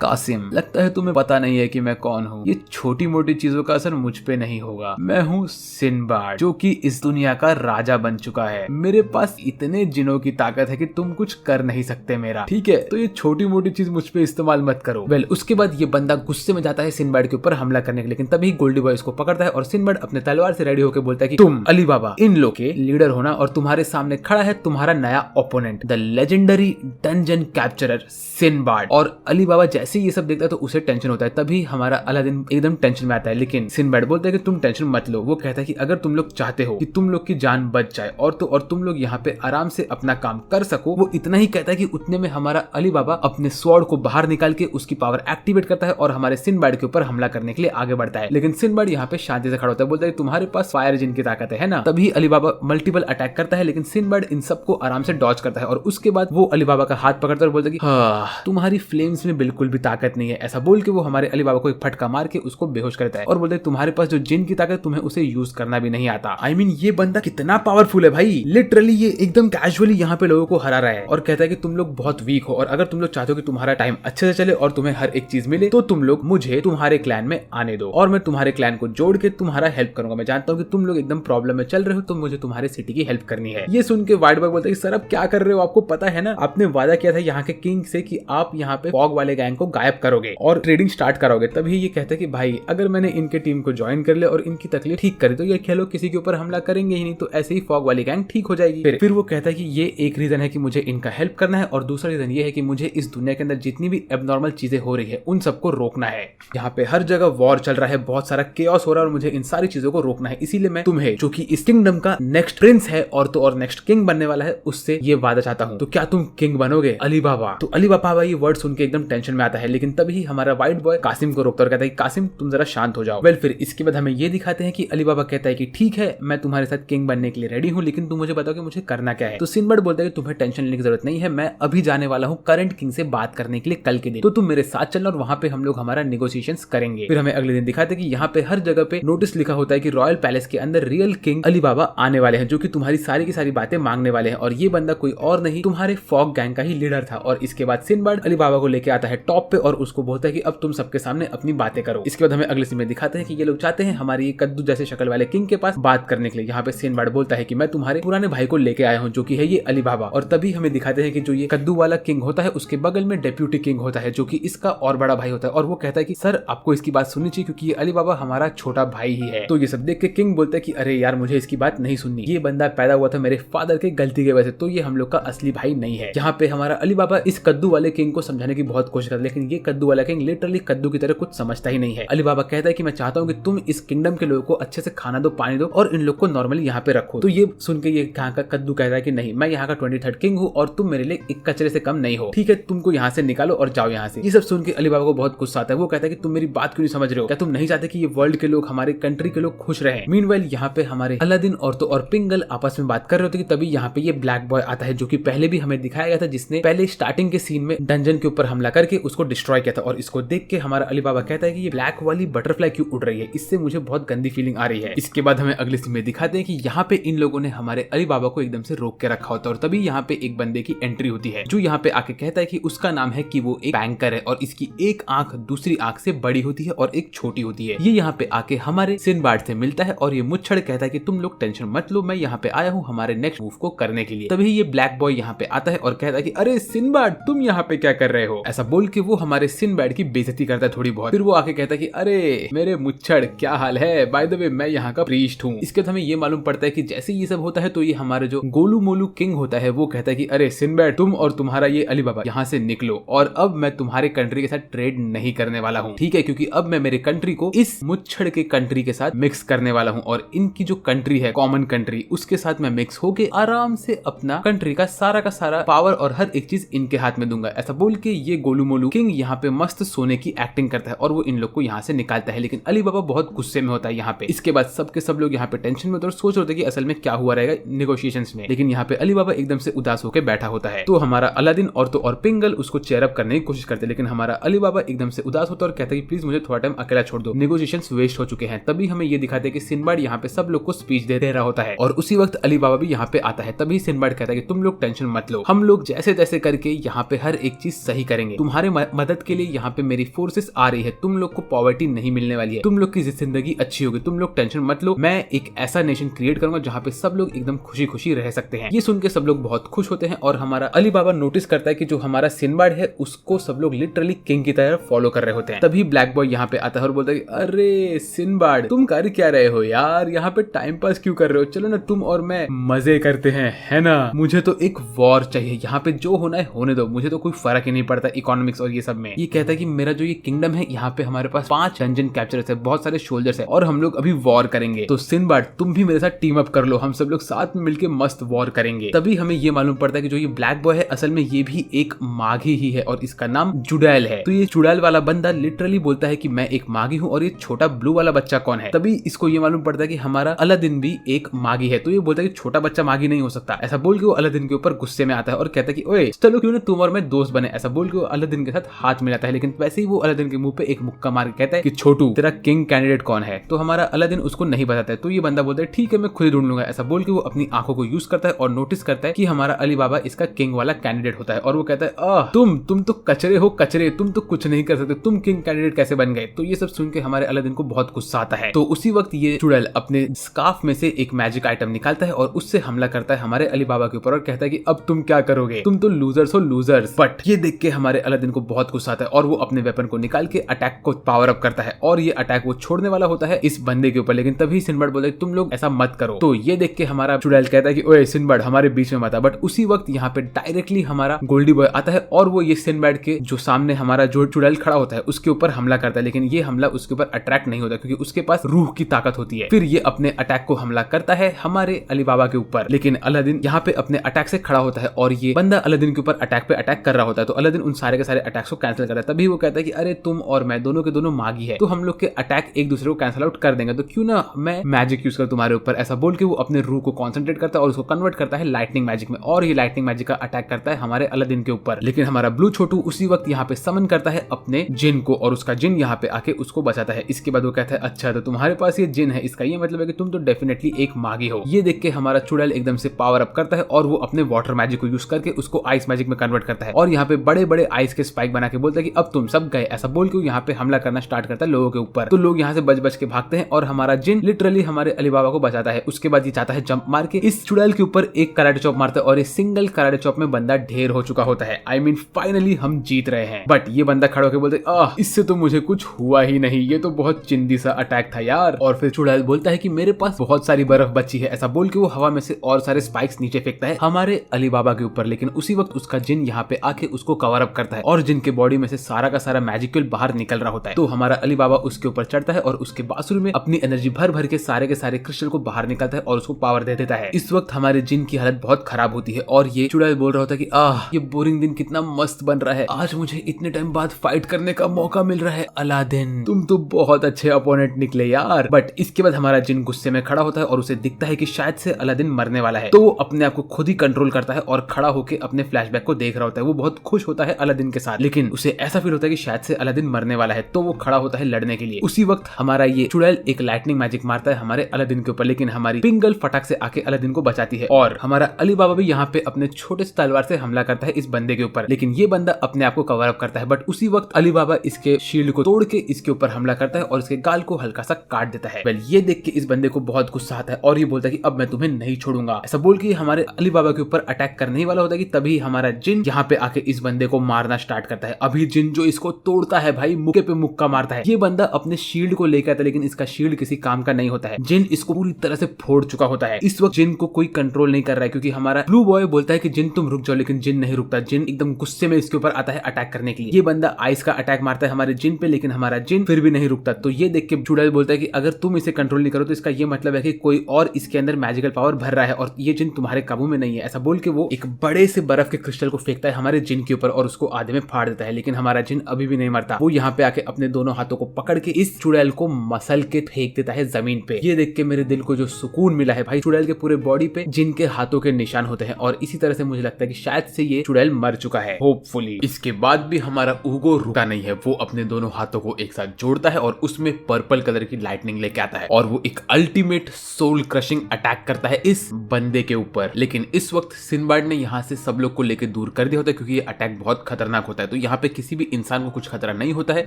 कासिम लगता है तुम्हें पता नहीं है कि मैं कौन हूँ। ये छोटी मोटी चीजों का असर मुझ पे नहीं होगा। मैं हूँ सिनबैड जो कि इस दुनिया का राजा बन चुका है। मेरे पास इतने जिनों की ताकत है कि तुम कुछ कर नहीं सकते मेरा, ठीक है। तो ये छोटी मोटी चीज मुझ पे इस्तेमाल मत करो। वेल उसके बाद ये बंदा गुस्से में जाता है सिनबैड के ऊपर हमला करने के, लेकिन तभी गोल्डी बॉय इसको पकड़ता है और सिनबैड अपने तलवार से रेडी होकर बोलता है कि तुम अली बाबा इन लोग के लीडर होना और तुम्हारे सामने खड़ा है तुम्हारा नया ओपोनेंट द लेजेंडरी डंजन कैप्चरर सिनबैड। और अली बाबा जैसे ये सब देखता है तो उसे टेंशन होता है। तभी हमारा अलादीन एकदम टेंशन में आता है, लेकिन सिनबैड बोलता है कि तुम टेंशन मत लो। वो कहता है कि अगर तुम लोग चाहते हो कि तुम लोग की जान बच जाए और तो और तुम लोग यहाँ पे आराम से अपना काम कर सको, वो इतना ही कहता है कि उतने में हमारा अली बाबा अपने स्वॉर्ड को बाहर निकाल के उसकी पावर एक्टिवेट करता है और हमारे सिनबैड के ऊपर हमला करने के लिए आगे बढ़ता है। लेकिन सिनबैड यहाँ पे शांति से खड़ा होता है, बोलता है तुम्हारे पास फायर जिन की ताकत है ना। तभी अली बाबा मल्टीपल अटैक करता है, लेकिन सिनबैड इन सबको आराम से डॉज करता है और उसके बाद वो अली बाबा का हाथ पकड़ता है और बोलता है कि तुम्हारी फ्लेम्स में बिल्कुल भी ताकत नहीं है। ऐसा बोल के वो हमारे अली बाबा को एक फटका मार के उसको बेहोश करता है और बोलता है तुम्हारे पास जो जिन की ताकत तुम्हें उसे यूज करना भी नहीं आता। आई मीन ये बंदा कितना पावरफुल है भाई, लिटरली ये एकदम कैजुअली यहाँ पे लोगों को हरा रहा है और कहता है कि तुम लोग बहुत वीक हो और अगर तुम लोग चाहते हो कि तुम्हारा टाइम अच्छे से चले और तुम्हें हर एक चीज मिले तो तुम लोग मुझे तुम्हारे क्लैन में आने दो और मैं तुम्हारे क्लैन को जोड़ के तुम्हारा हेल्प करूंगा। मैं जानता हूँ कि तुम लोग एकदम प्रॉब्लम में चल रहे हो तो मुझे तुम्हारे सिटी की हेल्प करनी है। ये सुन के व्हाइट बॉय बोलता है कि सर अब क्या कर रहे हो, आपको पता है ना आपने वादा किया था यहाँ के किंग से कि आप यहाँ पे फॉग वाले गैंग को गायब करोगे और ट्रेडिंग स्टार्ट करोगे। तभी ये कहता है कि भाई अगर मैंने इनके टीम को ज्वाइन कर लिया और इनकी तकलीफ ठीक करी तो ये खेलो किसी के ऊपर हमला करेंगे ही नहीं, तो ऐसे ही फॉग वाली गैंग ठीक हो जाएगी। फिर वो कहता है कि ये एक रीजन है कि मुझे इनका हेल्प करना है और दूसरा रीजन ये है कि मुझे इस दुनिया के अंदर जितनी भी एबनॉर्मल चीजें हो रही है उन सबको रोकना है। यहाँ पे हर जगह वॉर चल रहा है, बहुत सारा केओस हो रहा है और मुझे इन सारी चीजों को रोकना है। इसीलिए मैं तुम्हें, जो कि इस किंगडम का नेक्स्ट प्रिंस है और तो और नेक्स्ट किंग बनने वाला है, उससे ये वादा चाहता हूँ। तो क्या तुम किंग बनोगे अली बाबा? तो अली बाबा ये वर्ड सुन के एकदम टेंशन में आता है, लेकिन तभी हमारा व्हाइट बॉय कासिम को रोकता और कहता है कासिम तुम जरा शांत हो जाओ। वेल फिर इसके बाद हमें ये दिखाते हैं कि अली बाबा कहता है कि ठीक है मैं तुम्हारे साथ किंग बनने के लिए रेडी हूँ, लेकिन तुम मुझे बताओ कि मुझे करना क्या है। तो सिनबर्ड बोलता है कि तुम्हें टेंशन लेने की जरूरत नहीं है, मैं अभी जाने वाला हूँ करंट किंग से बात करने के लिए कल के दिन, तो तुम मेरे साथ चलना और वहाँ पे हम लोग हमारा नेगोशिएशंस करेंगे। फिर हमें अगले दिन दिखाते हैं कि यहाँ पे हर जगह पे नोटिस लिखा होता है कि रॉयल पैलेस के अंदर रियल किंग अली बाबा आने वाले हैं, जो कि तुम्हारी सारी की सारी बातें मांगने वाले हैं। और ये बंदा कोई और नहीं तुम्हारे फॉग गैंग का ही लीडर था। और इसके बाद सिनबर्ड अली बाबा को लेके आता है टॉप पे और उसको बोलता है कि अब तुम सबके सामने अपनी बातें करो। इसके बाद हमें अगले सीन में दिखाते हैं कि ये लोग चाहते हैं हमारी ये कद्दू जैसे शक्ल वाले किंग के पास बात करने के लिए। यहाँ पे सिनबर्ड बोलता है कि मैं तुम्हारे पुराने भाई को लेके आया हूँ, जो कि है ये अली बाबा। और तभी हमें दिखाते हैं कि जो ये कद्दू वाला किंग होता है उसके बगल में डेप्यूटी किंग होता है, जो कि इसका और बड़ा भाई होता है। और वो कहता है कि सर आपको इसकी बात सुननी चाहिए क्योंकि ये अली बाबा हमारा छोटा भाई ही है। तो ये सब देख के किंग बोलता है कि अरे यार मुझे इसकी बात नहीं सुननी, ये बंदा पैदा हुआ था मेरे फादर के गलती की वजह से, तो ये हम लोग का असली भाई नहीं है। यहाँ पे हमारा अली बाबा इस कद्दू वाले किंग को समझाने की बहुत कोशिश करता है, लेकिन ये कद्दू वाला किंग लिटरली कद्दू की तरह कुछ समझता ही नहीं है। अली बाबा कहता है कि मैं चाहता हूँ कि तुम इस किंगडम के लोगों को अच्छे से खाना दो, पानी दो और इन लोग को नॉर्मली यहाँ पे रखो। तो ये सुन के ये यहाँ का कद्दू कहता है कि नहीं, मैं यहाँ का 23rd किंग हूँ और तुम मेरे लिए एक कचरे से कम नहीं हो, ठीक है तुमको यहाँ से निकालो और जाओ यहाँ से। ये सब सुन के अली बाबा को बहुत गुस्सा आता है। वो कहता है कि तुम मेरी बात क्यों नहीं समझ रहे हो, क्या तुम नहीं चाहते कि ये वर्ल्ड के लोग, हमारे कंट्री के लोग खुश रहे। मीनवाइल यहाँ पे हमारे अलादीन और तो और पिंगल आपस में बात कर रहे होते कि तभी यहाँ पे ये ब्लैक बॉय आता है, जो कि पहले भी हमें दिखाया गया था, जिसने पहले स्टार्टिंग के सीन में डंजन के ऊपर हमला करके उसको डिस्ट्रॉय किया था। और इसको देख के हमारा अली बाबा कहता है कि ये ब्लैक वाली बटरफ्लाई क्यों उड़ रही है, इससे मुझे बहुत गंदी फीलिंग आ रही है। इसके बाद हमें अगले सीन में दिखाते हैं कि यहाँ पे इन लोगों ने हमारे अली बाबा को एकदम से रोक के रखा होता है। और तभी यहाँ पे एक बंदे की एंट्री होती है, जो यहाँ पे आके कहता है कि उसका नाम है कि वो एक बैंकर है और इसकी एक आंख दूसरी आंख से बड़ी होती है और एक छोटी होती है। ये यहाँ पे आके हमारे सिनबार्ड से मिलता है और ये मुच्छड़ कहता है कि तुम लोग टेंशन मत लो, मैं यहाँ पे आया हूँ हमारे नेक्स्ट मूव को करने के लिए। तभी ये ब्लैक बॉय यहाँ पे आता है और कहता है कि अरे सिनबार्ड तुम यहाँ पे क्या कर रहे हो। ऐसा बोल के वो हमारे सिनबार्ड की बेइज्जती करता है थोड़ी बहुत। फिर वो आके कहता है कि अरे मेरे मुच्छड़ क्या हाल है, बाय द वे मैं यहाँ का प्रीस्ट हूँ। इसके बाद हमें ये मालूम पड़ता है कि जैसे ये सब होता है तो ये हमारे जो गोलू मोलू किंग होता है वो कहता है कि अरे सिनबार्ड तुम और तुम्हारा ये अली बाबा यहाँ से निकलो और अब मैं तुम्हारे कंट्री के साथ ट्रेड नहीं करने वाला हूँ, ठीक है, क्योंकि अब मैं मेरे कंट्री को इस मुच्छड़ के कंट्री के साथ मिक्स करने वाला हूँ और इनकी जो कंट्री है कॉमन कंट्री उसके साथ मैं मिक्स होके आराम से अपना कंट्री का सारा पावर और हर एक चीज इनके हाथ में दूंगा। ऐसा बोल के ये गोलू मोलू किंग यहाँ पे मस्त सोने की एक्टिंग करता है और वो इन लोग को यहाँ से निकालता है, लेकिन अली बाबा बहुत गुस्से में होता है यहाँ पे। इसके बाद सबके सब लोग यहाँ पे टेंशन में और सोच रहे थे कि असल में क्या हुआ रहेगा नेगोशिएशंस में, लेकिन यहाँ पे अली बाबा एकदम से उदास होकर बैठा होता है। तो हमारा अलादीन और तो और पिंगल उसको चेयर अप करने की कोशिश करते, लेकिन हमारा अली बाबा एकदम से उदास होता है और कहता है कि प्लीज मुझे थोड़ा टाइम अकेला छोड़ दो, नेगोशिएशंस वेस्ट हो चुके हैं। तभी हमें ये दिखाते हैं कि सिनबार्ड यहाँ पे सब लोग को स्पीच दे रहा होता है और उसी वक्त अली बाबा भी यहाँ पे आता है। तभी सिनबार्ड कहता है कि तुम लोग टेंशन मत लो, हम लोग जैसे तैसे करके यहाँ पे हर एक चीज सही करेंगे, तुम्हारे मदद के लिए यहाँ पे मेरी फोर्सेस आ रही है, तुम लोग को पॉवर्टी नहीं मिलने वाली है, तुम लोग की जिंदगी अच्छी होगी, तुम लोग टेंशन मत लो, मैं एक ऐसा नेशन क्रिएट करूंगा जहाँ पे सब लोग एकदम खुशी खुशी रह सकते हैं। ये सुन के सब लोग बहुत खुश होते हैं और हमारा अली बाबा नोटिस करता है कि जो हमारा सिनबार्ड है उसको सब लोग लिटरली किंग की तरह फॉलो कर रहे होते हैं। तभी ब्लैक बॉय यहाँ पे आता है और बोलता है कि अरे सिनबार्ड तुम कर क्या रहे हो यार, यहाँ पे टाइम पास क्यों कर रहे हो, चलो ना तुम और मैं मजे करते हैं, है ना, मुझे तो एक वॉर चाहिए, यहाँ पे जो होना है होने दो, मुझे तो कोई फर्क ही नहीं पड़ता इकोनॉमिक्स और ये सब में। ये कहता है कि मेरा जो ये किंगडम है यहाँ पे हमारे पास 5 डंजन कैप्चर्स है, बहुत सारे सोल्जर्स है और हम लोग अभी वॉर करेंगे, तो सिनबार्ड तुम भी मेरे साथ टीम अप कर लो, हम सब लोग साथ में मिलकर मस्त वॉर करेंगे। तभी हमें ये मालूम पड़ता है कि जो ये ब्लैक बॉय है असल में ये भी एक माघी ही है और इसका नाम जुड़ैल है। तो ये जुड़ैल वाला बंदा लिटरली बोलता है कि मैं एक माघी हूँ और ये छोटा ब्लू वाला बच्चा कौन है। तभी इसको ये मालूम पड़ता है कि हमारा अलादीन भी एक माघी है, तो ये बोलता है कि छोटा बच्चा माघी नहीं हो सकता। ऐसा बोल के वो अलादीन के ऊपर गुस्से में आता है और कहता है कि ओए चलो क्यों ना तुम और मैं दोस्त बने। ऐसा बोल के वो अलादीन के साथ हाथ मिलाता है, लेकिन वैसे ही वो अलादीन के मुंह पे एक मुक्का मार के कहता है कि छोटू तेरा किंग कैंडिडेट कौन है। तो हमारा अलादीन उसको नहीं बताता है, तो ये बंदा बोलता है ठीक है मैं खुद ही ढूंढ लूंगा। ऐसा बोल के वो अपनी आंखों को यूज करता है और नोटिस करता है कि हमारा अली बाबा इसका किंग वाला कैंडिडेट होता है और वो कहता है तुम तो कचरे हो, कचरे, तुम तो कुछ नहीं कर सकते, तुम किंग कैंडिडेट कैसे बन गए। तो ये सब सुन के हमारे अलादीन को बहुत गुस्सा आता है। तो उसी वक्त ये चुड़ैल अपने स्कार्फ में से एक मैजिक आइटम निकालता है और उससे हमला करता है हमारे अली बाबा के ऊपर और कहता है कि अब तुम क्या करोगे, तुम तो लूजर्स हो लूजर्स। बट ये देख के हमारे अलादीन को बहुत गुस्सा आता है और वो अपने वेपन को निकाल के अटैक को पावर अप करता है और ये अटैक वो छोड़ने वाला होता है इस बंदे के ऊपर, लेकिन तभी सिनबार्ड बोलता है तुम लोग ऐसा मत करो। तो ये देख के हमारा चुड़ैल कहता है कि ओए सिंबैड हमारे बीच में मत आ, बट उसी वक्त यहाँ पे डायरेक्टली हमारा गोल्डी बॉय आता है और वो ये सिंबैड के जो सामने हमारा जो चुड़ैल खड़ा होता है उसके ऊपर हमला करता है, लेकिन ये हमला उसके ऊपर अट्रैक्ट नहीं होता क्योंकि उसके पास रूह की ताकत होती है। फिर ये अपने अटैक को हमला करता है हमारे अली बाबा के ऊपर, लेकिन अलादीन यहाँ पे अपने अटैक से खड़ा होता है और ये बंदा अलादीन के ऊपर अटैक पे अटैक कर रहा होता है। तो अलादीन उन सारे के सारे अटैक्स को कैंसिल करता है। तभी वो कहता है कि अरे तुम और मैं दोनों के दोनों मागी है, तो हम लोग के अटैक एक दूसरे को कैंसिल आउट कर देंगे, तो क्यों ना मैं मैजिक यूज कर तुम्हारे ऊपर। ऐसा बोल के वो अपने रूह को कॉन्सेंट्रेट करता है और उसको कन्वर्ट करता है लाइटनिंग मैजिक में, और ये लाइटनिंग मैजिक का अटैक करता है हमारे अलादीन के ऊपर। लेकिन हमारा ब्लू छोटू उसी वक्त यहाँ पे समन करता है अपने जिन को और उसका जिन यहाँ पे आके उसको बचाता है। इसके बाद वो कहता है अच्छा तो तुम्हारे पास ये जिन है, इसका ये मतलब है कि तुम तो डेफिनेटली एक मागी हो। ये देख के हमारा चुड़ैल एकदम से पावर अप करता है और वो अपने वाटर मैजिक को यूज करके उसको आइस मैजिक में कन्वर्ट करता है और यहाँ पे बड़े बड़े आइस के स्पाइक बना के बोलता है कि अब तुम सब गए। ऐसा बोल के यहाँ पे हमला करना स्टार्ट करता है लोगों के ऊपर। तो लोग यहाँ से बच बच के भागते हैं और हमारा जिन लिटरली हमारे अली बाबा को बचाता है। उसके बाद ये चाहता है जंप मार के इस चुड़ैल के ऊपर एक कराटे चॉप मारता है और इस सिंगल कराटे चॉप में बंदा ढेर हो चुका होता है। आई मीन फाइनली हम जीत रहे हैं। बट ये बंदा खड़ा होकर बोलते इससे तो मुझे कुछ हुआ ही नहीं, ये तो बहुत चिंदी सा अटैक था यार। और फिर चुड़ैल बोलता है कि मेरे पास बहुत सारी बर्फ बची है। ऐसा बोल के वो हवा में से और सारे स्पाइक्स नीचे फेंकता है हमारे अली बाबा के ऊपर। लेकिन उसी वक्त उसका जिन यहाँ पे आके उसको कवर अप करता है और जिन के बॉडी में से सारा का सारा मैजिकल बाहर निकल रहा होता है। तो हमारा अली बाबा उसके ऊपर चढ़ता है और उसके बांसुरी में अपनी एनर्जी भर भर के सारे क्रिस्टल को बाहर निकलता है और उसको पावर दे देता है। इस वक्त हमारे जिन की हालत बहुत खराब होती है और ये चुड़ैल बोल रहा होता है कि ये बोरिंग दिन कितना मस्त बन रहा है, आज मुझे इतने टाइम बाद फाइट करने का मौका मिल रहा है। अलादीन तुम तो बहुत अच्छे अपोनेंट निकले यार। बट इसके बाद हमारा जिन गुस्से में खड़ा होता है और उसे दिखता है कि शायद से अलादीन मरने वाला है। तो वो अपने आप को खुद ही कंट्रोल करता है और खड़ा होकर अपने फ्लैशबैक को देख रहा होता है। वो बहुत खुश होता है अलादीन के साथ, लेकिन उसे ऐसा फील होता है कि शायद से अलादीन मरने वाला है। तो वो खड़ा होता है लड़ने के लिए। उसी वक्त हमारा ये चुड़ैल एक लाइटनिंग मैजिक मारता है हमारे अलादीन के ऊपर, लेकिन हमारी पिंक गर्ल फटाक से आके अलादीन को बचाती है और हमारा अली बाबा भी यहाँ पे अपने छोटे से तलवार से हमला करता है इस बंदे के ऊपर, लेकिन ये बंदा अपने आप को कवर अप करता है। बट उसी वक्त अली बाबा इसके शील्ड को तोड़ के इसके ऊपर हमला करता है और इसके गाल को हल्का सा काट देता है। ये देख के इस बंदे को बहुत गुस्सा आता है और ये बोलता है कि अब मैं तुम्हें नहीं छोड़ूंगा। ऐसा बोल के हमारे अली बाबा के ऊपर अटैक करने ही वाला होता है कि तभी हमारा जिन यहाँ पे आके इस बंदे को मारना स्टार्ट करता है। अभी जिन जो इसको तोड़ता है भाई, मुक्के पे मुक्का मारता है। ये बंदा अपने शील्ड को लेकर आता है, लेकिन इसका शील्ड किसी काम का नहीं होता है। जिन इसको पूरी तरह से फोड़ चुका होता है। इस वक्त जिन को कोई कंट्रोल नहीं कर रहा है क्योंकि हमारा ब्लू बॉय बोलता है कि जिन तुम रुक जाओ, लेकिन जिन नहीं रुकता। जिन एकदम गुस्से में इसके ऊपर आता है अटैक करने के लिए। ये बंदा आइस का अटैक मारता है हमारे जिन पे, लेकिन हमारा जिन फिर भी नहीं रुकता। तो ये देख के चुड़ैल बोलता है कि अगर तुम इसे कंट्रोल नहीं करो तो इसका ये मतलब है कि कोई और इसके अंदर मैजिकल पावर भर रहा है और ये जिन तुम्हारे काबू में नहीं है। ऐसा बोल के वो एक बड़े से बर्फ के क्रिस्टल को फेंकता है हमारे जिन के ऊपर और उसको आधे में फाड़ देता है। लेकिन हमारा जिन अभी भी नहीं मरता। वो यहाँ पे आके अपने दोनों हाथों को पकड़ के इस चुड़ैल को मसल के फेंक देता है जमीन पे। ये देख के मेरे दिल को जो सुकून मिला है भाई, चुड़ैल के पूरे बॉडी पे जिन के हाथों के निशान होते हैं और इसी तरह से मुझे लगता है कि शायद से ये चुड़ैल मर चुका है, होपफुली। इसके बाद भी हमारा ऊगो रुका नहीं है। वो अपने दोनों हाथों को एक साथ जोड़ता है और उसमें पर्पल कलर की लाइटनिंग लेके आता है और वो एक अल्टीमेट सोल क्रशिंग अटैक करता है इस बंदे के ऊपर। लेकिन इस वक्त सिंबाड ने यहाँ से सब लोग को लेकर दूर कर दिया होता है क्योंकि ये अटैक बहुत खतरनाक होता है। तो यहाँ पे किसी भी इंसान को कुछ खतरा नहीं होता है,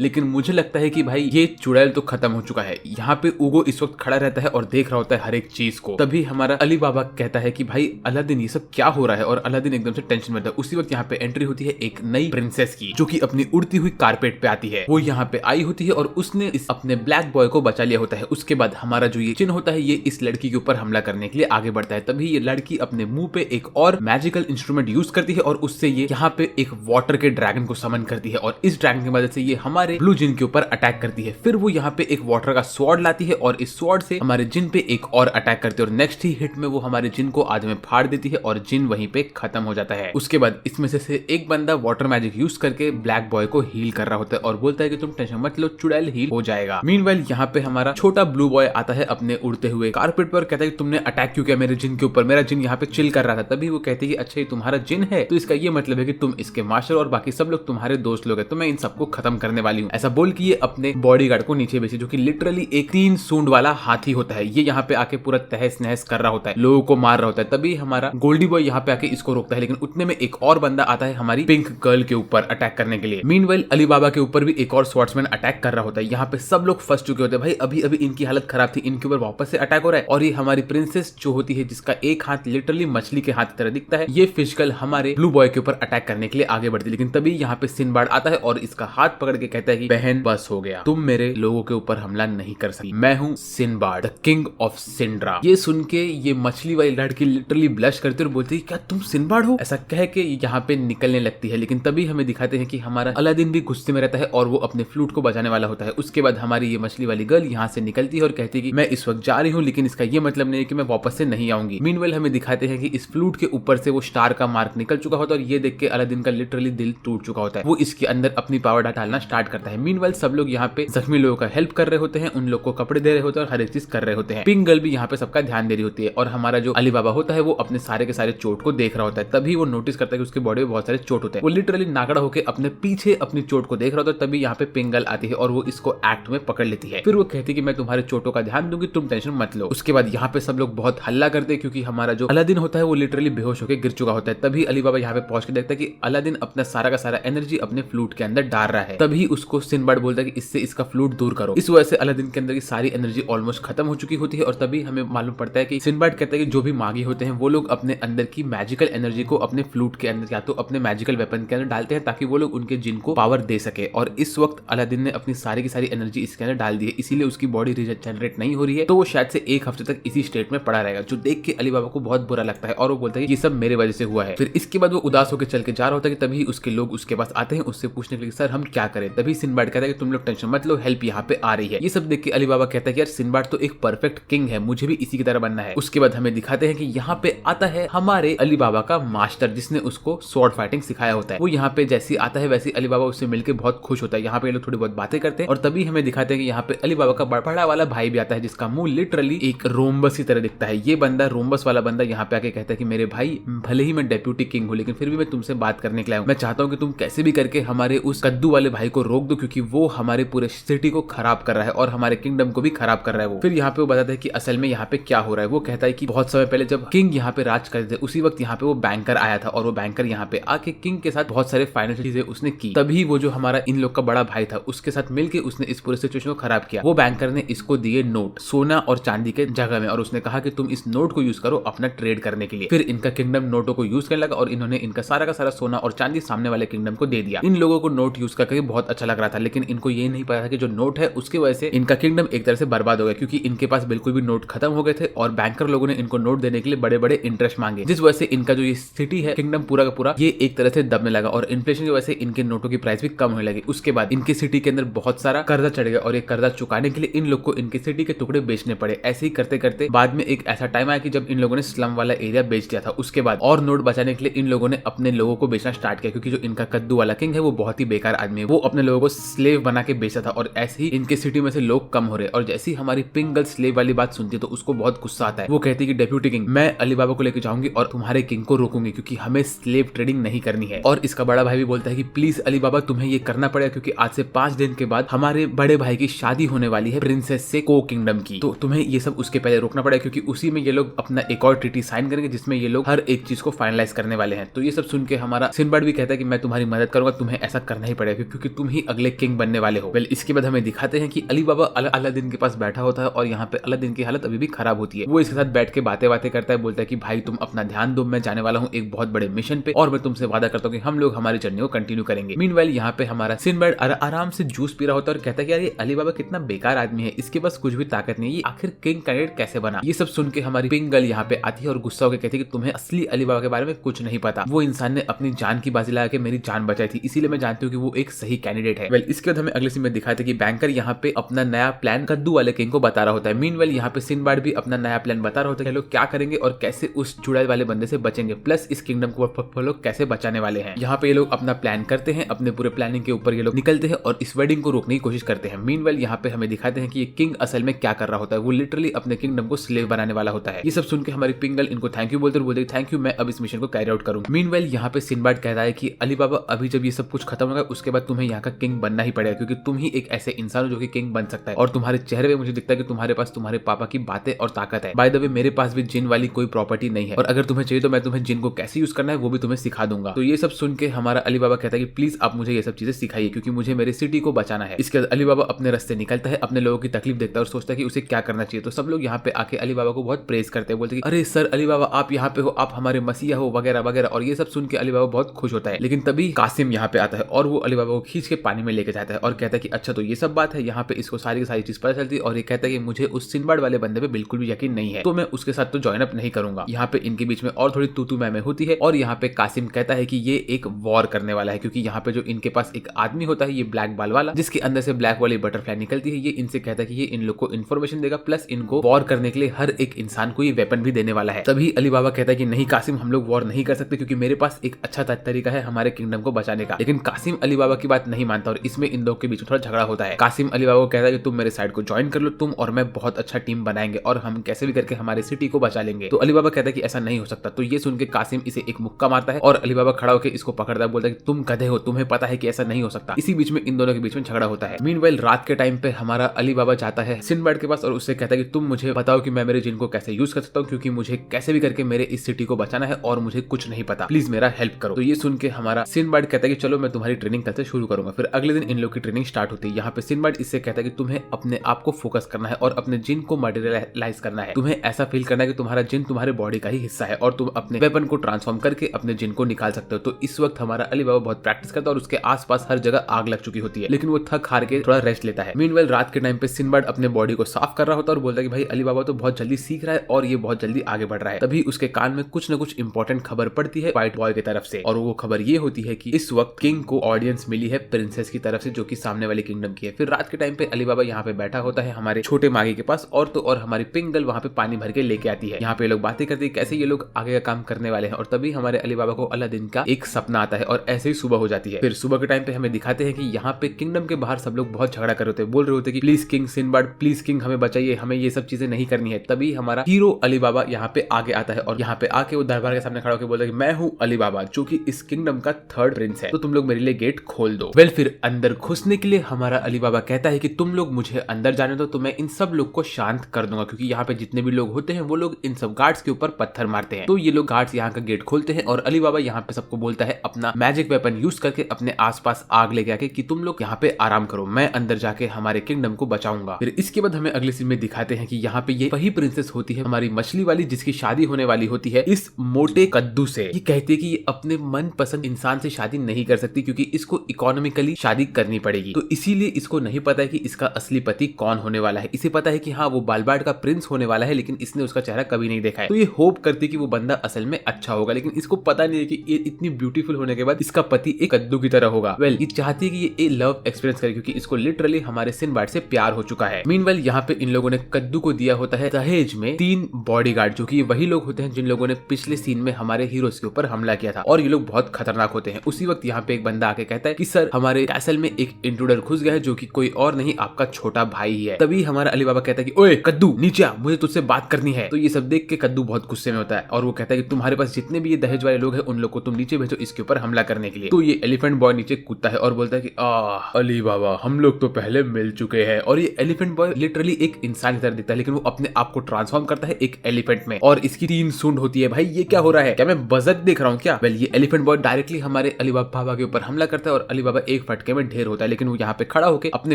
लेकिन मुझे लगता है कि भाई ये चुड़ैल तो खत्म हो चुका है। यहाँ पे ऊगो इस वक्त खड़ा रहता है और देख रहा होता है हर एक चीज को। तभी हमारा अली बाबा कहता है कि भाई अलादीन ये सब क्या हो रहा है, और अलादीन एकदम से टेंशन में था। उसी वक्त यहाँ पे एंट्री होती है एक नई प्रिंसेस की, जो कि अपनी उड़ती हुई कारपेट पे आती है। वो यहाँ पे आई होती है और उसने इस अपने ब्लैक बॉय को बचा लिया होता है। उसके बाद हमारा जो ये चिन्ह होता है ये इस लड़की के ऊपर हमला करने के लिए आगे बढ़ता है। तभी ये लड़की अपने मुंह पे एक और मैजिकल इंस्ट्रूमेंट यूज करती है और उससे ये यहाँ पे एक वाटर के ड्रैगन को समन करती है और इस ड्रैगन की मदद से ये हमारे ब्लू जिन के ऊपर अटैक करती है। फिर वो यहाँ पे एक वाटर का स्वॉर्ड लाती है और इस स्वॉर्ड से हमारे जिन पे एक और अटैक करती है और नेक्स्ट ही हिट में वो हमारे जिन को आधे में फाड़ देती है और जिन वहीं पे खत्म हो जाता है। उसके बाद इसमें से एक बंदा वाटर मैजिक यूज करके ब्लैक बॉय को हील कर रहा होता है और बोलता है कि तुम टेंशन मत लो, चुड़ैल हील हो जाएगा। मीनवाइल यहाँ पे हमारा छोटा ब्लू बॉय आता है अपने उड़ते हुए कारपेट पर, कहता है कि तुमने अटैक क्यों किया मेरे जिन के ऊपर, मेरा जिन यहाँ पे चिल कर रहा था। तभी वो कहते हैं कि अच्छा ये तुम्हारा जिन है तो इसका ये मतलब है कि तुम इसके मास्टर और बाकी सब लोग तुम्हारे दोस्त लोग हैं, तो मैं इन सबको खत्म करने वाली हूँ। ऐसा बोल के ये अपने बॉडीगार्ड को नीचे बेची, जो कि लिटरली एक 3 सूंड वाला हाथी होता है। ये यहाँ पे आके पूरा तहस नहस कर रहा होता है, लोगों को मार रहा होता है। तभी हमारा गोल्डी बॉय यहाँ पे आके इसको रोकता है, लेकिन उतने में एक और बंदा आता है हमारी पिंक गर्ल के ऊपर अटैक करने के लिए। मीनवाइल अली बाबा के ऊपर भी एक और स्वॉर्ड्समैन अटैक कर रहा होता है। यहाँ पे सब लोग फंस चुके होते हैं भाई, अभी अभी इनकी हालत खराब थी, इनके ऊपर वापस से अटैक हो रहा है। और ये हमारी प्रिंसेस जो होती है जिसका एक हाथ लिटरली मछली के हाथ की तरह दिखता है, ये फिजिकल हमारे ब्लू बॉय के ऊपर अटैक करने के लिए आगे बढ़ती है। लेकिन तभी यहाँ पे सिनबाड आता है और इसका हाथ पकड़ के कहता है कि बहन बस हो गया, तुम मेरे लोगों के ऊपर हमला नहीं कर सकती, मैं हूँ सिनबाड द किंग ऑफ सिंड्रा। ये सुन के ये मछली वाली लड़की लिटरली ब्लश करती है और बोलती है क्या तुम सिंबाड हो, ऐसा कह के यहाँ पे निकलने लगती है। लेकिन तभी हमें दिखाते हैं कि हमारा अलादीन भी गुस्से में रहता है और वो अपने फ्लूट को बचाने वाला होता है। उसके बाद हमारी ये मछली वाली गर्ल यहाँ से निकलती है और कहती है कि मैं इस वक्त जा रही हूँ, लेकिन इसका ये मतलब नहीं है कि मैं वापस से नहीं आऊंगी। मीनवेल हमें दिखाते हैं कि इस फ्लूट के ऊपर से वो स्टार का मार्क निकल चुका होता है और ये देख के अलादीन का लिटरली दिल टूट चुका होता है। वो इसके अंदर अपनी पावर डालना स्टार्ट करता है। मीनवेल सब लोग यहाँ पे जख्मी लोगों का हेल्प कर रहे होते हैं, उन लोग को कपड़े दे रहे होते हैं और हर एक चीज कर रहे होते हैं। पिंक गर्ल भी यहाँ पे सबका ध्यान दे रही होती है और हमारा जो अली बाबा होता है वो अपने सारे के सारे चोट को देख रहा होता है। तभी वो नोटिस करता है कि उसकी बॉडी में बहुत सारे चोट होते हैं। वो लिटरली नागड़ा होकर अपने पीछे अपनी चोट को देख रहा होता है। तभी यहाँ पे पिंक गर्ल आती है और वो इसको एक्ट में पकड़ लेती है। फिर वो कहती है कि मैं तुम्हारे चोटों का ध्यान दूंगी, तुम टेंशन मत लो। उसके बाद यहाँ पे सब लोग बहुत हल्ला करते हैं क्योंकि हमारा जो अलादीन होता है वो लिटरली बेहोश होकर गिर चुका होता है। तभी अली बाबा यहाँ पे पहुंच के देखता है कि अलादीन अपना सारा का सारा एनर्जी अपने फ्लूट के अंदर डाल रहा है। तभी उसको सिंबाड बोलता है कि इससे इसका फ्लूट दूर करो। इस वजह से अलादीन के अंदर की सारी एनर्जी ऑलमोस्ट खत्म हो चुकी होती है और तभी हमें मालूम पड़ता है कि सिंबाड कहता है कि जो भी मागी होते हैं वो लोग अपने अंदर की मैजिकल एनर्जी को अपने फ्लूट के अंदर या तो अपने मैजिकल वेपन के अंदर डालते हैं ताकि वो लोग उनके जिन को पावर दे सके। और इस वक्त अलादीन ने अपनी सारी की सारी एनर्जी इसके अंदर डाल दी है, इसीलिए उसकी बॉडी रिजनरेट नहीं हो रही है। तो वो शायद से एक हफ्ते तक इसी स्टेट में पड़ा रहेगा, जो देख के अली बाबा को बहुत बुरा लगता है और वो बोलता है कि ये सब मेरे वजह से हुआ है। फिर इसके बाद वो उदास होकर चल के जा रहा होता है कि तभी उसके लोग उसके पास आते हैं उससे पूछने के लिए सर हम क्या करें। तभी सिंबाड कहता है कि तुम लोग टेंशन मत लो, हेल्प यहाँ पे आ रही है। ये सब देख के अली बाबा कहता है कि यार सिंबाड तो एक परफेक्ट किंग है, मुझे भी इसी की तरह बनना है। उसके बाद हमें दिखाते हैं कि यहाँ पे आता है हमारे अली बाबा का मास्टर जिसने उसको स्वॉर्ड फाइटिंग सिखाया होता है। वो यहाँ पे जैसे आता है वैसे अली बाबा उससे मिलकर बहुत खुश होता है। यहाँ पे लोग थोड़ी बहुत बातें करते हैं और तभी हमें दिखाते हैं कि यहाँ पे अली बाबा का बड़ा वाला भाई भी आता है जिसका मुंह लिटरली एक रोम्बस की तरह दिखता है। ये बंदा रोम्बस वाला बंदा यहाँ पे आके कहता है कि मेरे भाई भले ही मैं डेप्यूटी किंग हूँ लेकिन फिर भी मैं तुमसे बात करने के लिए हूँ। मैं चाहता हूँ कि तुम कैसे भी करके हमारे उस कद्दू वाले भाई को रोक दो क्योंकि वो हमारे पूरे सिटी को खराब कर रहा है और हमारे किंगडम को भी खराब कर रहा है। वो फिर यहाँ पे वो बताता है कि असल में यहाँ पे क्या हो रहा है। वो कहता है कि बहुत समय पहले जब किंग यहाँ पे राज करते थे उसी वक्त यहाँ पे वो बैंकर आया था और वो बैंकर यहाँ पे आके किंग के साथ बहुत सारे फाइनेंशियल चीजें उसने की। तभी वो जो हमारा इन लोग का बड़ा भाई था उसके साथ मिलकर उसने इस पूरे सिचुएशन को खराब किया। वो बैंकर ने इसको दिए नोट सोना और चांदी के जगह में और उसने कहा कि तुम इस नोट को यूज करो अपना ट्रेड करने के लिए। फिर इनका किंगडम नोटों को यूज करने लगा और इन्होंने इनका सारा का सारा सोना और चांदी सामने वाले किंगडम को दे दिया। इन लोगों को नोट यूज करके बहुत अच्छा लग रहा था लेकिन इनको ये नहीं पता था कि जो नोट है उसकी वजह से इनका किंगडम एक तरह से बर्बाद हो गया क्योंकि इनके पास बिल्कुल भी नोट खत्म हो गए थे और बैंकर लोगों ने इनको नोट देने के लिए बड़े बड़े इंटरेस्ट मांगे, जिस वजह से इनका जो ये सिटी है किंगडम पूरा का पूरा ये एक तरह से दबने लगा और इन्फ्लेशन की वजह से इनके नोटों की प्राइस भी कम होने लगी। उसके बाद इनके सिटी के अंदर बहुत सारा कर्जा चढ़ गया और ये कर्जा चुकाने के लिए इन लोग को इनके सिटी के टुकड़े बेचने पड़े। ऐसे ही करते करते बाद में एक ऐसा टाइम आया कि जब इन लोगों ने स्लम वाला एरिया बेच दिया था। उसके बाद और नोट बचाने के लिए इन लोगों ने अपने लोगों को बेचना स्टार्ट किया क्योंकि जो इनका कद्दू वाला किंग है वो बहुत ही बेकार आदमी है, वो अपने लोगों को स्लेव बना के बेचा था और ऐसे ही इनके सिटी में से लोग कम हो रहे। और जैसे ही हमारी पिंक गर्ल स्लेव वाली बात सुनती है तो उसको बहुत गुस्सा आता है। वो कहती है कि डेप्यूटी किंग मैं अली बाबा को लेकर जाऊंगी और तुम्हारे किंग को रोकूंगी क्योंकि हमें स्लेव ट्रेडिंग नहीं करनी है। और इसका बड़ा भाई भी बोलता है कि प्लीज अली बाबा तुम्हें ये करना पड़ेगा क्योंकि आज से 5 दिन के बाद हमारे बड़े भाई की शादी होने वाली है प्रिंसेस से को किंगडम की, तो तुम्हें ये सब उसके पहले रोकना पड़ेगा क्योंकि उसी में ये लोग अपना एक और ट्रीटी साइन करेंगे जिसमें ये लोग हर एक चीज को फाइनलाइज करने वाले हैं। तो ये सब सुन के हमारा सिंबाड भी कहता है कि मैं तुम्हारी मदद करूंगा, तुम्हें ऐसा करना ही पड़ेगा क्योंकि तुम ही अगले किंग बनने वाले हो। वेल इसके बाद हमें दिखाते हैं कि अली बाबा अलादीन के पास बैठा होता है और यहाँ पे अलादीन की हालत अभी भी खराब होती है। वो इसके साथ बैठ के बातें करता है, बोलता है कि भाई तुम अपना ध्यान दो, मैं जाने वाला हूँ एक बहुत बड़े मिशन पे और मैं तुमसे वादा करता हूँ कि हम लोग हमारी जर्नी को कंटिन्यू करेंगे। मीनवाइल यहाँ पे हमारा सिंबाड आराम से जूस पी रहा होता है और कहता है कि यार ये अली बाबा कितना बेकार आदमी है, इसके पास कुछ भी ताकत नहीं है, ये आखिर किंग कैंडिडेट कैसे बना। ये सब सुन के हमारी पिंक गर्ल यहाँ पे आती है और गुस्सा होकर कहती है कि तुम्हें असली अली बाबा के बारे में कुछ नहीं पता, वो इंसान ने अपनी जान की बाजी लगा के मेरी जान बचाई थी, इसीलिए मैं जानती हूँ कि वो एक सही कैंडिडेट है। वेल इसके बाद हमें अगले सीन में दिखाते हैं कि बैंकर यहाँ पे अपना नया प्लान कद्दू वाले किंग को बता रहा होता है। मीनवाइल यहाँ पे सिंबाड भी अपना नया प्लान बता रहा होता है कि लोग क्या करेंगे और कैसे उस चुड़ैल वाले बंदे से बचेंगे, प्लस इस किंगडम को लोग कैसे बचाने वाले हैं। यहाँ पे ये लोग अपना प्लान करते हैं, अपने पूरे प्लानिंग के ऊपर ये लोग निकलते हैं और इस वेडिंग को रोकने की कोशिश करते हैं। मीनवाइल यहाँ पे हमें दिखाते हैं कि ये किंग असल में क्या कर रहा होता है, वो लिटरली अपने किंगडम को स्लेव बनाने वाला होता है। ये सब सुन के हमारी पिंक गर्ल इनको थैंक यू बोलते थैंक यू, मैं अब इस मिशन को कैरी आउट करूंगा। मीनवाइल यहाँ पे सिंबाड कहता है कि अली बाबा अभी जब ये सब कुछ खत्म होगा उसके बाद तुम्हें यहाँ का किंग बनना ही पड़ेगा क्योंकि तुम ही एक ऐसे इंसान हो जो कि किंग बन सकता है और तुम्हारे चेहरे पे मुझे दिखता है कि तुम्हारे पास तुम्हारे पापा की बातें और ताकत है। बाय द वे मेरे पास भी जिन वाली कोई प्रॉपर्टी नहीं है और अगर तुम्हें चाहिए तो मैं तुम्हें जिन को कैसे यूज करना है वो भी तुम्हें सिखा दूंगा। तो ये सब सुन के हमारा अली बाबा कहता है कि प्लीज आप मुझे ये सब चीजें सिखाइए क्योंकि मुझे मेरे सिटी को बचाना है। इसके बाद अली बाबा अपने रास्ते निकलता है, अपने लोगों की तकलीफ देखता है और सोचता है कि उसे क्या करना चाहिए। तो सब लोग यहाँ पे आके अली बाबा को बहुत प्रेज करते हैं, बोलते हैं अरे सर अली बाबा आप यहाँ पे हो, आप हमारे मसीहा हो वगैरह वगैरह। और ये सब सुन के अली बाबा बहुत खुश होता है। लेकिन तभी कासिम यहाँ पे आता है और वो अली बाबा को खींच के पानी में लेके जाता है और कहता है कि अच्छा तो ये सब बात है। यहाँ पे इसको सारी की सारी चीज पता चलती है और ये कहता है कि मुझे उस सिंबाड वाले बंदे पे बिल्कुल भी यकीन नहीं है, तो मैं उसके साथ तो ज्वाइन अप नहीं करूंगा। यहाँ पे इनके बीच में और थोड़ी तू मैं होती है और यहाँ पे कासिम कहता है कि ये एक वॉर करने वाला है, क्योंकि यहाँ पे जो इनके पास एक आदमी होता है ये ब्लैक बाल वाला, जिसके अंदर से ब्लैक वाली बटरफ्लाई निकलती है, ये इनसे कहता है कि ये इन लोग को इन्फॉर्मेशन देगा, प्लस इनको वॉर करने के लिए हर एक इंसान को ये वेपन भी देने वाला है। तभी अली बाबा कहता है कि नहीं कासिम, हम लोग वॉर नहीं कर सकते क्योंकि मेरे पास एक अच्छा तरीका है हमारे किंगडम को बचाने का। लेकिन कासिम अली बाबा की बात नहीं मानता और इसमें इन लोगों के बीच थोड़ा झगड़ा होता है। कासिम अली बाबा को कहता है कि तुम मेरे साइड को ज्वाइन कर लो, तुम और मैं बहुत अच्छा टीम बनाएंगे और हम कैसे भी करके हमारे सिटी को बचा लेंगे। तो अली बाबा कहता है कि ऐसा नहीं हो सकता। तो ये सुन के कासिम इसे एक मुक्का मारता है और अली बाबा खड़ा होकर इसको पकड़ता है, बोलता है कि तुम गधे हो, तुम्हें पता है कि ऐसा नहीं हो सकता। इसी बीच में इन दोनों के बीच में झगड़ा होता है। मीनवाइल रात के टाइम पे हमारा अली बाबा जाता है सिंदबाद के पास और उससे कहता है कि तुम मुझे बताओ कि मैं मेरे जिन को कैसे यूज कर सकता हूँ, क्योंकि मुझे कैसे भी करके मेरे इस सिटी को बचाना है और मुझे कुछ नहीं पता, प्लीज मेरा हेल्प करो। तो ये सुन के हमारा सिंदबाद कहता है कि चलो मैं तुम्हारी ट्रेनिंग कल से शुरू करूंगा। फिर अगले दिन इन लोग की ट्रेनिंग स्टार्ट होती है। यहाँ पे सिंदबाद इससे कहता है कि तुम्हें अपने आप को फोकस करना है और अपने जिन को मटेरियलाइज करना है। तुम्हें ऐसा फील करना है कि तुम्हारा जिन तुम्हारे बॉडी का ही हिस्सा है और तुम अपने वेपन को ट्रांसफॉर्म करके अपने जिन को निकाल सकते हो। तो इस वक्त हमारा अली बाबा बहुत प्रैक्टिस करता है और उसके आसपास हर जगह आग लग चुकी होती है, लेकिन वो थक हार के थोड़ा रेस्ट लेता है। मीनवेल रात के टाइम पे सिंदबाद अपने बॉडी को साफ कर रहा होता है और बोलता है कि भाई अली बाबा तो बहुत जल्दी सीख रहा है और ये बहुत जल्दी आगे बढ़ रहा है। तभी उसके कान में कुछ न कुछ इंपॉर्टेंट खबर पड़ती है व्हाइट बॉय की तरफ से, और वो खबर ये होती है कि इस वक्त किंग को ऑडियंस मिली है प्रिंसेस की तरफ से, जो कि सामने वाले किंगडम की है। फिर रात के टाइम पे अली बाबा यहाँ पे बैठा होता है हमारे छोटे मागी के पास, और तो और हमारी पिंक गर्ल वहाँ पे पानी भर के लेके आती है। यहाँ पे लोग बातें करते हैं कैसे ये लोग आगे का काम करने वाले हैं, और तभी हमारे अली बाबा को अलादीन का एक सपना आता है और ऐसे ही सुबह हो जाती है। फिर सुबह के टाइम पे हमें दिखाते हैं कि यहाँ पे किंगडम के बाहर सब लोग बहुत झगड़ा कर रहे होते, बोल रहे होते कि please king Sinbad, please king हमें बचाइए, हमें ये सब चीजें नहीं करनी है। तभी हमारा हीरो अली बाबा यहाँ पे आगे आता है और यहाँ पे आके वो दरबार के सामने खड़ा होकर बोलता है कि मैं हूँ अली बाबा, जो कि इस किंगडम का थर्ड प्रिंस है, तो तुम लोग मेरे लिए गेट खोल दो। वेल फिर अंदर घुसने के लिए हमारा अली बाबा कहता है कि तुम लोग मुझे अंदर जाने दो तो मैं इन सब लोग को शांत कर दूंगा, क्योंकि यहाँ पे जितने भी लोग होते हैं वो लोग इन सब गार्ड्स के ऊपर पत्थर मारते हैं। तो ये लोग गार्ड्स यहाँ का गेट खोलते हैं और अली बाबा यहाँ पे सबको बोलता है अपना मैजिक वेपन यूज करके अपने आसपास आग लेके आके कि तुम लोग यहाँ पे आराम करो, मैं अंदर जाके हमारे किंगडम को बचाऊंगा। फिर इसके बाद हमें अगले सीन में दिखाते हैं कि यहाँ पे ये वही प्रिंसेस होती है हमारी मछली वाली, जिसकी शादी होने वाली होती है इस मोटे कद्दू से। ये कहती है कि ये अपने मन पसंद इंसान से शादी नहीं कर सकती क्योंकि इसको इकोनॉमिकली शादी करनी पड़ेगी, तो इसीलिए इसको नहीं पता है कि इसका असली पति कौन होने वाला है। इसे पता है कि हाँ वो बालबाड का प्रिंस होने वाला है, लेकिन इसने उसका चेहरा कभी नहीं देखा है। तो ये होप करती है कि वो बंदा असल में अच्छा होगा, लेकिन इसको पता नहीं है कि ये इतनी ब्यूटीफुल होने के बाद इसका पति एक कद्दू की तरह होगा। वेल ये चाहती है कि ये लव एक्सपीरियंस करे, क्योंकि इसको लिटरली हमारे सिंदबाद से प्यार हो चुका है। मीनवेल यहाँ पे इन लोगों ने कद्दू को दिया होता है दहेज में 3 बॉडीगार्ड, जो कि वही लोग होते हैं जिन लोगों ने पिछले सीन में हमारे हीरोज के ऊपर हमला किया था, और ये लोग बहुत खतरनाक होते हैं। उसी वक्त यहाँ पे एक बंदा आके कहता है कि सर हमारे कैसल में एक इंट्रूडर घुस गया है, जो कि कोई और नहीं आपका छोटा भाई ही है। तभी हमारा अली बाबा कहता है कि ओए कद्दू नीचे आ, मुझे तुझसे बात करनी है। तो ये सब देख के कद्दू बहुत गुस्से में होता है और वो कहता है कि तुम्हारे पास जितने भी ये दहेज वाले लोग हैं उन लोग को तुम नीचे भेजो इसके ऊपर हमला करने के लिए। तो ये एलिफेंट बॉय नीचे कूदता है और बोलता है कि अली बाबा हम लोग तो पहले मिल चुके हैं। और ये एलिफेंट बॉय लिटरली एक इंसान की तरह दिखता है, लेकिन वो अपने आप को ट्रांसफॉर्म करता है एक एलिफेंट में, और इसकी 3 सूंड होती है। भाई ये क्या हो रहा है, क्या मैं बजट देख रहा हूँ क्या? वेल ये एलिफेंट बॉय डायरेक्टली हमारे अली बाबा के ऊपर हमला करता है और अली बाबा एक फटके में ढेर होता है, लेकिन वो यहाँ पे खड़ा होकर अपने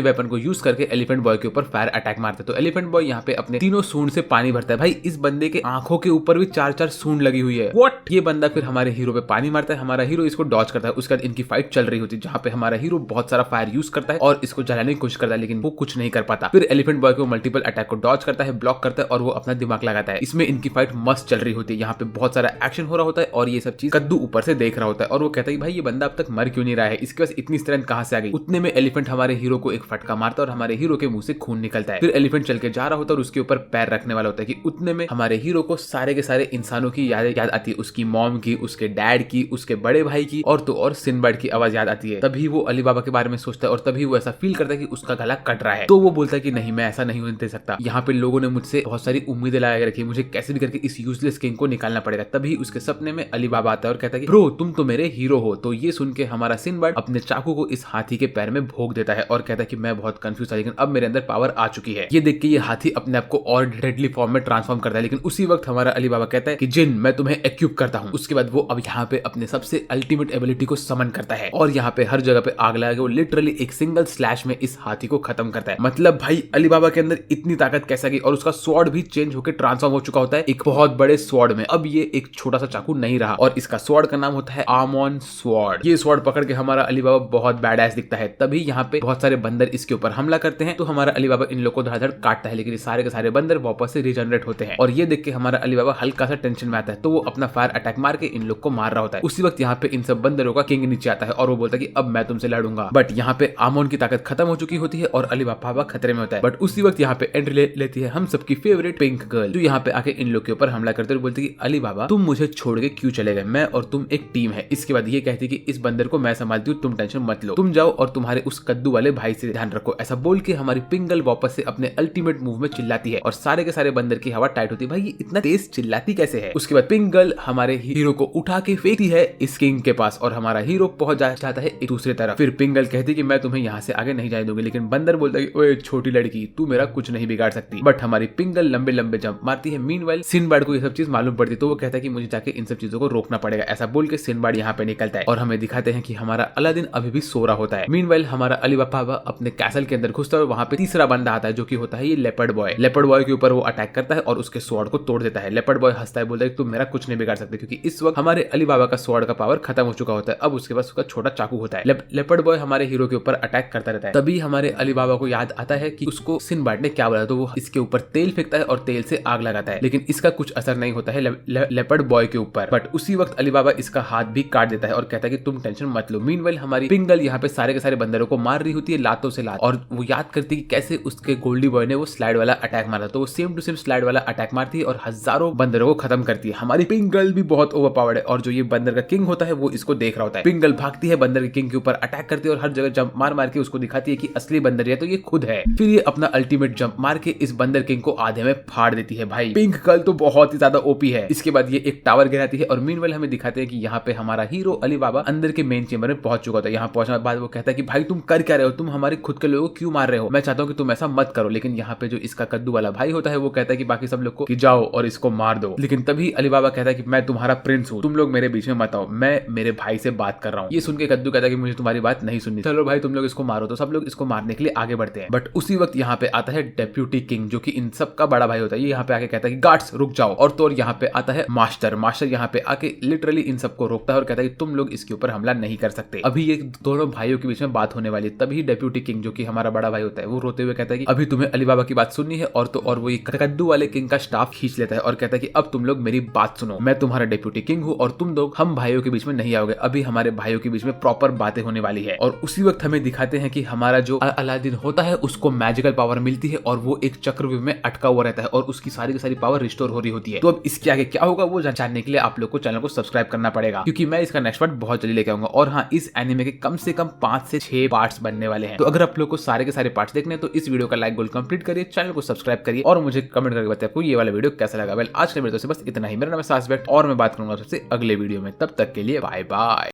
वेपन को यूज करके एलिफेंट बॉय के ऊपर फायर अटैक मारता है। तो एलिफेंट बॉय यहाँ पे अपने 3 सूंड से पानी भरता है। भाई इस बंदे के आंखों के ऊपर भी 4-4 सूंड लगी हुई है। व्हाट? ये बंदा फिर हमारे हीरो पे पानी मारता है, हमारा हीरो इसको डॉज करता है। उसके बाद इनकी फाइट चल रही होती है, जहाँ पे हमारा हीरो बहुत सारा फायर यूज करता है और इसको जलाने की कोशिश करता है, लेकिन वो कुछ नहीं कर पाता। फिर एलिफेंट बॉय को मल्टीपल अटैक को डॉज करता है, ब्लॉक करता है और वो अपना दिमाग लगाता है। इसमें इनकी फाइट मस्त चल रही होती है, यहाँ पे बहुत सारा एक्शन हो रहा होता है और ये सब चीज कद्दू ऊपर से देख रहा होता है और वो कहता है भाई ये बंदा अब तक मर क्यों नहीं रहा है, इसके पास इतनी स्ट्रेंथ कहां से आ गई। उतने में एलिफेंट हमारे हीरो को एक फटका मारता है और हमारे हीरो के मुंह से खून निकलता है। फिर एलिफेंट चल के जा रहा होता है और उसके ऊपर पैर रखने वाला होता है कि उतने में हमारे हीरो को सारे के सारे इंसानों की याद आती है, उसकी मॉम की, उसके डैड की, उसके बड़े भाई की, और तो और सिंदबाद की आवाज याद आती है। तभी वो अली बाबा के बारे में सोचता है और तभी वो ऐसा फील करता है कि उसका गला कट रहा है। तो वो बोलता है कि नहीं मैं ऐसा नहीं होने दे सकता, यहाँ पे लोगों ने मुझसे बहुत सारी उम्मीदें लगा रखी, मुझे कैसे भी करके इस यूजलेस किंग को निकालना पड़ेगा। तभी उसके सपने में अली बाबा आता है और कहता है कि ब्रो तुम तो मेरे हीरो हो। तो ये सुन के हमारा सिंदबाद अपने चाकू को इस हाथी के पैर में भोंक देता है और कहता है कि मैं बहुत कंफ्यूज था, लेकिन अब मेरे अंदर पावर आ चुकी है। ये देख के ये हाथी अपने आप को और डेडली फॉर्म में ट्रांसफॉर्म करता है, लेकिन उसी वक्त हमारा अली बाबा कहता है कि जिन मैं तुम्हें एक्यूप करता हूँ। उसके बाद वो अब यहाँ पे अपने सबसे अल्टीमेट एबिलिटी को समन करता है और यहाँ पे हर जगह पे आग लगा के वो लिटरली एक सिंगल स्लैश में इस हाथी को खत्म करता है। मतलब भाई अली बाबा के अंदर इतनी ताकत कैसे आ गई, और उसका स्वॉर्ड भी चेंज होकर ट्रांसफॉर्म हो चुका होता है एक बहुत बड़े स्वॉर्ड में। अब ये एक छोटा सा चाकू नहीं रहा और इसका स्वॉर्ड का नाम होता है आमोन स्वॉर्ड। ये स्वॉर्ड पकड़ के हमारा अली बाबा बहुत बैडएस दिखता है। तभी यहाँ पे बहुत सारे बंदर इसके ऊपर हमला करते हैं, तो हमारा अली बाबा इन लोगों को धड़ाधड़ काटता है, लेकिन ये सारे के सारे बंदर वापस से रिजनरेट होते होते हैं। और ये देख के हमारा अली बाबा हल्का सा टेंशन में आता है, तो वो अपना फायर अटैक मार के इन लोग को मार रहा होता है। उसी वक्त यहाँ पे इन सब बंदरों का किंग नीचे आता है और वो बोलता है कि अब मैं तुमसे लड़ूंगा। बट यहाँ पे आमोन की ताकत खत्म हो चुकी होती है और अली बाबा खतरे में होता है। बट उसी वक्त यहाँ पे एंट्री लेती है हम सबकी फेवरेट पिंक गर्ल, जो यहाँ पे आके इन लोग के ऊपर हमला करते हुए बोलती है कि अली बाबा तुम मुझे छोड़ के क्यों चले गए, मैं और तुम एक टीम है। इसके बाद ये कहती है कि इस बंदर को मैं संभालती हूँ, तुम टेंशन मत लो, तुम जाओ और तुम्हारे उस कद्दू वाले भाई से ध्यान रखो। ऐसा बोल के हमारी पिंक गर्ल वापस से अपने अल्टीमेट मूव में चिल्लाती है और सारे के सारे बंदर की हवा टाइट होती है। भाई ये इतना तेज चिल्लाती कैसे है। उसके बाद पिंक गर्ल हमारे हीरो को उठा के फेंकती है इस किंग के पास और हमारा हीरो पहुंच जाता है एक दूसरी तरफ। फिर पिंक गर्ल कहती है कि मैं तुम्हें यहाँ से आगे नहीं जाने दूंगी, लेकिन बंदर बोलता है कि ओए छोटी लड़की तू मेरा कुछ नहीं बिगाड़ सकती। बट हमारी पिंक गर्ल लंबे लंबे जंप मारती है। मीनवाइल सिनबाड को ये सब चीज मालूम पड़ती है, तो वो कहता है कि मुझे जाके इन सब चीजों को रोकना पड़ेगा। ऐसा बोल के सिनबाड यहाँ पे निकलता है और हमें दिखाते हैं कि हमारा अलादीन अभी भी सो रहा होता है। मीनवाइल हमारा अली बाबा अपने कैसल के अंदर घुसता है और वहाँ पे तीसरा बंदा आता है जो कि होता है ये लेपर्ड बॉय। लेपर्ड बॉय के ऊपर वो अटैक करता है और उसके स्वॉर्ड को तोड़ देता है। लेपर्ड बॉय हंसता है, बोलता है तुम मेरा कुछ नहीं बिगाड़ सकते, क्योंकि इस वक्त हमारे अली बाबा का स्वॉर्ड का पावर खत्म हो चुका होता है। अब उसके पास उसका छोटा चाकू होता है। लेपर्ड बॉय हमारे हीरो के ऊपर अटैक करता रहता है। तभी हमारे अली बाबा को याद आता है कि उसको सिनबाड ने क्या बोला, तो वो इसके ऊपर तेल फेंकता है और तेल से आग लगाता है, लेकिन इसका कुछ असर नहीं होता है लेपर्ड बॉय के ऊपर। बट उसी वक्त अली बाबा इसका हाथ भी काट देता है और कहता है कि तुम टेंशन मत लो। मीनवाइल हमारी पिंक गर्ल यहाँ पे सारे के सारे बंदरों को मार रही होती है लातों से लात, और वो याद करती है कि कैसे उसके गोल्डी बॉय ने वो स्लाइड वाला अटैक मारा, तो वो सेम टू सेम स्लाइड वाला अटैक मारती है और हजारों बंदरों को खत्म करती है। हमारी पिंक गर्ल भी बहुत ओवरपावर्ड है और जो ये बंदर का किंग होता है वो इसको देख रहा होता है। पिंक गर्ल भागती है, बंदर के किंग के ऊपर अटैक करती है और हर जगह जंप मार मार के उसको दिखाती है कि असली बंदर है तो ये खुद है। फिर ये अपना अल्टीमेट जंप मार के इस बंदर किंग को आधे में फाड़ देती है। भाई पिंक गर्ल तो बहुत ही ज्यादा ओपी है। इसके बाद ये एक टावर गिराती है और मीनवाइल हमें दिखाते हैं कि यहाँ पे हमारा हीरो अली बाबा अंदर के मेन चेंबर में पहुंच चुका था। यहाँ पहुंचने के बाद वो कहता है कि भाई तुम कर क्या रहे हो, तुम हमारे खुद के लोगों को क्यों मार रहे हो, मैं चाहता हूँ कि तुम ऐसा मत करो। लेकिन यहाँ पे जो इसका कद्दू वाला भाई होता है वो कहता है कि बाकी सब लोग को कि जाओ और इसको मार दो। लेकिन तभी अली बाबा कहता है कि मैं तुम्हारा प्रिंस हूँ, तुम लोग मेरे बीच में मत आओ, मैं मेरे भाई से बात कर रहा हूँ। ये सुन के कद्दू कहता है कि मुझे तुम्हारी बात नहीं सुननी, चलो भाई तुम लोग इसको मारो। तो सब लोग इसको मारने के लिए आगे बढ़ते हैं। बट उसी वक्त यहाँ पे आता है डेप्यूटी किंग जो कि इन सब का बड़ा भाई होता है। ये यहाँ पे आके कहता है कि गार्ड्स रुक जाओ, और तो यहाँ पे आता है मास्टर यहाँ पे आके लिटरली इन सबको रोकता है और कहता है कि तुम लोग इसके ऊपर हमला नहीं कर सकते। अभी ये दोनों भाइयों के बीच में बात होने वाली है। तभी डेप्यूटी किंग जो कि हमारा बड़ा भाई होता है वो रोते हुए कहता है कि अभी तुम्हें अली बाबा की बात सुननी है, और वो कद्दू वाले किंग का स्टाफ खींच लेता है और कहता है कि अब तुम लोग मेरी बात सुनो, मैं तुम्हारा डेप्यूटी किंग हूँ और तुम लोग हम भाइयों के बीच में नहीं आओगे, अभी हमारे भाइयों के बीच में प्रॉपर बातें होने वाली है। और उसी वक्त हमें दिखाते हैं कि हमारा जो अलादीन होता है उसको मैजिकल पावर मिलती है और वो एक चक्रव्यूह में अटका हुआ रहता है और उसकी सारी की सारी पावर रिस्टोर हो रही होती है। तो अब इसके आगे क्या होगा वो जानने के लिए आप लोग को चैनल को सब्सक्राइब करना पड़ेगा, क्योंकि मैं इसका नेक्स्ट पार्ट बहुत जल्दी लेके आऊंगा। और हाँ, इस एनिमे के कम से कम 5 से 6 पार्ट्स बनने वाले हैं। तो अगर आप लोग को सारे के सारे पार्ट्स देखने हैं तो इस वीडियो का लाइक गोल कंप्लीट करिए, चैनल को सब्सक्राइब करिए और मुझे कमेंट करके बताइए आपको ये वाला वीडियो कैसा लगा। वेल आज के वीडियो से बस इतना ही। मेरा नाम है सासबेट और मैं बात करूंगा सबसे अगले वीडियो में। तब तक के लिए बाय बाय।